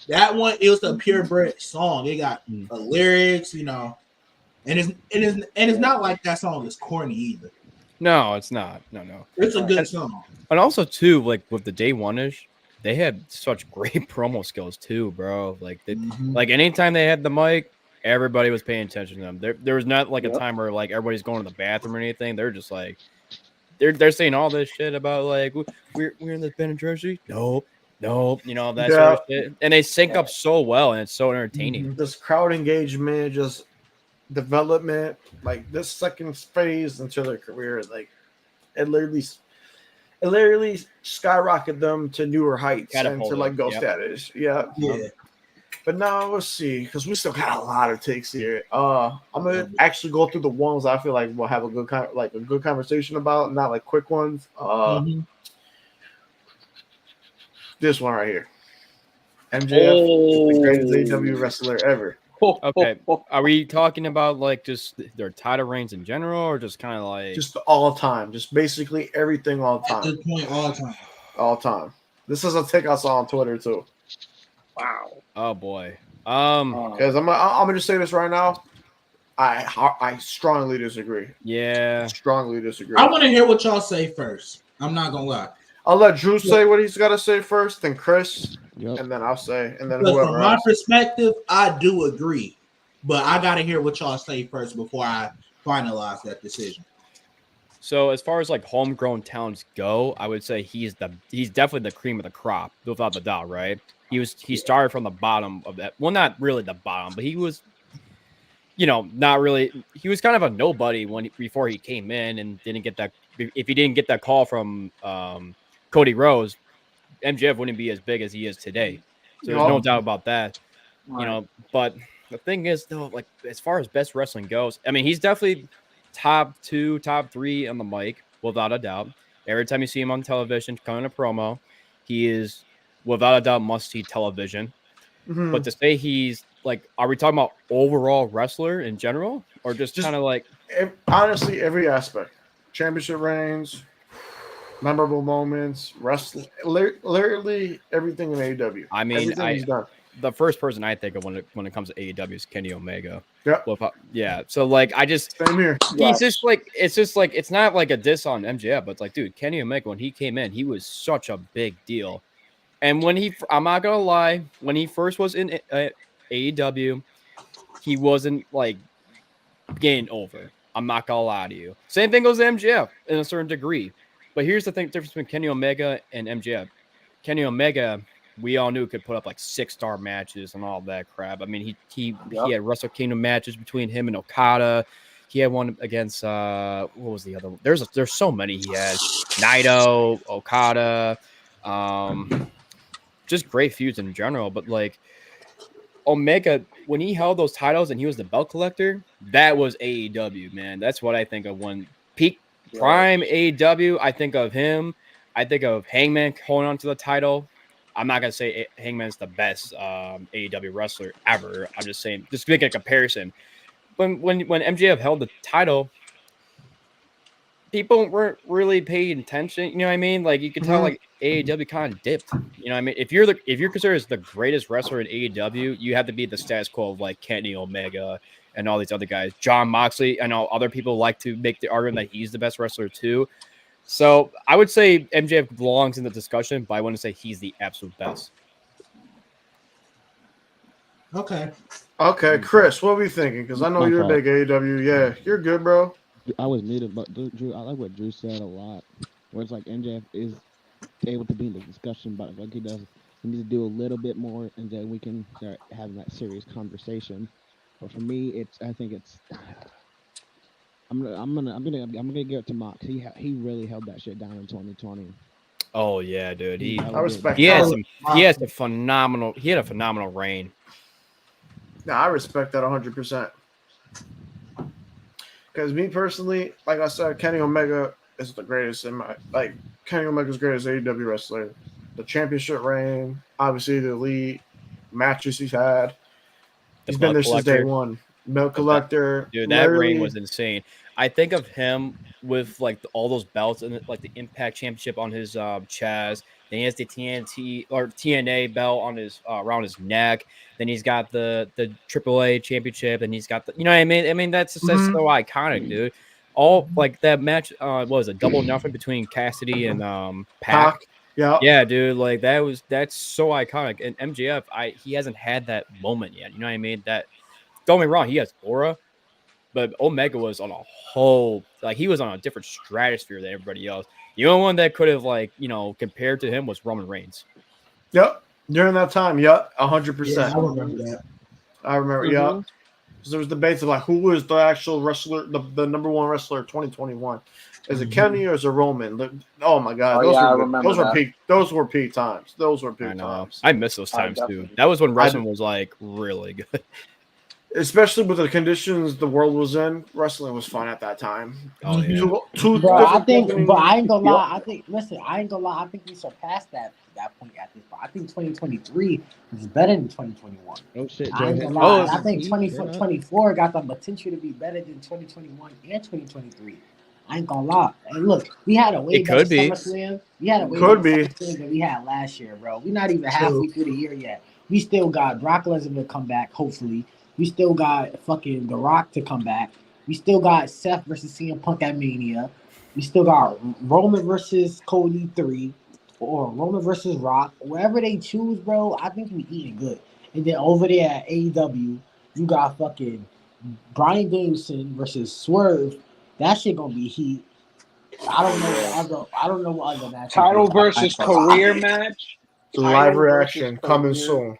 that one. It was a purebred song. It got lyrics, and it's not like that song is corny either. No, it's not. No. It's a good song. And also too, like with the Day One ish, they had such great promo skills too, bro. Like like anytime they had the mic, everybody was paying attention to them. There was not like a time where like everybody's going to the bathroom or anything. They're just like they're saying all this shit about like we're in the Ben and Jersey. Nope. That sort of shit. And they sync up so well and it's so entertaining. This crowd engagement, just development, like this second phase into their career, like it literally skyrocketed them to newer heights and to like go status. Yeah. But now let's see, because we still got a lot of takes here. I'm gonna actually go through the ones I feel like we'll have a good conversation about, not like quick ones. This one right here. MJF is the greatest AEW wrestler ever. Okay. Are we talking about like just their title reigns in general or just kind of like just all time, just basically everything all time. At this point, all time. This is a take I saw on Twitter too. Wow. Oh boy. Because I'm gonna just say this right now. I strongly disagree. Yeah. Strongly disagree. I want to hear what y'all say first. I'm not gonna lie. I'll let Drew say what he's got to say first, then Chris, and then I'll say, and then whoever. From my perspective, I do agree, but I got to hear what y'all say first before I finalize that decision. So as far as like homegrown talents go, I would say he's definitely the cream of the crop, without the doubt, right? He started from the bottom of that. Well, not really the bottom, but he was, not really. He was kind of a nobody before he came in and didn't get that. If he didn't get that call from Cody Rhodes, MJF wouldn't be as big as he is today. So there's no doubt about that. Right. But the thing is, though, like as far as best wrestling goes, I mean, he's definitely top 2, top 3 on the mic, without a doubt. Every time you see him on television, coming a promo, he is without a doubt must-see television. But to say he's like, are we talking about overall wrestler in general, or just kind of like? honestly, every aspect, championship reigns, memorable moments, wrestling, literally everything in AEW. I mean, Everything he's done. the first person I think of when it comes to AEW is Kenny Omega. Yep. Well, yeah. So like, Same here. he's just like, it's not like a diss on MJF, but it's like, dude, Kenny Omega, when he came in, he was such a big deal. And I'm not gonna lie, when he first was in AEW, he wasn't like getting over. I'm not gonna lie to you. Same thing goes to MJF in a certain degree. But here's the difference between Kenny Omega and MJF. Kenny Omega, we all knew could put up like 6-star matches and all that crap. I mean, he had Wrestle Kingdom matches between him and Okada. He had one against what was the other one? There's so many he had. Naito, Okada, just great feuds in general. But like Omega, when he held those titles and he was the belt collector, that was AEW, man. That's what I think of when peak prime AEW. I think of him. I think of Hangman holding on to the title. I'm not gonna say Hangman's the best AEW wrestler ever. I'm just saying, just make a comparison. When MJF held the title, people weren't really paying attention. You know what I mean? Like you could tell, like AEW kind of dipped. You know what I mean? If you're considered as the greatest wrestler in AEW, you have to be the status quo of like Kenny Omega and all these other guys. John Moxley. I know other people like to make the argument that he's the best wrestler too. So I would say MJF belongs in the discussion, but I wouldn't say he's the absolute best. Okay. Okay, Chris, what are we thinking? Because I know My you're fault. a big AEW. Yeah, you're good, bro. I was muted, but Drew, I like what Drew said a lot. Where it's like MJF is able to be in the discussion, but like he needs to do a little bit more, and then we can start having that serious conversation. But for me, I'm gonna give it to Mox. He really held that shit down in 2020. Oh yeah, dude. I respect. He had that. a phenomenal reign. No, I respect that 100%. Because me personally, like I said, Kenny Omega is the greatest Kenny Omega's greatest AEW wrestler. The championship reign, obviously the elite matches he's had. He's been there since day one. Milk collector, dude. That reign was insane. I think of him with like all those belts and like the Impact Championship on his chest. Then he has the TNT or TNA belt on his around his neck. Then he's got the AAA Championship, and he's got the, you know what I mean? I mean that's so iconic, dude. All like that match was a double nothing between Cassidy and Pac. Yeah, dude, like that's so iconic. And MJF, he hasn't had that moment yet. You know what I mean? That, don't get me wrong, he has aura, but Omega was on a whole, like he was on a different stratosphere than everybody else. The only one that could have compared to him was Roman Reigns. Yep. During that time, 100%. Yeah, I remember that. I remember, yeah. So there was debates of like who was the actual wrestler, the number one wrestler of 2021. Is it Kenny or is it Roman? Oh my God, those were peak times. Those were peak times. I miss those times too. That was when wrestling was like really good. Especially with the conditions the world was in, wrestling was fun at that time. Oh yeah. I ain't gonna lie. I think we surpassed that point at this point. I think 2023 is better than 2021. Oh shit! I ain't gonna lie. I think 2024 got the potential to be better than 2021 and 2023. I ain't gonna lie. And look, we had a way better SummerSlam. We had a way better SummerSlam than we had last year, bro. We're not even halfway through the year yet. We still got Brock Lesnar to come back, hopefully. We still got fucking The Rock to come back. We still got Seth versus CM Punk at Mania. We still got Roman versus Cody 3 or Roman versus Rock. Wherever they choose, bro, I think we eating good. And then over there at AEW, you got fucking Bryan Danielson versus Swerve. That shit gonna be heat. I don't know what other match. Title versus career match. Live reaction coming soon.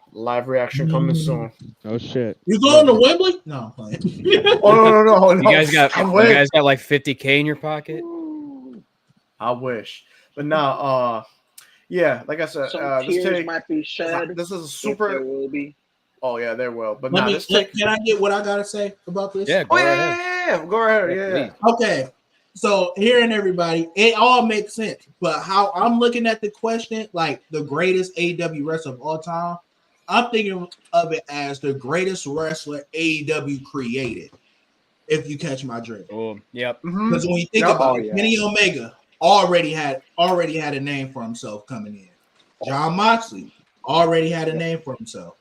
Oh shit! You going to Wembley? No. Oh no. You guys got like $50K in your pocket? I wish, but now, yeah, like I said, tears might be shed. This is a super. There will be. Oh yeah, there will. But can I get what I gotta say about this? Yeah. Go ahead. Yeah. Okay. So hearing everybody, it all makes sense. But how I'm looking at the question, like the greatest AEW wrestler of all time, I'm thinking of it as the greatest wrestler AEW created. If you catch my drift. Oh, yep. Mhm. Because when you think Yep. about Oh, it, yeah. Kenny Omega already had a name for himself coming in. John Moxley already had a name for himself.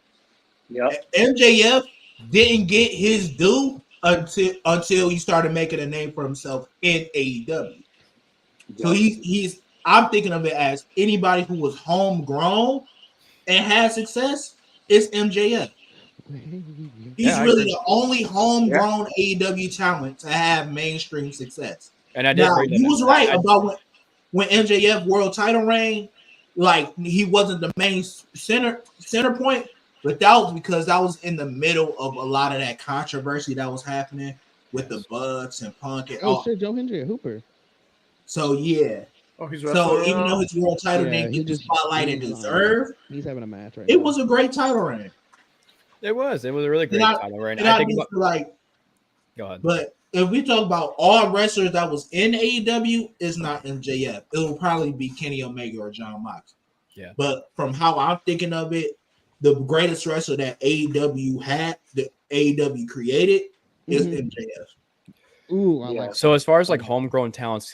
Yep. MJF didn't get his due until he started making a name for himself in AEW. So he's I'm thinking of it as anybody who was homegrown and had success is MJF. He's Yeah, I really agree. the only homegrown AEW talent to have mainstream success. And I did Now agree you was that. right about when MJF world title reign, like he wasn't the main center point, but that was because that was in the middle of a lot of that controversy that was happening with the Bucks and Punk and all. shit, Joe Hendry, Hooper. So yeah. Oh, he's So wrestling even now? though his world title Yeah, didn't he get the just- spotlight it he's on- deserved, He's having a match right it now. was a great title reign. It was a really great And title reign. And I I think do about, feel like, go ahead. but if we talk about all wrestlers that was in AEW, it's not MJF. It will probably be Kenny Omega or John Mox. Yeah. But from how I'm thinking of it, the greatest wrestler that AEW had, that AEW created, is MJF. Ooh, I like. So as far as like homegrown talents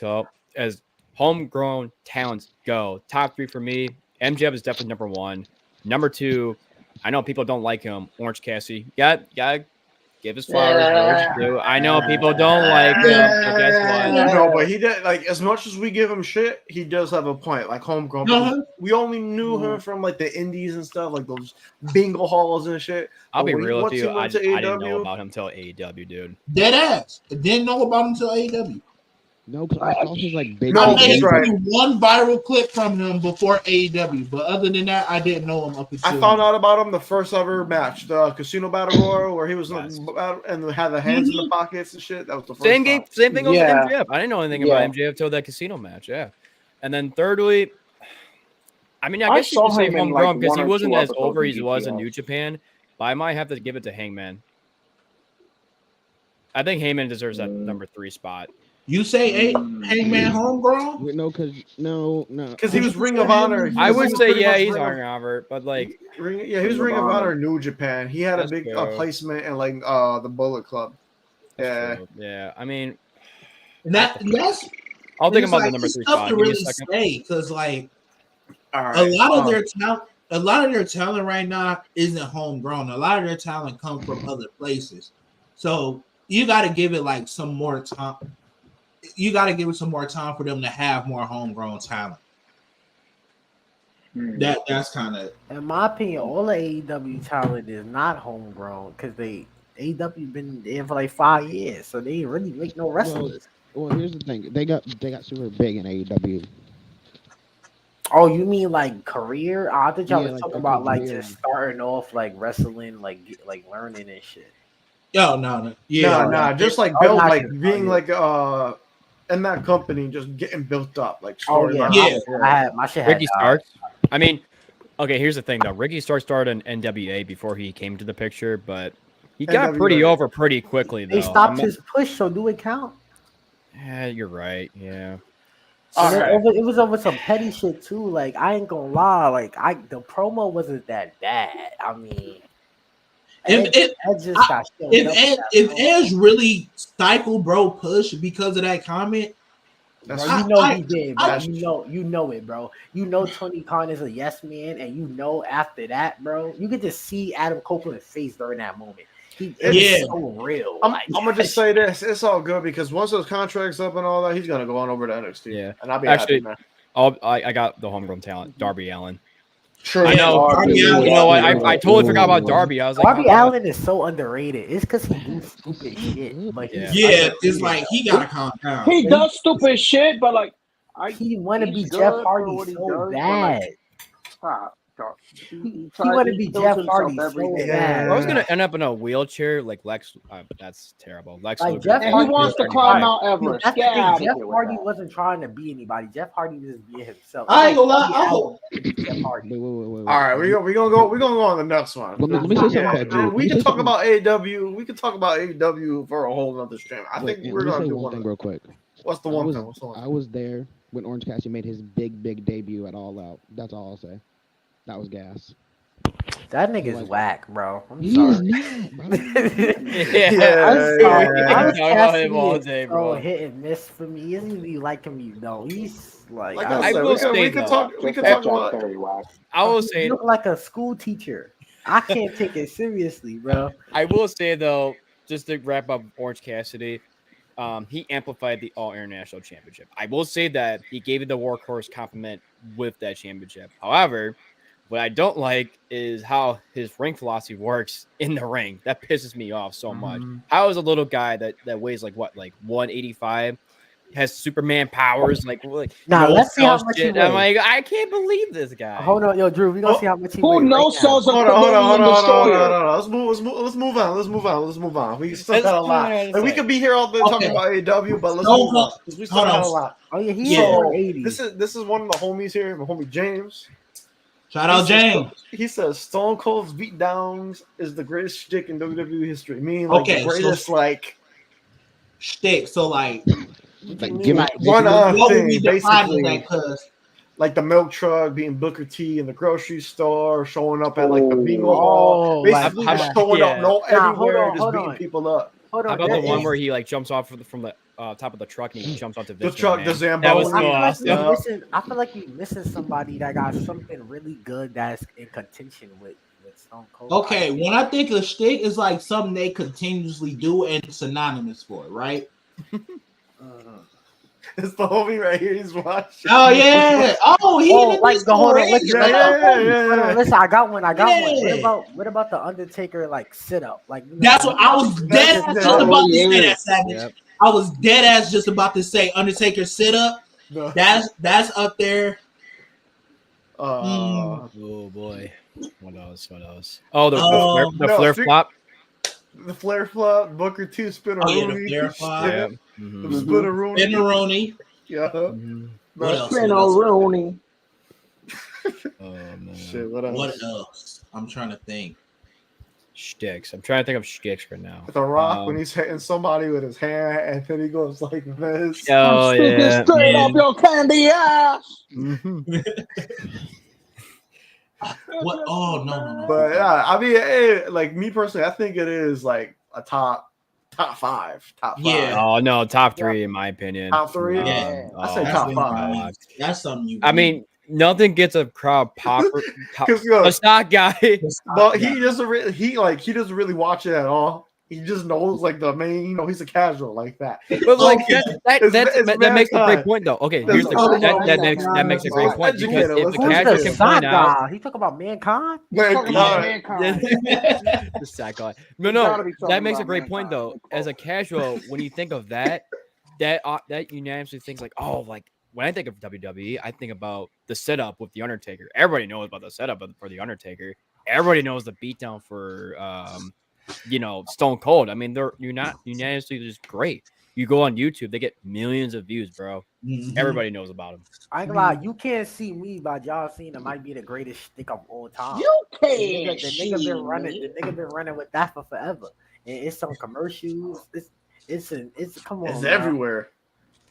go, top 3 for me, MJF is definitely number 1. Number 2, I know people don't like him, Orange Cassidy. Got give his flowers where it's due. I know people don't like him, but guess what? No, but he did, like, as much as we give him shit, he does have a point. Like homegrown, because we only knew him from like the indies and stuff, like those bingo halls and shit. I'll But be when he- real with once he you. I went to didn't know AEW, about him till AEW, dude. Dead ass. Didn't know about him until AEW. No, because I saw his like big. No, I made he's right. one viral clip from him before AEW, but other than that, I didn't know him up until. I found out about him the first ever match, the Casino Battle Royal, where he was Yes. and had the hands in the pockets and shit. That was the first Same time. thing goes Yeah. with MJF. I didn't know anything about MJF till that casino match. Yeah, and then thirdly, I mean, I I guess you could saw say him in, homegrown like, because one he or wasn't two as episodes over in as he was in GTS. New Japan. But I might have to give it to Hangman. I think Heyman deserves that number 3 spot. You say Hangman homegrown? No, no. Because he was Ring of Honor. I would say, pretty yeah, much he's Ring of- Ring of Honor, but like, he was Ring of Honor New Japan. He had a That's big true. placement in like the Bullet Club. that's true. Yeah. I mean, That's I'll think it's about like, the number it's 3 tough spot. to Give me a really second. say because like All right. a lot of their talent right now isn't homegrown. A lot of their talent comes from other places. So you got to give it like some more time. You got to give it some more time for them to have more homegrown talent. That's kind of, in my opinion, all the AEW talent is not homegrown because AEW been there for like 5 years, so they really make no wrestlers. Well, here's the thing. They got super big in AEW. Oh, you mean like career? I thought y'all Yeah, was like talking their about like career. just starting off like wrestling, like learning and shit. no. Yeah. Nah, just like I'm build, not like gonna being tell you. like in that company, just getting built up, like Oh yeah, storyline. I had my shit. Ricky Starks. I mean, okay, here's the thing though. Ricky Starks started in NWA before he came to the picture, but he got NWA. pretty over pretty quickly though. They stopped his push, so do it count? Yeah, you're right. Yeah. It was over some petty shit too. Like I ain't gonna lie, like the promo wasn't that bad. I mean, Ed just got showed up with that If promo. Edge really stifled bro push because of that comment, Bro, you know he did, bro. You know it, bro. You know Tony Khan is a yes man, and you know after that, bro, you get to see Adam Copeland's face during that moment. It's so real. I'm gonna just say this: it's all good because once those contracts up and all that, he's gonna go on over to NXT. Yeah, and I'll be actually, happy, man. I got the homegrown talent, Darby Allin. True. I know. You know what? I totally forgot about Darby. I was like, Darby Allin is so underrated. It's because he do stupid shit. But it's like he gotta calm down. He does stupid shit, but like he want to be he's Jeff good for Hardy what he so does, but, bad. like, stop. He want to be Jeff Hardy so bad. I was gonna end up in a wheelchair like Lex. That's terrible. Lex Like Luger. Jeff And Hardy he wants to was climb trying- Mount Everest. That's the Get thing. out of Jeff here with Hardy that. wasn't trying to be anybody. Jeff Hardy was just being himself. I ain't gonna lie. Darby I Allin hope. was Jeff Hardy. Wait. All right, we're gonna go on the next one. Let me say something about Drew. We can talk about AEW. We can talk about AEW for a whole other stream. I think we're gonna do one thing real quick. What's the one thing? What's the one? I was there when Orange Cassidy made his big debut at All Out. That's all I'll say. That was gas. That nigga's He was- whack, bro. I'm He is sorry. not, bro. Yeah, I'm sorry. we can Alex talk about him Cassidy all is day, so bro. hit and miss for me. He isn't really liking me though. He's like, Like I I I said, will we can say, we can though, talk we Just can like talk Jack about Perry, whack. I will you say, look like a school teacher. I can't take it seriously, bro. I will say though, just to wrap up Orange Cassidy, he amplified the All International Championship. I will say that he gave it the workhorse compliment with that championship. However, what I don't like is how his ring philosophy works in the ring. That pisses me off so much. How is a little guy that weighs like 185, has Superman powers, like Now no let's see how cell much shit? he I'm weighs. like, I can't believe this guy. Hold on, yo, Drew. We gonna Oh, see how much he Who weighs right no now. sells a Hold on. Destroyer? Let's move on. Let's move on. We still That's got a what lot. I had to Like, we say. could be here all day talking Okay. about AEW, but let's Stone move on Cold- because we still hold got on. a lot. Oh yeah, he Yeah. is So 180. this is one of the homies here, my homie James. Shout out James. He says Stone Cold's beatdowns is the greatest shtick in WWE history. Meaning like Okay, the greatest like Shtick. So like, Like, give me one what would thing we define as basically. that? Cause Like the milk truck, being Booker T in the grocery store, showing up at like the bingo Oh, hall, like basically how just about- showing up yeah. no Nah, everywhere, hold just on. beating people up. Hold How on. about the that one is- where he like jumps off from the top of the truck and he jumps onto The Vince truck, McMahon? the Zamboni. That was I so feel like awesome. we Yeah. missing. I feel like we missing somebody that got something really good that's in contention with Stone Cold. okay, when I think of shtick, it's like something they continuously do and synonymous for it, right? It's the homie right here. He's watching. Oh yeah. Oh, he Oh, in like this the whole already. listen, Yeah, hold on, listen, I got one. Yeah. What about the Undertaker like sit up? Like That's what I was dead ass just about to say. That Savage. Yep. I was dead ass just about to say Undertaker sit up. No. That's up there. Oh boy. What else? Oh, the No, flare see- flop. The flare flop, Booker T, spin a Oh, yeah, the Rooney. flare flop. Yeah. The Mhm. spin a Rooney. Spinneroni. Yeah. Mhm. What else? Spin on Rooney. Oh man. Shit, what else? What else? I'm trying to think. Shticks. I'm trying to think of shticks right now. The Rock when he's hitting somebody with his hand and then he goes like this. Oh I'm sticking yeah. straight up your candy ass. What? Oh no. But yeah, I mean, like me personally, I think it is like a top five. Yeah. Oh no, top three in my opinion. Top three? Yeah. I say Oh, top That's five. God. That's something you. I mean, nothing gets a crowd pop. Because A stock guy. but he doesn't really he doesn't really watch it at all. He just knows like the main, he's a casual like that. But like It's that makes a great mankind. point though. Okay, That's here's the all that makes a great point because Educated, if let's the Who's casual the can side point out guy? He talk about mankind. Talking about Mankind. mankind. the sack guy. You No, gotta be talking that makes a about great point though. mankind. As a casual, when you think of that unanimously thinks like, oh, like when I think of WWE, I think about the setup with the Undertaker. Everybody knows about the setup for the Undertaker. Everybody knows the beatdown for Stone Cold. I mean, you're not unanimously just great. You go on YouTube, they get millions of views, bro. Mhm. Everybody knows about them. I ain't gonna lie, you can't see me, but y'all seen it might be the greatest shtick of all time. You The can't. nigga been running. The nigga been running with that for forever. And it's on commercials. It's come on. It's bro. everywhere.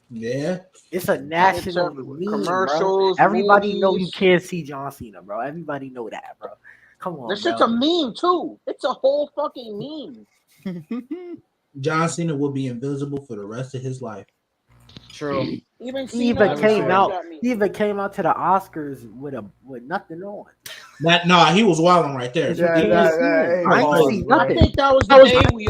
Yeah. It's a national everywhere. meme, Commercials, bro. Everybody know you movies. can't see John Cena, bro. Everybody know that, bro. Come on, This bro. shit's a meme too. It's a whole fucking meme. John Cena will be invisible for the rest of his life. True. Even He Cena even came acknowledged out. that meme. He even came out to the Oscars with nothing on. He was wilding right there. Yeah, hey, I ain't pause, see bro. I nothing. think that was the day we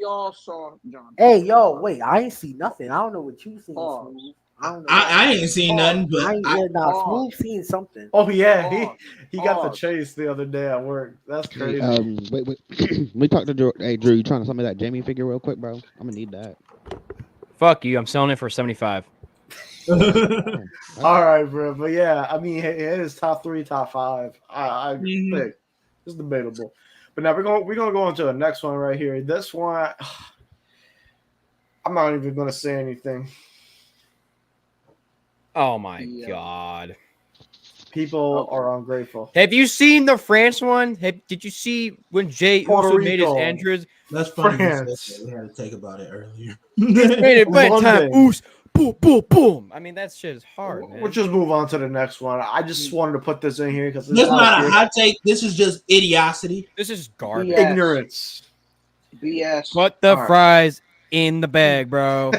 all saw John. Hey, yo, wait, I ain't see nothing. I don't know what you seen. Pause. Smooth. I don't know. I ain't seen nothing, but I ain't Smooth seen something. Oh yeah, Pause. he got the Pause. chase the other day at work. That's crazy. Wait. We talked to Drew. Hey, Drew, you trying to sell me that Jamie figure real quick, bro? I'm gonna need that. Fuck you. I'm selling it for 75. All right, bro. But yeah, I mean, it is top three, top five. I Mhm. think it's debatable. But now we're gonna go on to the next one right here. This one, I'm not even gonna say anything. Oh my Yeah. god. People are ungrateful. Have you seen the France one? Did you see when Jay Puerto Uso made his Rico. entrance? That's funny. France. We had to take about it earlier. Made it bad time. London. Oos. boom, boom, boom. I mean, that shit is hard, man. We'll just move on to the next one. I just wanted to put this in here because This is not a hot take. This is just idiocity. This is garbage. BS. ignorance. BS. Put the All right. fries in the bag, bro.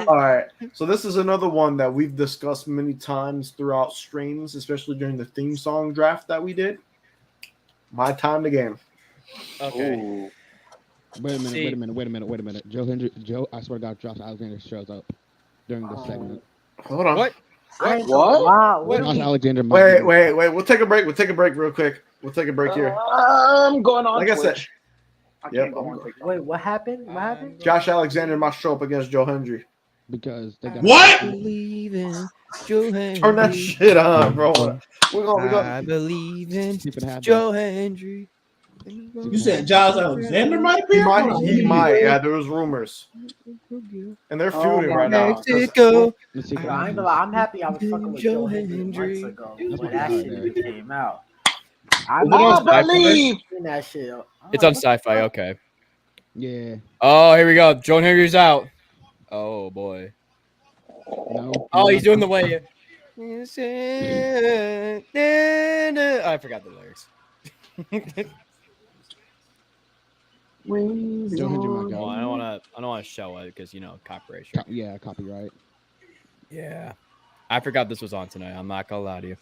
All right. So this is another one that we've discussed many times throughout streams, especially during the theme song draft that we did. My time to game. Okay. Ooh. Wait a minute, See- wait a minute. Joe, I swear to God, Josh Alexander shows up during this segment. Hold on. What? I ain't What? gonna lie, what Josh are we- Alexander. might be- Wait. We'll take a break. We'll take a break real quick. We'll take a break here. I'm going on Like I said, Twitch. I Yep, can't go I'm on go- TikTok. Wait, what happened? What happened? Josh Alexander must show up against Joe Hendry. Because they got What? Believe in Joe Hendry. Turn that shit on, bro. We're I gonna believe in See if it happens. Joe Hendry. You said Giles Alexander might he appear? Hold might on, he let me might. read. Yeah, there was rumors. And they're Oh feuding my right now. Mexico. Let's see if it Bro, I ain't happens. gonna lie, I'm happy I was fucking with Joe Joe Hendry months Hendry. ago That's when my that guy shit there. even came out. I Is it on I Sci-Fi? believe. seen that shit. It's on Sci-Fi. Okay. Yeah. Oh, here we go. Joe Hendry's out. Oh boy. No. Oh, he's doing the way. way. I forgot the lyrics. Joe Hendry might Oh, go. I don't want to show it because copyright. Yeah, copyright. Yeah. I forgot this was on tonight. I'm not gonna lie to you.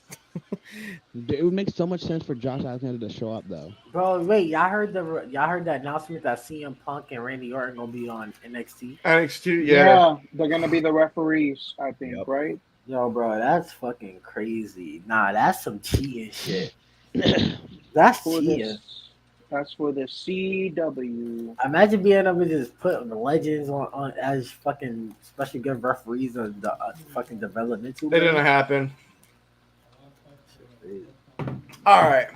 It would make so much sense for Josh Alexander to show up though. Bro, wait, y'all heard the announcement that CM Punk and Randy Orton gonna be on NXT? NXT, yeah. Yeah, they're gonna be the referees, I think, Yep. right? Yo, bro, that's fucking crazy. Nah, that's some cheating shit. That's For cheating. this, that's for the CW. Imagine being able to just put the legends on as fucking special good referees of the fucking developmental. It didn't happen. All right.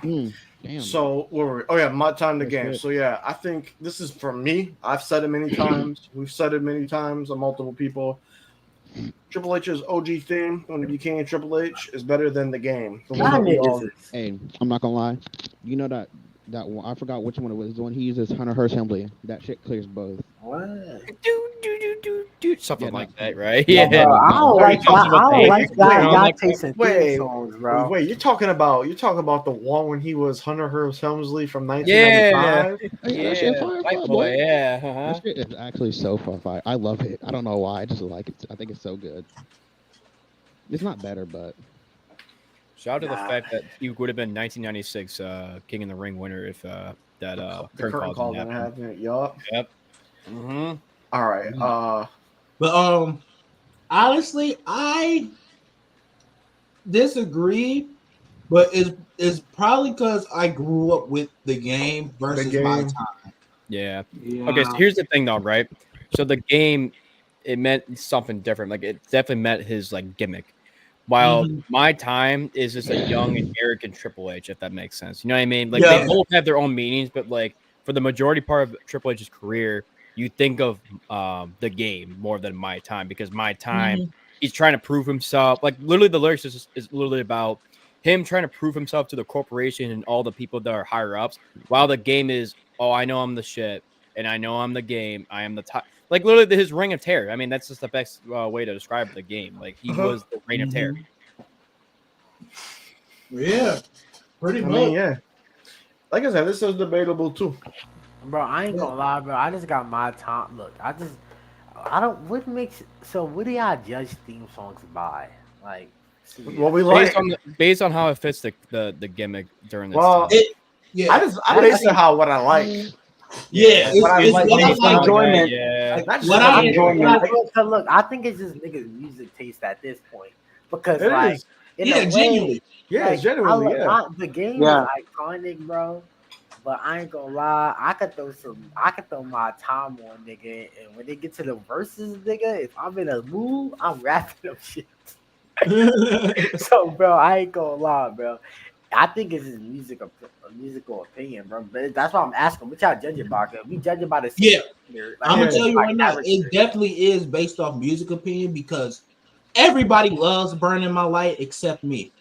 Damn. So where were we? Oh yeah, my time to That's game. it. So yeah, I think this is for me. I've said it many times. We've said it many times on multiple people. Triple H's OG theme when he became Triple H is better than the game. The one Y'all that we all- niggas is Hey, I'm not gonna lie. You know that one, I forgot which one it was. The one he uses Hunter Hearst Assembly. That shit clears both. what? Something Yeah, like that, right? Yeah, Yeah. Bro, I don't like Talking that. about I don't like the- that. Y'all like- tasting Wait, theme songs, bro. Wait, you're talking about the one when he was Hunter Hearst Helmsley from 1995? Hey, that shit fire, White fire, boy, boy. yeah. That shit is actually so fire. I love it. I don't know why. I just like it. I think it's so good. It's not better, but Shout out to the Nah. fact that he would have been 1996 King in the Ring winner if that The current curtain call didn't didn't happen. happen. Yup. Yep. Mm-hmm. All right. But honestly, I disagree. But it's probably because I grew up with the game versus my game. time. Yeah. Yeah. Okay, so here's the thing though, right? So the game, it meant something different. Like it definitely met his like gimmick. While Mhm. my time is just a young and arrogant Triple H, if that makes sense. You know what I mean? Like Yeah. they both have their own meanings, but like for the majority part of Triple H's career, you think of the game more than my time because my time he's trying to prove himself. Like literally, the lyrics is literally about him trying to prove himself to the corporation and all the people that are higher ups. While the game is, oh, I know I'm the shit, and I know I'm the game. I am the top. Like literally, his reign of terror. I mean, that's just the best way to describe the game. Like he was the reign of terror. Yeah, pretty I much. mean, yeah. Like I said, this is debatable too. Bro, I ain't gonna lie, bro. I just got my time. Look, I don't. What makes so? What do y'all judge theme songs by? Like, What we like. Based on how it fits the gimmick during this Well, time. I base it how what I like. Yeah, What I it's like what I based like. on enjoyment. Yeah. Not just What how I I enjoy enjoy it. it. Look, I think it's just niggas' music taste at this point because It like, is. in Yeah, a way, genuinely. Yeah, like, genuinely, yeah. the game Yeah. is iconic, bro. But I ain't gonna lie, I could throw my time on, nigga. And when they get to the verses, nigga, if I'm in a mood, I'm rapping them shit. So, bro, I ain't gonna lie, bro. I think it's his musical opinion, bro. But that's why I'm asking, what y'all judge it by? 'Cause we judge it by the Yeah. like, I'm gonna Yeah. tell you like right now, character. it definitely is based off music opinion because everybody loves Burning My Light except me.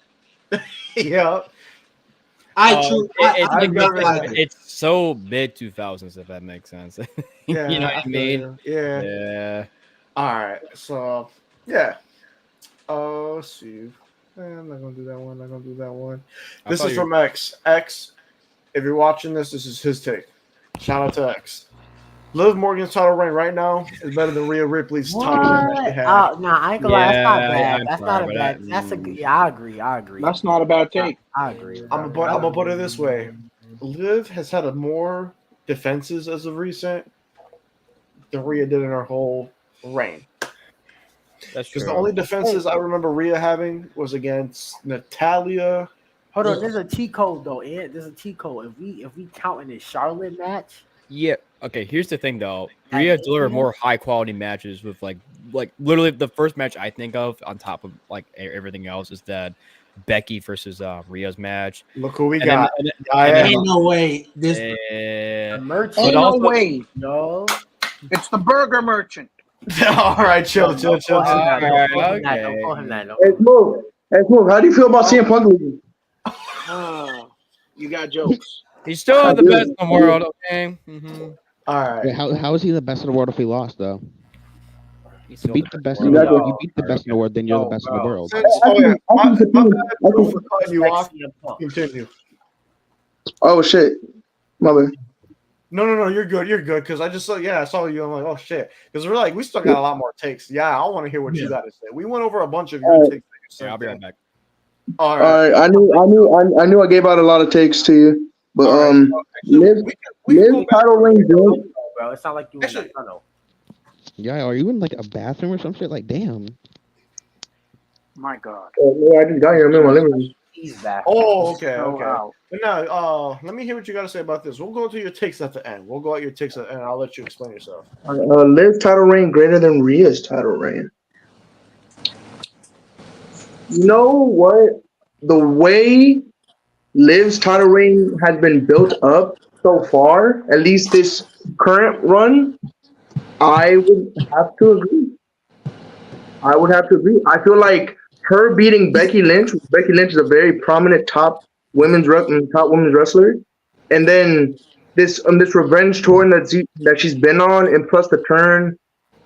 Yeah. It's so mid 2000s if that makes sense. Yeah. You know what I feel mean? you. Yeah. Yeah. All right. So yeah. Let's see. I'm not gonna do that one. Not gonna do that one. I This thought is you- from X. X. If you're watching this is his take. Shout out to X. Liv Morgan's title reign right now is better than Rhea Ripley's title reign that she What? had. No, I ain't gonna lie. That's not Yeah, bad. I'm That's sorry, not a but bad. That's a good. Yeah, I agree. I agree. That's not a bad take. I agree. I'm gonna put it this way: Liv has had a more defenses as of recent than Rhea did in her whole reign. That's Because true. the only defenses I remember Rhea having was against Natalia. Hold on, there's a T code though, and there's a T code. If we count in the Charlotte match, Yeah. Okay. Here's the thing, though. At Rhea delivered Mania? more high quality matches with like literally the first match I think of on top of like everything else is that Becky versus Rhea's match. Look who we And then- got. and then- I and then- Ain't no way. This the uh, merch. Ain't But no also- way. Yo, It's the burger merchant. All right, chill. Don't call him that. Don't call him that. Okay. Don't call him that. Don't Hey, call him Smoke. Hey, Smoke. How do you feel about CM Punk leaving? You got jokes. he's still I the do. best in the world. Okay. Mm-hmm. All right. Wait, how is he the best in the world if he lost though? He's You still beat the best in the Exactly. world. You beat the best in the world, then you're the best in the bro. world. Oh yeah, my bad Drew, for cutting you him. off. CM Punk. Continue. Oh shit, my bad. No, you're good. You're good. Because I just saw, I saw you. I'm like, oh shit. Because we're like, we still got a lot more takes. Yeah, I want to hear what you got to say. We went over a bunch of your All right. takes. That you Yeah, I'll be sent right back. in. All All right. right, I knew I gave out a lot of takes to you, but All right. Liv, We can go Liv back. title reign joint. Bro, it's not like you in Actually- that tunnel. Yeah, are you in like a bathroom or some shit? Like, damn. My God. Oh, I just got here. I'm in my living room. He's back. Oh, okay, So okay. out. But now, let me hear what you got to say about this. We'll go to your takes at the end. We'll go at your takes at the end. I'll let you explain yourself. Liv title reign greater than Rhea's title reign. You know what? The way Liv's title reign has been built up so far, at least this current run, I would have to agree. I feel like her beating Becky Lynch. Becky Lynch is a very prominent top women's wrestler, and then this revenge tour that she's been on, and plus the turn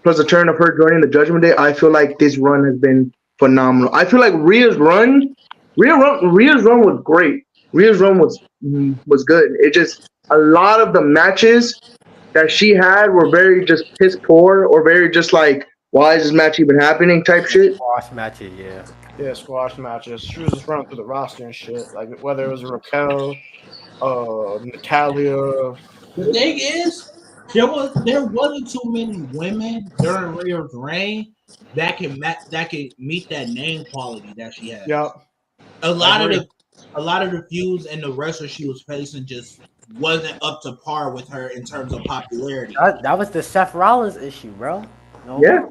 of her joining the Judgment Day. I feel like this run has been phenomenal. I feel like Rhea's run was great. Rhea's run was good. It just a lot of the matches that she had were very just piss poor or very just like, why is this match even happening type shit. Squash matches, yeah. Yeah, squash matches. She was just running through the roster and shit. Like whether it was Raquel, Natalia. The thing is, there wasn't too many women during Rhea's reign that can meet that name quality that she had. Yeah. A lot of the feuds and the wrestlers she was facing just wasn't up to par with her in terms of popularity. That was the Seth Rollins issue, bro. No, Yeah.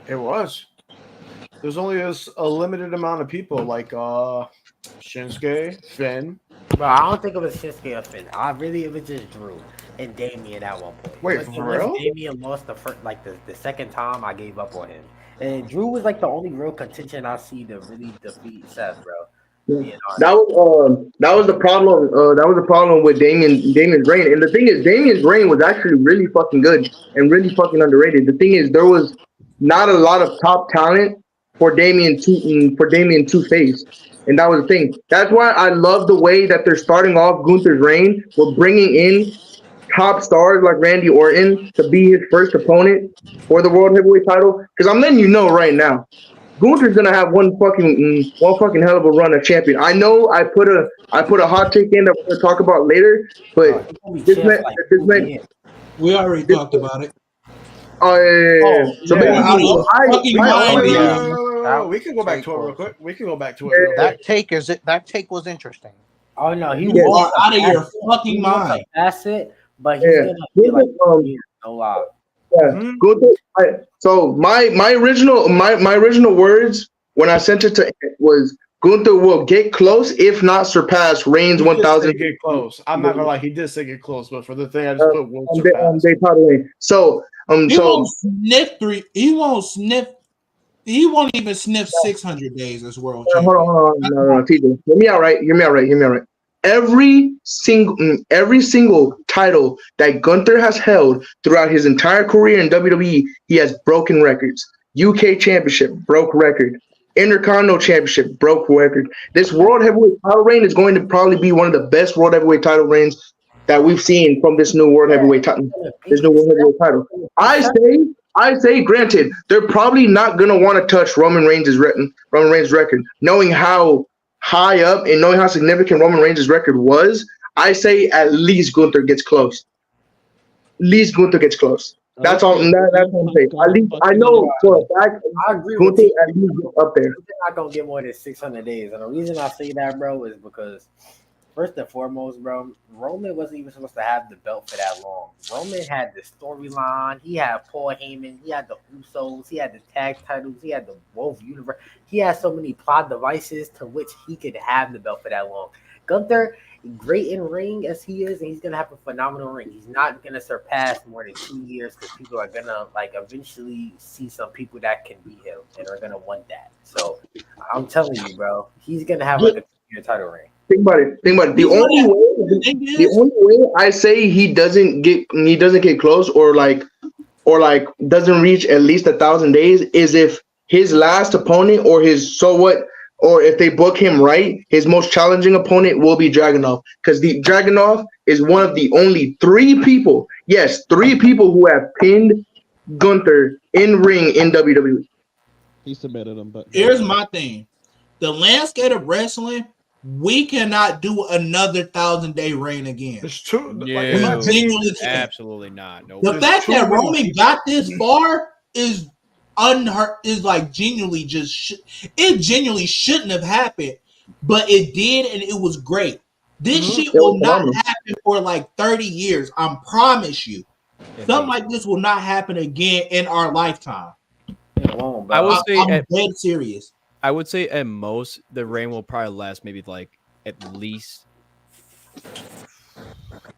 It was. There's only a limited amount of people like Shinsuke, Finn. bro. I don't think it was Shinsuke or Finn. It was just Drew and Damien at one point. Wait, Once for real? Damien lost the first, like the second time, I gave up on him. And Drew was like the only real contention I see to really defeat Seth, bro. Yeah. That was the problem. That was the problem with Damien's reign. And the thing is, Damien's reign was actually really fucking good and really fucking underrated. The thing is, there was not a lot of top talent for Damien to face, and that was the thing. That's why I love the way that they're starting off Gunther's reign with bringing in top stars like Randy Orton to be his first opponent for the World Heavyweight title. Because I'm letting you know right now, Gunther's gonna have one fucking hell of a run at champion. I know I put a hot take in that we're gonna talk about later, but this man, We already talked about it. so we can go back to it real quick. We can go back to it real quick. That take was interesting. Oh no, he You wants are out of to your pass- fucking he wants to mind. pass it, but he's Yeah. gonna be like, Gunther, no lie. Yeah, so my original words when I sent it to Ant was Gunther will get close, if not surpass Reigns He did say 1000. get close. I'm not gonna lie, he did say get close, but for the thing I just put will on surpass. their title reign. So He won't sniff three. He won't sniff. He won't even sniff 600 days as world champion. hold on, no, TJ, hear me out right. every single title that Gunther has held throughout his entire career in WWE, he has broken records. UK Championship broke record. Intercontinental Championship broke record. This World Heavyweight title reign is going to probably be one of the best World Heavyweight title reigns that we've seen from this new World Heavyweight title. This new World Heavyweight title. I say, granted, they're probably not gonna want to touch Roman Reigns' record, knowing how high up and knowing how significant Roman Reigns' record was. I say at least Gunther gets close. At least Gunther gets close. That's all. That's what I'm saying. At least I know for a fact. I agree Gunther with you. at least gets up there. They're not gonna get more than 600 days, and the reason I say that, bro, is because first and foremost, bro, Roman wasn't even supposed to have the belt for that long. Roman had the storyline. He had Paul Heyman. He had the Usos. He had the tag titles. He had the Wolf Universe. He had so many plot devices to which he could have the belt for that long. Gunther, great in ring as he is, and he's gonna have a phenomenal ring. He's not gonna surpass more than 2 years because people are gonna like eventually see some people that can beat him and are gonna want that. So I'm telling you, bro, he's gonna have like a 2-year title ring. Think about it. The only way I say he doesn't get close or doesn't reach at least 1,000 days is if his last opponent or if they book him right, his most challenging opponent will be Dragunov, because the Dragunov is one of the only 3 people who have pinned Gunther in ring in WWE. He submitted him, but here's my thing: the landscape of wrestling, we cannot do another 1,000-day reign again. It's true. Yeah, Genuinely can't. absolutely not. No. The fact that Roman got this far is unheard. Is like genuinely it genuinely shouldn't have happened, but it did, and it was great. This shit will not happen for like 30 years. I promise you. Something like this will not happen again in our lifetime. I would say I'm dead serious. I would say at most the reign will probably last maybe like at least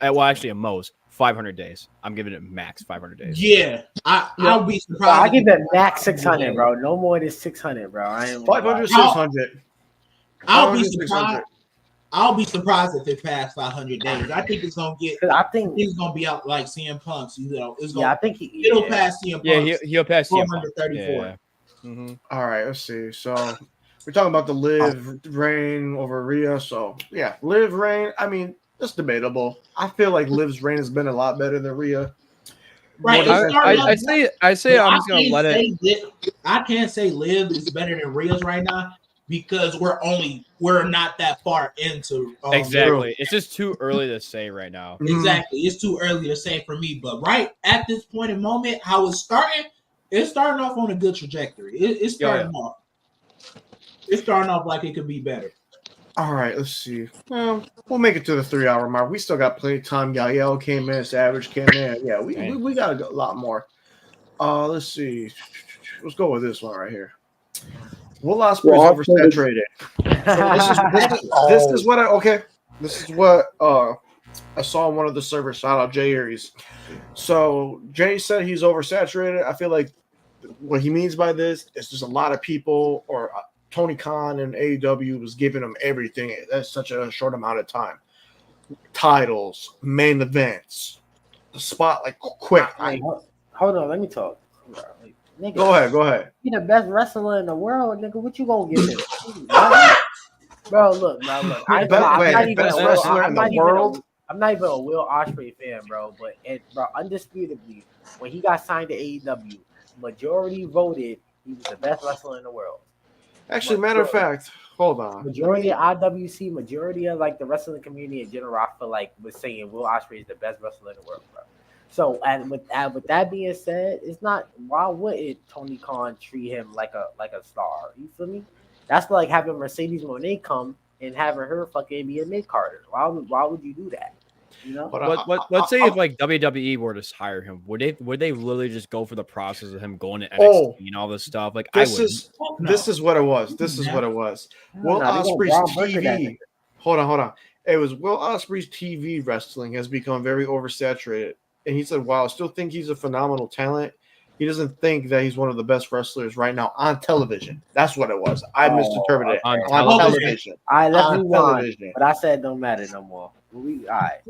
actually at most 500 days. I'm giving it max 500 days. Yeah, I'll be surprised. I give it max 600, bro. No more than 600, bro. I ain't 500, 600. I'll be surprised. I'll be surprised if it passed 500 days. I think it's gonna get. I think he's gonna be out like CM Punk's. You know, it's gonna. Yeah, I think it'll pass CM Punk. Yeah, he'll pass CM Punk. 434. Yeah. Mm-hmm. All right, let's see. So we're talking about the Liv reign over Rhea. So yeah, Liv reign. I mean, it's debatable. I feel like Liv's reign has been a lot better than Rhea. Right. I say I'm just gonna let it. I can't say Liv is better than Rhea's right now because we're not that far into exactly. It's just too early to say right now. Exactly. It's too early to say for me. But right at this point in moment, how it's starting off on a good trajectory. It's starting off. It's starting off like it could be better. All right, let's see. Well, we'll make it to the 3-hour mark. We still got plenty of time. Gael came in, Savage came in. Yeah, we got a lot more. Let's see. Let's go with this one right here. Will Ospreay's oversaturated. So this is what I saw on one of the servers. Shout out Jay Aries. So Jay said he's oversaturated. I feel like what he means by this is just a lot of people, or Tony Khan and AEW was giving him everything. That's such a short amount of time. Titles, main events, the spotlight, quick. Hold on, let me talk. Nigga, go ahead. He the best wrestler in the world, nigga. What you gonna give him? Bro, look. I'm not even a Will Ospreay fan, bro. But undisputably, when he got signed to AEW, majority voted he was the best wrestler in the world. Actually, matter of fact, hold on. Majority of IWC, majority of like the wrestling community in general, I feel like was saying Will Ospreay is the best wrestler in the world, bro. So, and with that being said, it's not. Why wouldn't Tony Khan treat him like a star? You feel me? That's like having Mercedes Moné come and having her fucking be a mid Carter. Why would you do that? You know. But let's say if like WWE were to hire him, would they literally just go for the process of him going to NXT and all this stuff? Like this is what it was. Will Ospreay's TV. Hold on. It was Will Ospreay's TV wrestling has become very oversaturated. And he said, "Wow, I still think he's a phenomenal talent. he doesn't think that he's one of the best wrestlers right now on television. That's what it was. I misinterpreted it. on On television. television. All right, let's On move on. television. But I said don't matter no more. We all right.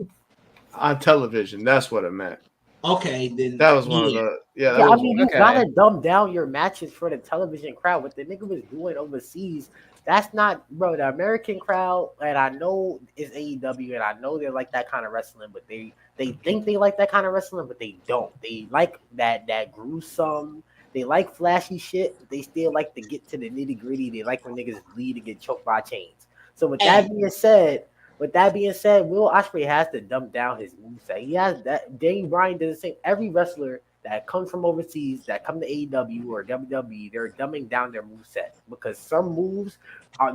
On television. That's what it meant. Okay, then That was one of the that Yeah, I was mean, one. you gotta dumb down your matches for the television crowd. What the nigga was doing overseas, that's not, bro. The American crowd, and I know is AEW, and I know they're like that kind of wrestling, but they think they like that kind of wrestling, but they don't. They like that gruesome. They like flashy shit, but they still like to get to the nitty gritty. They like when niggas bleed and get choked by chains. So with that being said, Will Ospreay has to dumb down his moveset. He has that. Daniel Bryan does the same. Every wrestler that comes from overseas that come to AEW or WWE, they're dumbing down their moveset because some moves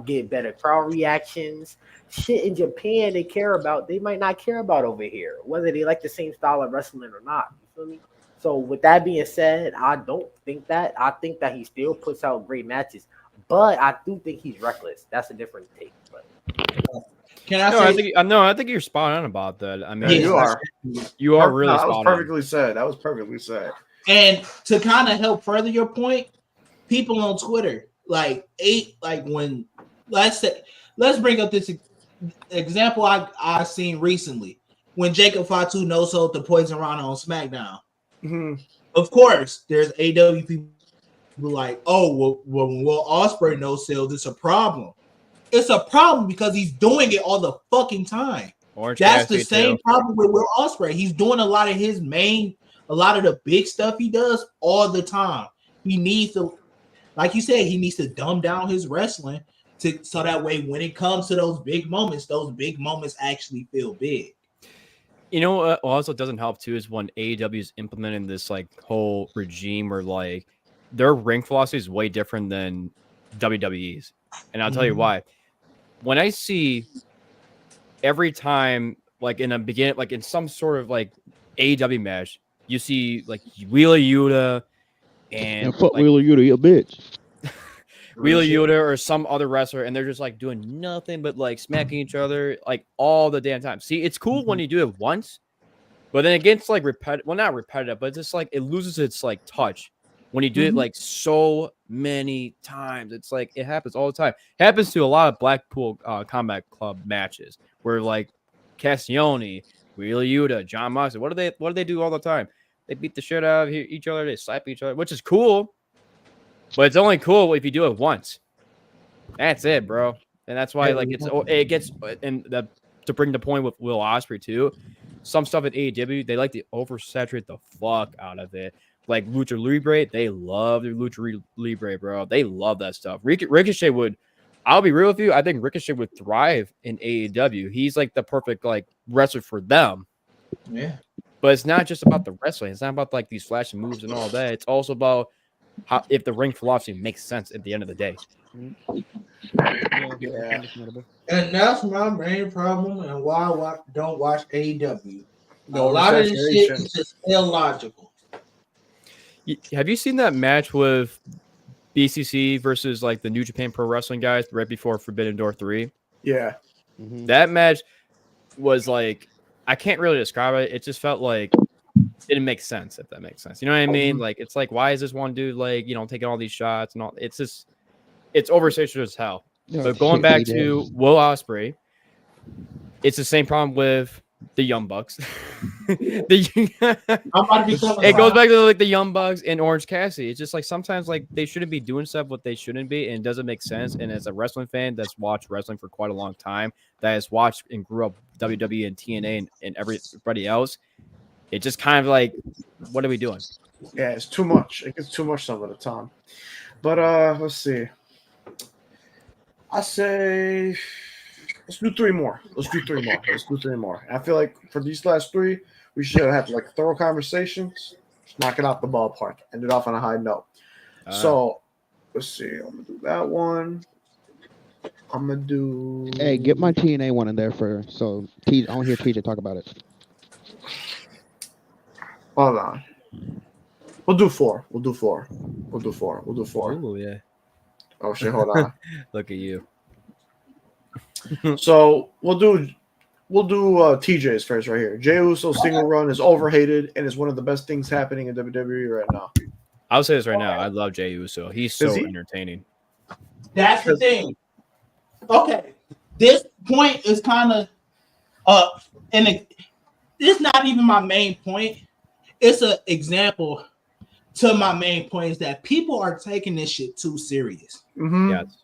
get better crowd reactions. Shit in Japan they care about, they might not care about over here, whether they like the same style of wrestling or not. You feel me? So with that being said, I don't think that. I think that he still puts out great matches, but I do think he's reckless. That's a different take. But can I No, say? I think you're spot on about that. I mean, Yeah. you are really that was spot perfectly said. That was perfectly said. And to kind of help further your point, people on Twitter, when let's bring up this example I seen recently when Jacob Fatu no-sold the Poison Rana on SmackDown. Mm-hmm. Of course, there's AW people like, oh, well, when Will Ospreay no-sold, it's a problem. It's a problem because he's doing it all the fucking time. Orange That's Cassidy the same too. problem with Will Ospreay. He's doing a lot of the big stuff he does all the time. He needs to, like you said, he needs to dumb down his wrestling so that way when it comes to those big moments actually feel big. You know what also doesn't help too is when AEW is implementing this like whole regime where like their ring philosophy is way different than WWE's. And I'll tell you why. When I see every time, like in a beginning, like in some sort of like AEW match, you see like Wheeler Yuta and fuck like, Wheeler Yuta, you a bitch. Wheeler Yuta or some other wrestler, and they're just like doing nothing but like smacking each other like all the damn time. See, it's cool when you do it once, but then it gets like repetitive. Well, not repetitive, but it's just like it loses its like touch when you do it like so many times. It's like it happens all the time. It happens to a lot of Blackpool Combat Club matches where like Cassione, Wheeler Yuta, John Moxley. What do they do all the time? They beat the shit out of each other. They slap each other, which is cool. But it's only cool if you do it once. That's it, bro. And that's why, like, it gets, and to bring the point with Will Ospreay too. Some stuff at AEW, they like to oversaturate the fuck out of it. Like Lucha Libre, they love their Lucha Libre, bro. They love that stuff. Ricochet would, I'll be real with you, I think Ricochet would thrive in AEW. He's like the perfect like wrestler for them. Yeah. But it's not just about the wrestling. It's not about like these flashy moves and all that. It's also about how if the ring philosophy makes sense at the end of the day. Yeah. And that's my main problem and why I don't watch AEW. A lot of this shit is just illogical. Have you seen that match with BCC versus like the New Japan Pro Wrestling guys right before Forbidden Door 3? Yeah. That match was like, I can't really describe it. It just felt like it didn't make sense, if that makes sense. You know what I mean? Like, it's like, why is this one dude like, taking all these shots and all? It's just, it's oversaturated as hell. But going back to Will Ospreay, it's the same problem with the Young Bucks. It goes back to like the Young Bucks and Orange Cassidy. It's just like sometimes like they shouldn't be doing stuff what they shouldn't be, and it doesn't make sense. And as a wrestling fan that's watched wrestling for quite a long time, that has watched and grew up WWE and TNA and everybody else, it just kind of like, what are we doing? Yeah, it's too much. It gets too much some of the time. But let's see. I say let's do three more. I feel like for these last three, we should have like thorough conversations. Just knock it out the ballpark. End it off on a high note. So let's see. I'm gonna do that one. I'm gonna do. Hey, get my TNA one in there so I want to hear TJ talk about it. Hold on. We'll do four. Oh yeah. Oh shit! Hold on. Look at you. So we'll do TJ's first right here. Jey Uso's single run is overhated and is one of the best things happening in WWE right now. I'll say this right now. I love Jey Uso. He's so he? entertaining. That's the thing. Okay, this point is kind of and it's not even my main point. It's an example to my main point is that people are taking this shit too serious. Mm-hmm. Yes.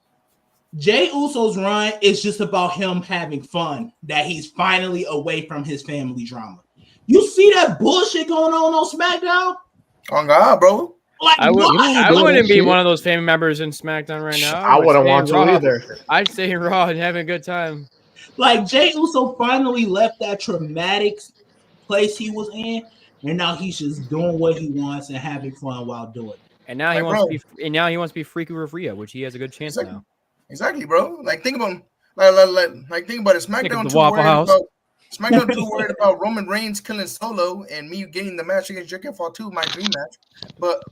Jey Uso's run is just about him having fun, that he's finally away from his family drama. You see that bullshit going on SmackDown? Oh God, bro. Like, I what? wouldn't be one of those family members in SmackDown right now. I wouldn't want to either. I'd stay in Raw and having a good time. Like, Jey Uso finally left that traumatic place he was in, and now he's just doing what he wants and having fun while doing it. And now he wants to be freaky with Rhea, which he has a good chance now. Exactly, bro. Like think about like think about it. SmackDown too worried about Roman Reigns killing Solo and me getting the match against Jericho for 2, my dream match. But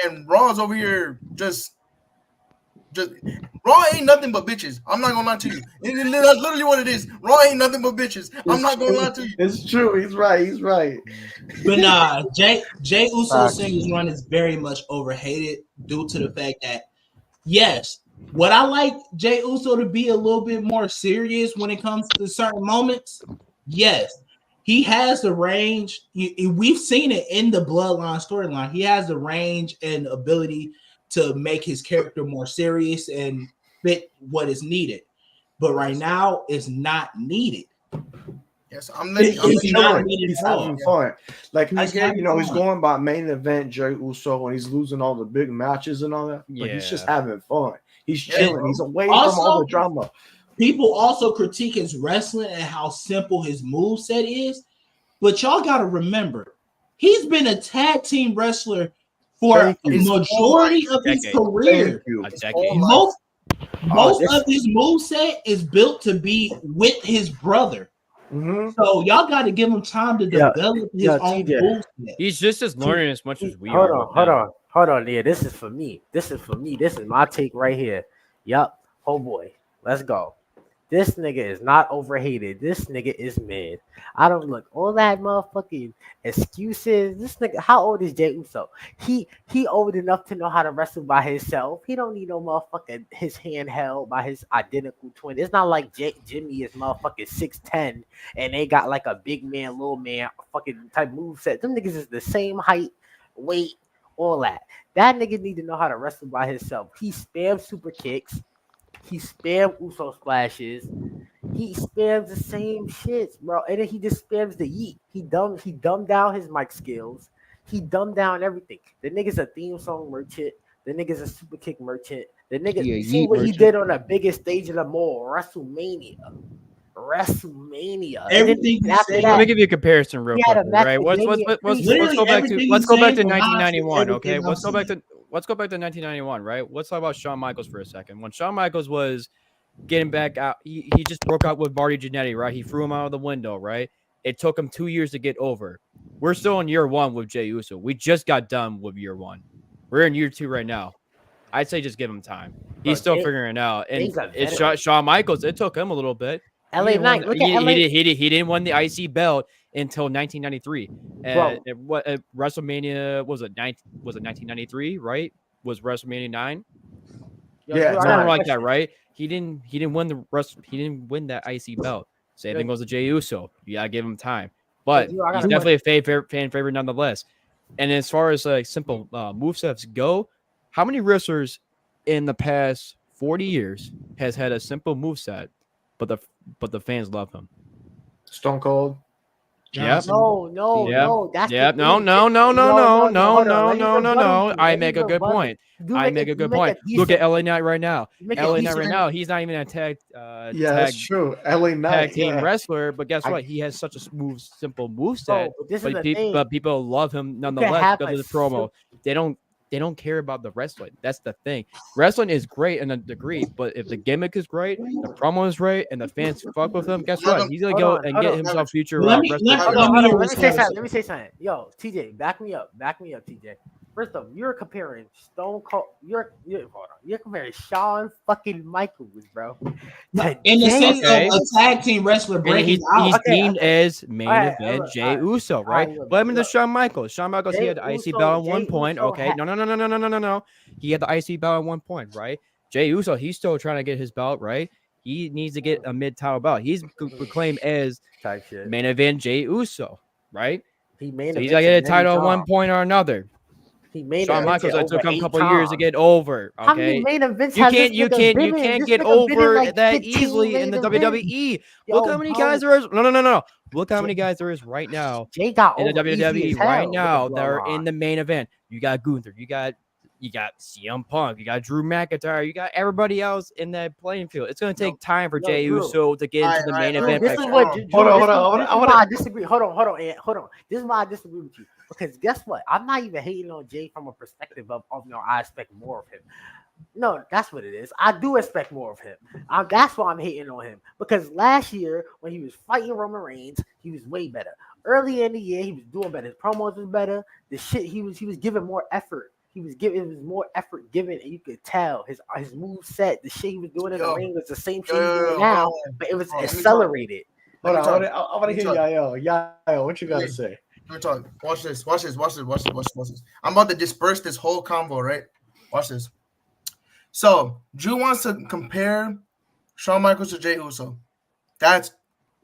and Raw's over here just Raw ain't nothing but bitches. I'm not gonna lie to you. It's literally what it is. Raw ain't nothing but bitches. I'm not gonna lie to you. It's true. He's right. But nah, Jey Uso's singles run is very much overhated due to the fact that, yes, would I like Jey Uso to be a little bit more serious when it comes to certain moments? Yes. He has the range. We've seen it in the Bloodline storyline. He has the range and ability to make his character more serious and fit what is needed. But right now, it's not needed. Yes, he's having fun. Like I get, he's going by main event Jey Uso and he's losing all the big matches and all that. But he's just having fun. He's chilling. He's away from all the drama. People also critique his wrestling and how simple his moveset is. But y'all got to remember, he's been a tag team wrestler for a majority of his career. Most of his moveset is built to be with his brother. Mm-hmm. So y'all got to give him time to develop his own moveset. He's just as learning as much as we are. Hold on, Leah. This is for me. This is my take right here. Yup. Oh boy. Let's go. This nigga is not overhated. This nigga is mid. I don't look all that motherfucking excuses. This nigga, how old is Jey Uso? He old enough to know how to wrestle by himself. He don't need no motherfucking his hand held by his identical twin. It's not like Jimmy is motherfucking 6'10" and they got like a big man, little man fucking type moveset. Them niggas is the same height, weight, all that. That nigga need to know how to wrestle by himself. He spams super kicks. He spams Uso splashes. He spams the same shits, bro. And then he just spams the yeet. He dumbed down his mic skills. He dumbed down everything. The nigga's a theme song merchant. The nigga's a super kick merchant. The nigga, see what he did on the biggest stage of them all, WrestleMania. Everything let me give you a comparison real quick, right? Let's go back to 1991, okay? Let's go back to 1991, right? Let's talk about Shawn Michaels for a second. When Shawn Michaels was getting back out, he just broke out with Marty Jannetty, right? He threw him out of the window, right? It took him 2 years to get over. We're still in year 1 with Jey Uso. We just got done with year 1. We're in year 2 right now. I'd say just give him time. He's still figuring it out. And it's Shawn Michaels. It took him a little bit. LA Knight. He didn't win the IC belt until 1993. WrestleMania was it 1993, right? Was WrestleMania 9? Yeah, something like that, right? He didn't win that IC belt. Same thing goes to Jey Uso. You gotta give him time, but he's definitely a fan favorite nonetheless. And as far as like simple movesets go, how many wrestlers in the past 40 years has had a simple moveset, but the fans love him? Stone Cold. Yeah. No. That's No. I make a good point. Look at LA Knight right now. LA Knight right now, he's not even a that's true. LA Knight tag team wrestler, but guess what? He has such a smooth, simple moveset. But people love him nonetheless because of the promo. They don't care about the wrestling. That's the thing. Wrestling is great in a degree, but if the gimmick is great, the promo is right, and the fans fuck with him, guess what? He's gonna go and get himself future wrestling. Let me say something. Yo, TJ, back me up, TJ. First off, you're comparing Stone Cold. Hold on. You're comparing Shawn fucking Michaels, bro. In the sense Okay. of a tag team wrestler And breaking he's out. deemed as main Alright, event look, Jey alright, Uso, right? look, Blame him to look. Shawn Michaels. Shawn Michaels, he Jey had the IC Uso- belt at Jey one point. Uso Okay, no. He had the IC belt at one point, right? Jey Uso, he's still trying to get his belt, right? He needs to get a mid-title belt. He's proclaimed as Type shit. main event Jey Uso, right? He main So he's got to get a title at one point or another. He made Shawn Michaels, it took him a couple years to get over. How many Okay, main events you has can't this nigga been in? This get nigga been in, over like, that 15 easily in main the events. WWE. Yo, Look how many bro. guys there is. No. Look how many guys there is right now Jay got in the over easy WWE as right hell with the now that are bloodline. in the main event. You got Gunther, you got CM Punk, you got Drew McIntyre, you got everybody else in that playing field. It's going to take time for Jey Drew. Uso to get into the main Drew, event. this is picture. what Drew, Hold on, this hold on. is why I disagree. Hold on, Ant, hold on. This is why I disagree with you. Because guess what? I'm not even hating on Jay from a perspective of I expect more of him. No, that's what it is. I do expect more of him. That's why I'm hating on him. Because last year, when he was fighting Roman Reigns, he was way better. Early in the year, he was doing better. His promos was better. The shit he was giving more effort. It was more effort given, and you could tell his move set, the shit he was doing in the ring was the same shit he's doing now, but it was accelerated. Hold on, I want to hear Yael. Yael, what you got to say? Let me talk. Watch this. I'm about to disperse this whole convo, right? Watch this. So, Drew wants to compare Shawn Michaels to Jey Uso. That's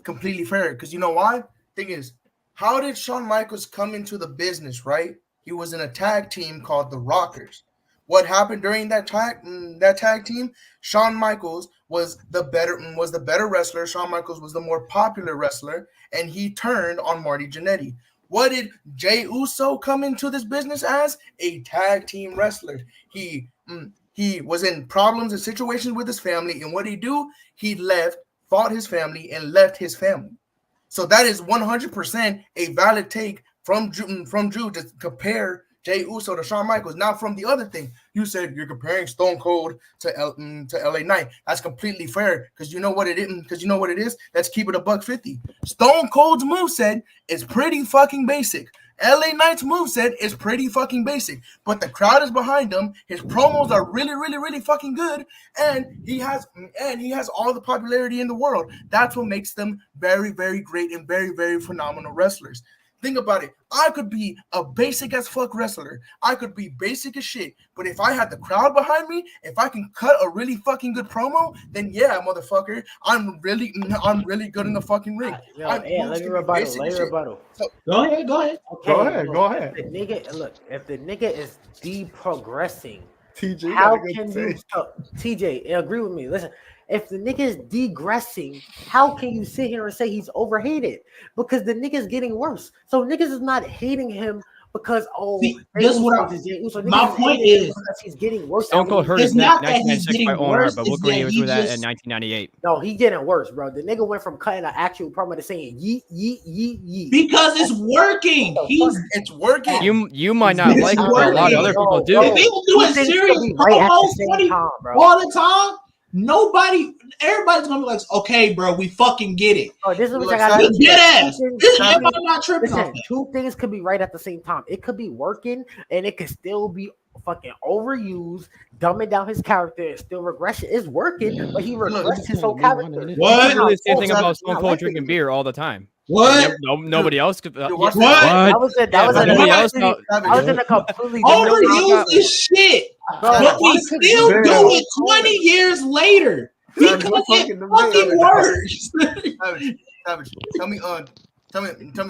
completely fair because you know why? Thing is, how did Shawn Michaels come into the business, right? He was in a tag team called the Rockers. What happened during that tag team? Shawn Michaels was the better wrestler. Shawn Michaels was the more popular wrestler, and he turned on Marty Jannetty. What did Jey Uso come into this business as? A tag team wrestler. He was in problems and situations with his family, and what did he do? He fought his family, and left his family. So that is 100% a valid take from Drew to compare Jey Uso to Shawn Michaels. Now, from the other thing, you said you're comparing Stone Cold to LA Knight. That's completely fair because you know what it is. Because you know what it is. Let's keep it $150. Stone Cold's moveset is pretty fucking basic. LA Knight's moveset is pretty fucking basic, but the crowd is behind him. His promos are really, really, really fucking good, and he has all the popularity in the world. That's what makes them very, very great and very, very phenomenal wrestlers. Think about it. I could be a basic as fuck wrestler. I could be basic as shit. But if I had the crowd behind me, if I can cut a really fucking good promo, then yeah, motherfucker, I'm really good in the fucking ring. Yo, let me rebuttal. So, go ahead. Okay, go ahead. If the nigga is deprogressing, TJ, how can you TJ agree with me? Listen, if the nigga is degressing, how can you sit here and say he's overhated? Because the nigga's getting worse. So niggas is not hating him because my point is because he's getting worse. Stone Cold hurt his neck 1996 by Owen Hart, but look where he was with that in 1998. No, he getting worse, bro. The nigga went from cutting an actual promo to saying yeet, yeet, yeet, yeet. Because it's working. It's working. You might not like it, but a lot of other people do. If people doing serious promos all the time, everybody's gonna be like, okay, bro, we fucking get it. Oh, this is what I got. Everybody not tripping off that. Two things could be right at the same time. It could be working, and it could still be fucking overused, dumbing down his character, and still regression. It's working, but he regressed his whole character. What? Really the same thing about Stone Cold drinking beer all the time. What? Nobody else could. What? That was in a completely overused is shit. But we still do it 20 years later. Because it fucking works. Savage, tell me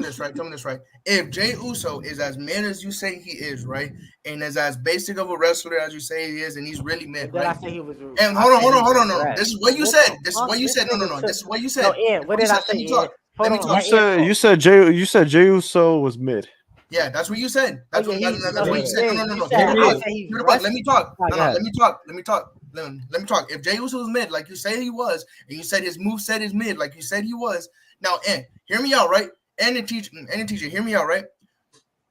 this right. If Jey Uso is as mid as you say he is, right, and is as basic of a wrestler as you say he is, and he's really mid, right? I say he was, and hold on. No. This is what you said. No. This is what you said. No, Ian, what did I say? Let me talk. You said Jey Uso was mid. Yeah, that's what you said. That's what you said. No. Let me talk. Let me talk. If Jey Uso was mid, like you said he was, and you said his moveset is mid, like you said he was. Now, hear me out, right? And teacher, hear me out, right?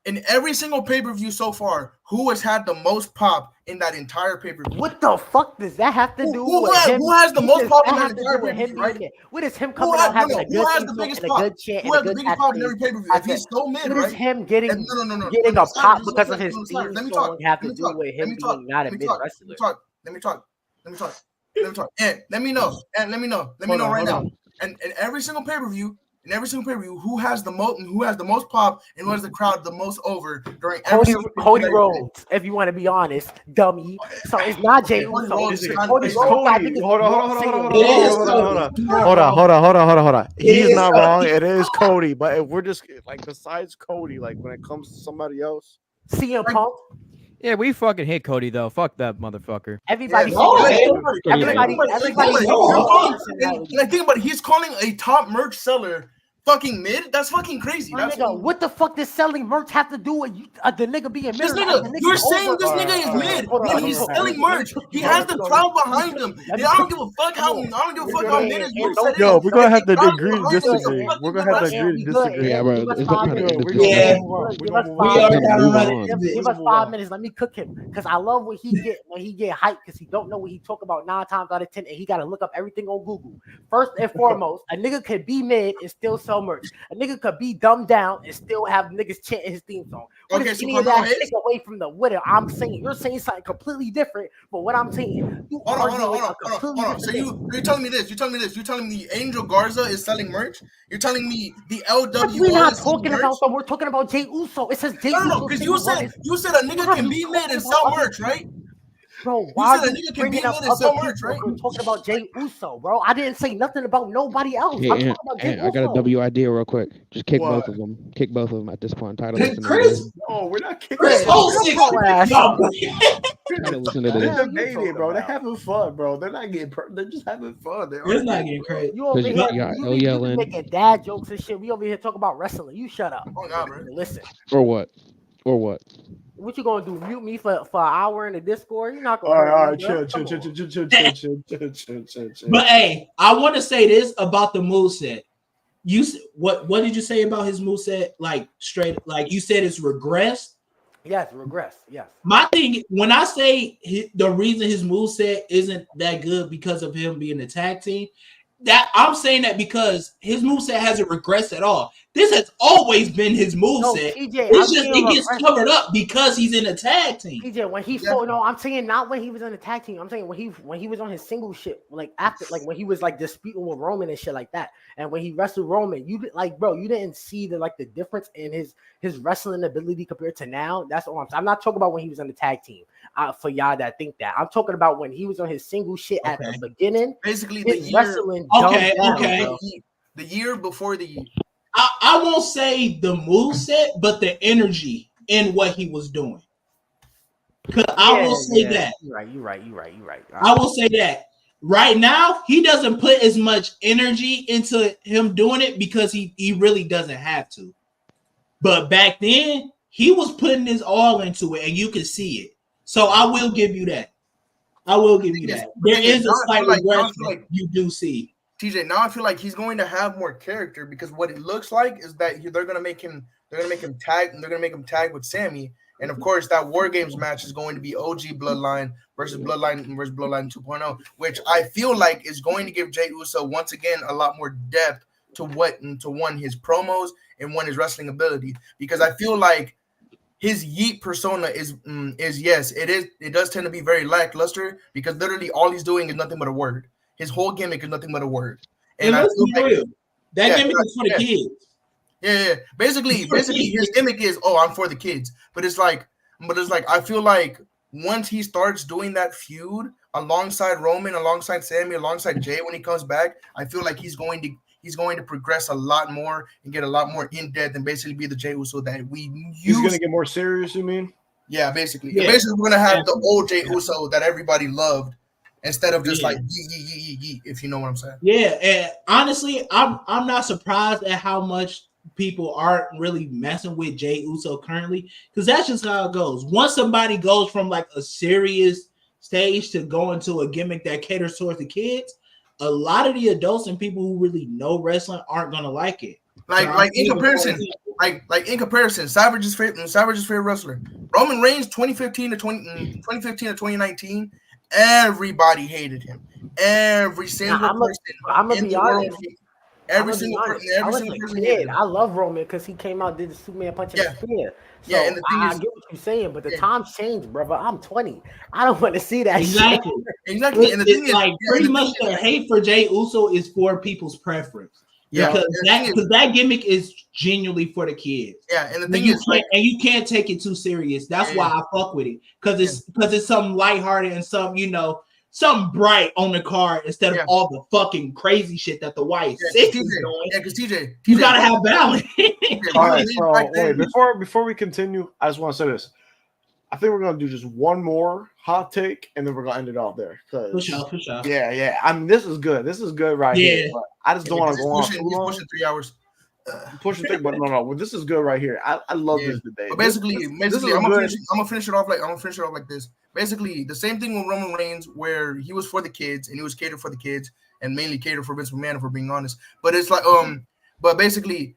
In every single pay-per-view so far, who has had the most pop in that entire pay-per-view. What the fuck does that have to do with him? Who has the most pop in that That entire have to do with him pay-per-view, right? being there. What is him coming out having a good who has theme the song biggest and a pop? good chant Who and a has the good biggest pop in every pay-per-view? If he's so mid, what right? is him getting No. getting a pop Just because of let his me theme talk. song have to do with him being not a mid wrestler? Let me talk. And let me know right now. And in every single pay-per-view, who has the most pop and who has the crowd the most over during every single Cody Rhodes, if you want to be honest, dummy. So it's not Jey Uso. It's Cody Cody. Rhodes. Hold on. He's is not Cody. wrong. It is Cody, but if we're just like besides Cody, like when it comes to somebody else, CM Punk. Yeah, we fucking hate Cody though. Fuck that motherfucker. Everybody. Everybody. Think about it. He's calling a top merch seller fucking mid. That's fucking crazy. My nigga, what the fuck does selling merch have to do with you, the nigga being mid? This nigga, you're saying this nigga is mid when he's selling merch. He has the crowd behind him. I don't give a fuck how mid his moveset is. yo, we're gonna have to agree to disagree. We're gonna have to agree to disagree. Yeah, bro. It's not Give us 5 minutes. Let me cook him because I love when he get hyped because he don't know what he talk about 9 times out of 10 and he got to look up everything on Google. First and foremost, a nigga could be mid and still sell merch. A nigga could be dumbed down and still have niggas chanting his theme song. What is any of that take away from the what I'm saying? You're saying something completely different, but what I'm saying, you hold on. So you're telling me this? You're telling me Angel Garza is selling merch? You're telling me the LWO? We're not talking about them. We're talking about Jey Uso. It says Jey Uso. No, because you said a nigga can be mid and sell merch, right? Bro, why are you bringing up other people? Right? We're talking about Jey Uso, bro. I didn't say nothing about nobody else. Hey, I'm talking about Jey Uso. I got a W idea real quick. Just kick both of them. Kick both of them at this point. Title listen to Chris, this. No, we're not kicking. Chris, Title listen to They're this. debating, bro. They're having fun, bro. They're not getting. They're just having fun. It's not getting crazy. You over Cause here, you making dad jokes and shit. We over here talking about wrestling. You shut up. Oh God, bro. Listen. Or what? Or what? What you gonna do? Mute me for an hour in the Discord? You're not gonna. All right, chill. But hey, I want to say this about the moveset. What did you say about his moveset? Like straight, like you said, it's regressed. Yes, regress. Yes. My thing, when I say the reason his moveset isn't that good because of him being a tag team, that I'm saying that because his moveset hasn't regressed at all. This has always been his moveset. It gets covered up because he's in a tag team. TJ, when he fought, no, I'm saying not when he was in a tag team. I'm saying when he was on his single shit, like after, like when he was like disputing with Roman and shit like that. And when he wrestled Roman, you like, bro, you didn't see the difference in his wrestling ability compared to now. That's all I'm not talking about when he was on the tag team. For y'all that think that, I'm talking about when he was on his single shit at the beginning. Basically, the year. Wrestling. The year before the year. I won't say the moveset, but the energy in what he was doing. Because I will say that. You're right. I will say that. Right now, he doesn't put as much energy into him doing it because he really doesn't have to. But back then, he was putting his all into it, and you can see it. So I will give you that. There is a slight regression you do see. TJ, now I feel like he's going to have more character because what it looks like is that they're gonna make him tag with Sammy, and of course that War Games match is going to be OG Bloodline versus Bloodline 2.0, which I feel like is going to give Jey Uso once again a lot more depth to his promos and his wrestling ability, because I feel like his yeet persona is yes, it does tend to be very lackluster because literally all he's doing is nothing but a word. His whole gimmick is nothing but a word. And let's be real. That gimmick is for the kids. Yeah. Basically his gimmick is, I'm for the kids. But it's like I feel like once he starts doing that feud alongside Roman, alongside Sammy, alongside Jay when he comes back, I feel like he's going to progress a lot more and get a lot more in depth and basically be the Jey Uso that we use. He's gonna get more serious, you mean? Yeah, basically. Yeah. Basically, we're gonna have the old Jey Uso that everybody loved. Instead of just like yee, if you know what I'm saying. Yeah, and honestly, I'm not surprised at how much people aren't really messing with Jey Uso currently, because that's just how it goes. Once somebody goes from like a serious stage to go into a gimmick that caters towards the kids, a lot of the adults and people who really know wrestling aren't gonna like it. Like in comparison, like in comparison, Savage's favorite wrestler, Roman Reigns, 2015 to 2019, everybody hated him. Every single person I'm gonna in be the world, honest. every I'm gonna be single honest. person, I every was single a person hated kid. him. I love Roman because he came out, did the Superman punch and Yeah. the spear. So Yeah, and the thing I is, get what you're saying, but the yeah. times changed, brother. I'm 20. I don't want to see that Exactly. shit. Exactly. And the thing It's is, like pretty much the hate for Jey Uso is for people's preference. Yeah, Because that gimmick is genuinely for the kids. Yeah, and the And thing you is, can't and you can't take it too serious. That's why I fuck with it. Because it's something lighthearted and something bright on the card instead of all the fucking crazy shit that the white six is doing. Yeah, because TJ, you gotta have balance. All right, so wait, before we continue, I just want to say this. I think we're gonna do just one more hot take, and then we're gonna end it off there. For sure. Yeah. I mean, this is good. This is good right here. But I just don't want to go on too long. Pushing 3 hours. Pushing thing, but no. Well, this is good right here. I love this debate. But basically, this I'm gonna finish it off like this. Basically, the same thing with Roman Reigns, where he was for the kids and he was catered for the kids and mainly catered for Vince McMahon, if we're being honest. But it's like but basically,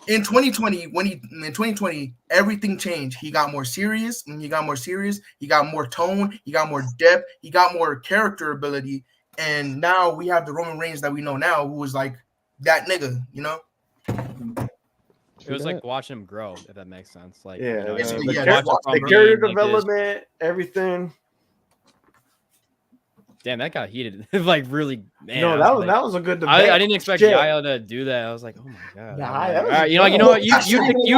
in 2020, everything changed. He got more serious, He got more tone. He got more depth. He got more character ability. And now we have the Roman Reigns that we know now, who was like that nigga, you know. It was like watching him grow, if that makes sense. Like, the character development, everything. Damn, that got heated. Like, really, man. No, that was a good debate. I didn't expect Yael to do that. I was like, oh my god. Nah, all right, you know what? You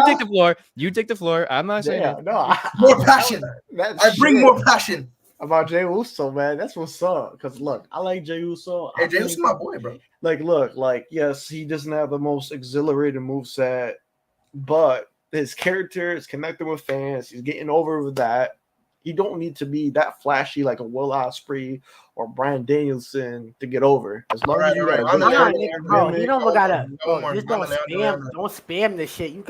take the floor. You take the floor. I'm not saying it. No, more passion. I bring more passion about Jey Uso, man. That's what's up. Because look, I like Jey Uso. Hey, Jey Uso's my boy, bro. Like, yes, he doesn't have the most exhilarating moveset, but his character is connecting with fans. He's getting over with that. He don't need to be that flashy like a Will Ospreay or Bryan Danielson to get over. As long as you got you don't gotta just don't spam this shit. You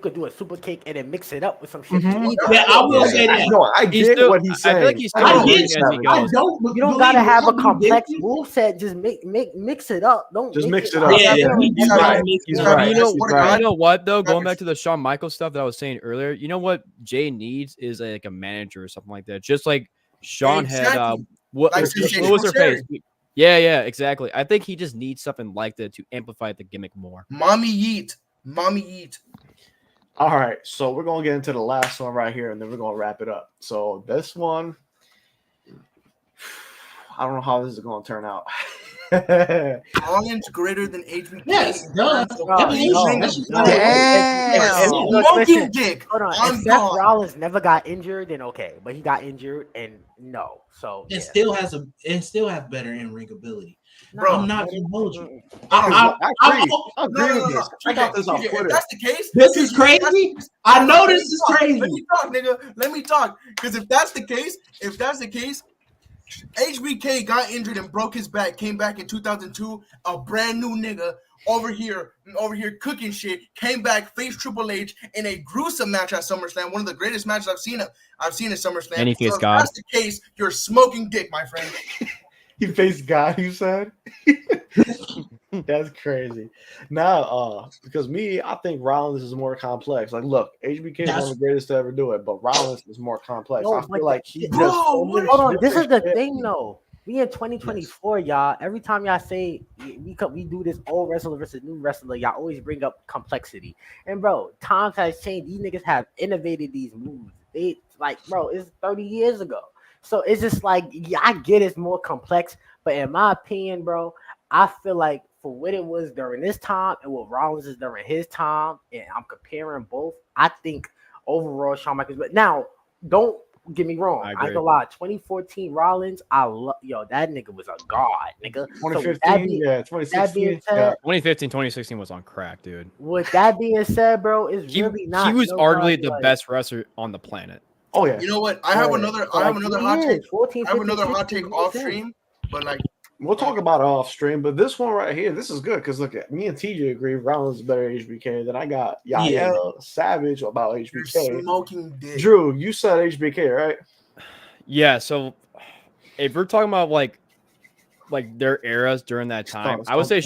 could do a super kick and then mix it up with some shit. Yeah, I will say that. No, I get what he's saying. I feel like he's still you don't gotta have a complex move set. Just mix it up. Don't just mix it up. He's right. You know what though? Going back to the Shawn Michaels stuff that I was saying earlier, you know what Jay needs is like a manager or something like that. Just like Shawn had what was her face? Yeah, exactly. I think he just needs something like that to amplify the gimmick more. Mommy yeet. All right, so we're gonna get into the last one right here, and then we're gonna wrap it up. So this one, I don't know how this is gonna turn out. Rollins greater than HBK. Yes, Smoking dick. Hold on. If Seth Rollins never got injured, then okay, but he got injured, and no. So it still has better in-ring ability. Bro, I'm not gonna hold you. I agree with this. I got this on Twitter. If that's the case, this is crazy. I know this is crazy. Let me talk, nigga. Let me talk. Because if that's the case, HBK got injured and broke his back, came back in 2002, a brand new nigga over here cooking shit, came back, faced Triple H in a gruesome match at SummerSlam, one of the greatest matches I've seen at SummerSlam. And he faced God. If that's the case, you're smoking dick, my friend. He faced God, you said? That's crazy. Now, because I think Rollins is more complex. Like, look, HBK is one of the greatest to ever do it, but Rollins is more complex. I feel like he just hold on. This is the thing, though. We in 2024, y'all. Every time y'all say we do this old wrestler versus new wrestler, y'all always bring up complexity. And bro, times has changed. These niggas have innovated these moves. It's 30 years ago. So it's just like, yeah, I get it's more complex, but in my opinion, bro, I feel like for what it was during this time and what Rollins is during his time, and I'm comparing both, I think overall Shawn Michaels. But now, don't get me wrong. I ain't gonna lie. 2014 Rollins, that nigga was a god, nigga. 2015, 2016. 2015, 2016 was on crack, dude. With that being said, bro, it's really not. He was arguably the best wrestler on the planet. Oh yeah. You know what? I have another hot take. I have another hot take off stream, but like we'll talk about it off stream. But this one right here, this is good because look at me and TJ agree Rollins is better than HBK. Then I got Yael Savage about HBK. You're smoking dick. Drew, you said HBK, right? Yeah. So if we're talking about like their eras during that time, I would say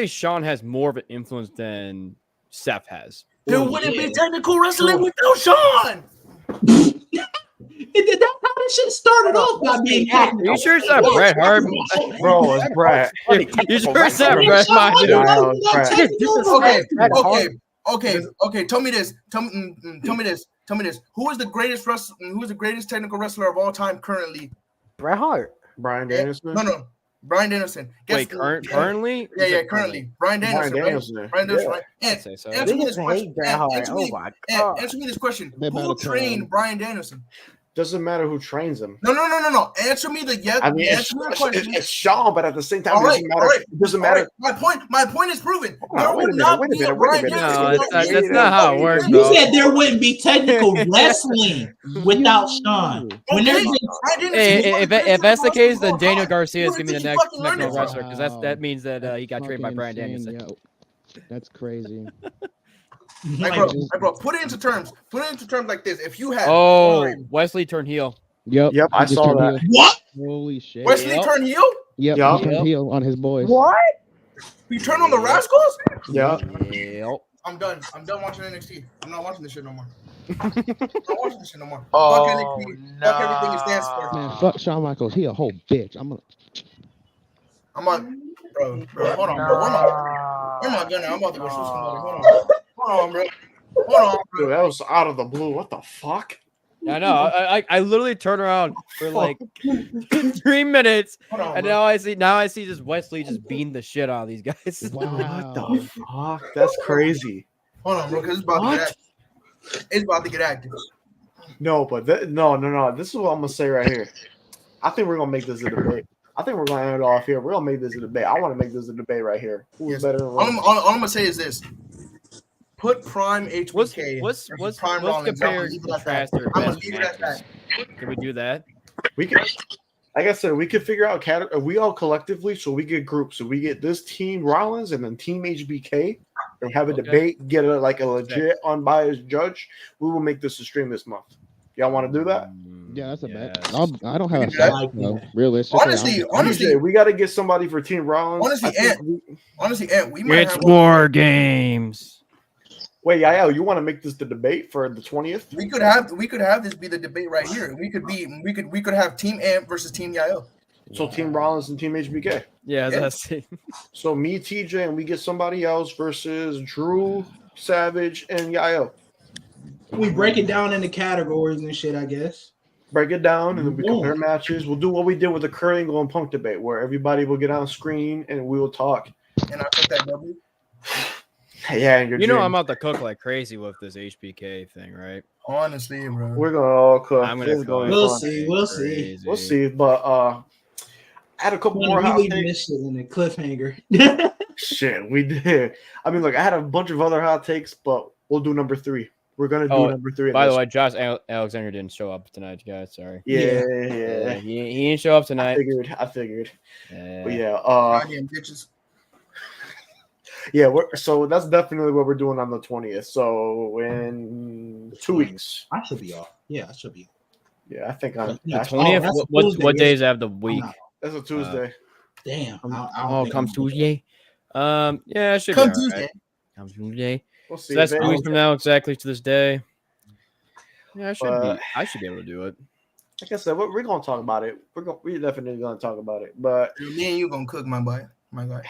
Shawn has more of an influence than Seth has. There wouldn't be technical wrestling without Sean. That's how this shit started off by being technical. You sure it's not Bret Hart? Bro, it's Brad. You sure it's not Bret Hart? Okay. Tell me this. Tell me this. Who is the greatest wrestler? Who is the greatest technical wrestler of all time currently? Bret Hart. Brian Danielson. No. Brian Danielson. Wait, currently? Yeah, currently. Brian Danielson. Right? Brian Danielson, right? And So. answer me this question. Oh my God. Answer me this question. They Who better trained Brian Danielson? Doesn't matter who trains him. No. Answer me the yes. I mean, answer me the question. it's Sean, but at the same time, All right, it doesn't matter. My point is proven. Wait a minute. No, that's not how it works, You bro. said there wouldn't be technical wrestling without Sean. When there's If that's the case, then Daniel Garcia is gonna be the next fucking learned technical it wrestler because that means that he got trained by Brian Danielson. Yo. That's crazy. Bro, put it into terms. Like this. If you had Wesley turned heel. Yep, I saw that. what? Holy shit. Wesley turned heel, Yep, Yup. he turned heel on his boys. What? you turn on the Rascals. Yeah. Yep. I'm done watching NXT. I'm not watching this shit no more. I'm not watching this shit no more. Oh, Fuck NXT. Fuck everything it stands for. Man, fuck Shawn Michaels. He a whole bitch. I'm on, bro. Hold on, bro. Where am I gonna? I'm about to go shoot somebody. Hold on, bro. Dude, that was out of the blue. What the fuck? I know. I literally turned around for like 3 minutes, Hold on, and bro. now I see just Wesley just beating the shit out of these guys. What Wow. the fuck? That's crazy. Hold on, bro. Because it's about to get active. No, but no. This is what I'm gonna say right here. I think we're gonna make this a debate. I think we're gonna end it off here. We're gonna make this a debate. I want to make this a debate right here. Who's better than Roman? All I'm gonna say is this: put Prime HBK. Let's Prime Rollins. compare contrast their I'm gonna best leave it at that. matches. Can we do that? We can, like I said, we could figure out we all collectively, so we get groups. So we get this team Rollins and then team HBK, and have a debate. Get a legit unbiased judge. We will make this a stream this month. Y'all want to do that? Yeah, that's a bet. Yes. I don't have a We can do that. fact, though. Realistically, Honestly, TJ, we got to get somebody for Team Rollins. honestly, Ant, we might It's have War Games. Wait, Yael, you want to make this the debate for the 20th? We could have this be the debate right here. We could have Team Ant versus Team Yael. So Team Rollins and Team HBK. Yeah, Yeah. that's it. So me, TJ, and we get somebody else versus Drew, Savage, and Yael. We break it down into categories and shit, I guess. Break it down and then we Boom. compare matches. We'll do what we did with the Kurt Angle and Punk debate, where everybody will get on screen and we will talk. And I took that W. Yeah, and You know I'm about to cook like crazy with this HBK thing, right? Honestly, bro. we're gonna all cook. I'm gonna It's go. gonna be We'll fun. see. Crazy. We'll see, but I had a couple more hot We takes. this shit in a cliffhanger. Shit, we did. I mean, look, I had a bunch of other hot takes, but we'll do number 3. We're gonna do number 3. By the way, Josh Alexander didn't show up tonight, guys. Sorry. Yeah. He didn't show up I tonight. figured. But Yeah. yeah, Goddamn bitches. yeah. So that's definitely what we're doing on the 20th. So in 2 weeks. I should be off. Yeah, I should be. Yeah, I think on Yeah, The 20th. that's a what Tuesday, days have the week? not- that's a Tuesday. Damn. I don't Oh, think comes I'm gonna- Tuesday. Yeah, it should Come be all Tuesday. right. Comes Tuesday. We'll see. So that's If 2 weeks from now, exactly to this day. Yeah, But- I should be able to do it. like I said, we're gonna talk about it. We're definitely gonna talk about it. But Me and you gonna cook, my boy. My guy.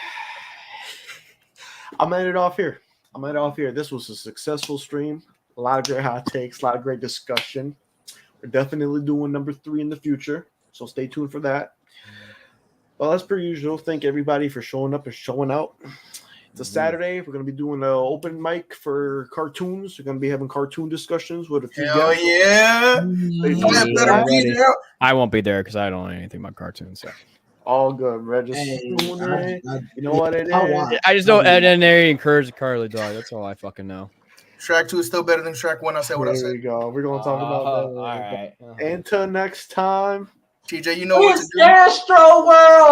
I'm ending it off here. This was a successful stream. A lot of great hot takes, a lot of great discussion. We're definitely doing number 3 in the future, so stay tuned for that. Well, as per usual, thank everybody for showing up and showing out. It's a Saturday. We're going to be doing an open mic for cartoons. We're going to be having cartoon discussions with a few Hell guests. yeah. Better be there. I won't be there because I don't know anything about cartoons. So. All good, Reg. Just Hey, doing it. I- You know what it I'll is? watch. I just know Ed and Harry encourage the Carly dog. That's all I fucking know. Shrek 2 is still better than Shrek 1. I said what I There said. we go. We're going to talk about that. All right. Until next time. TJ, you know what to It's do. Antstroworld.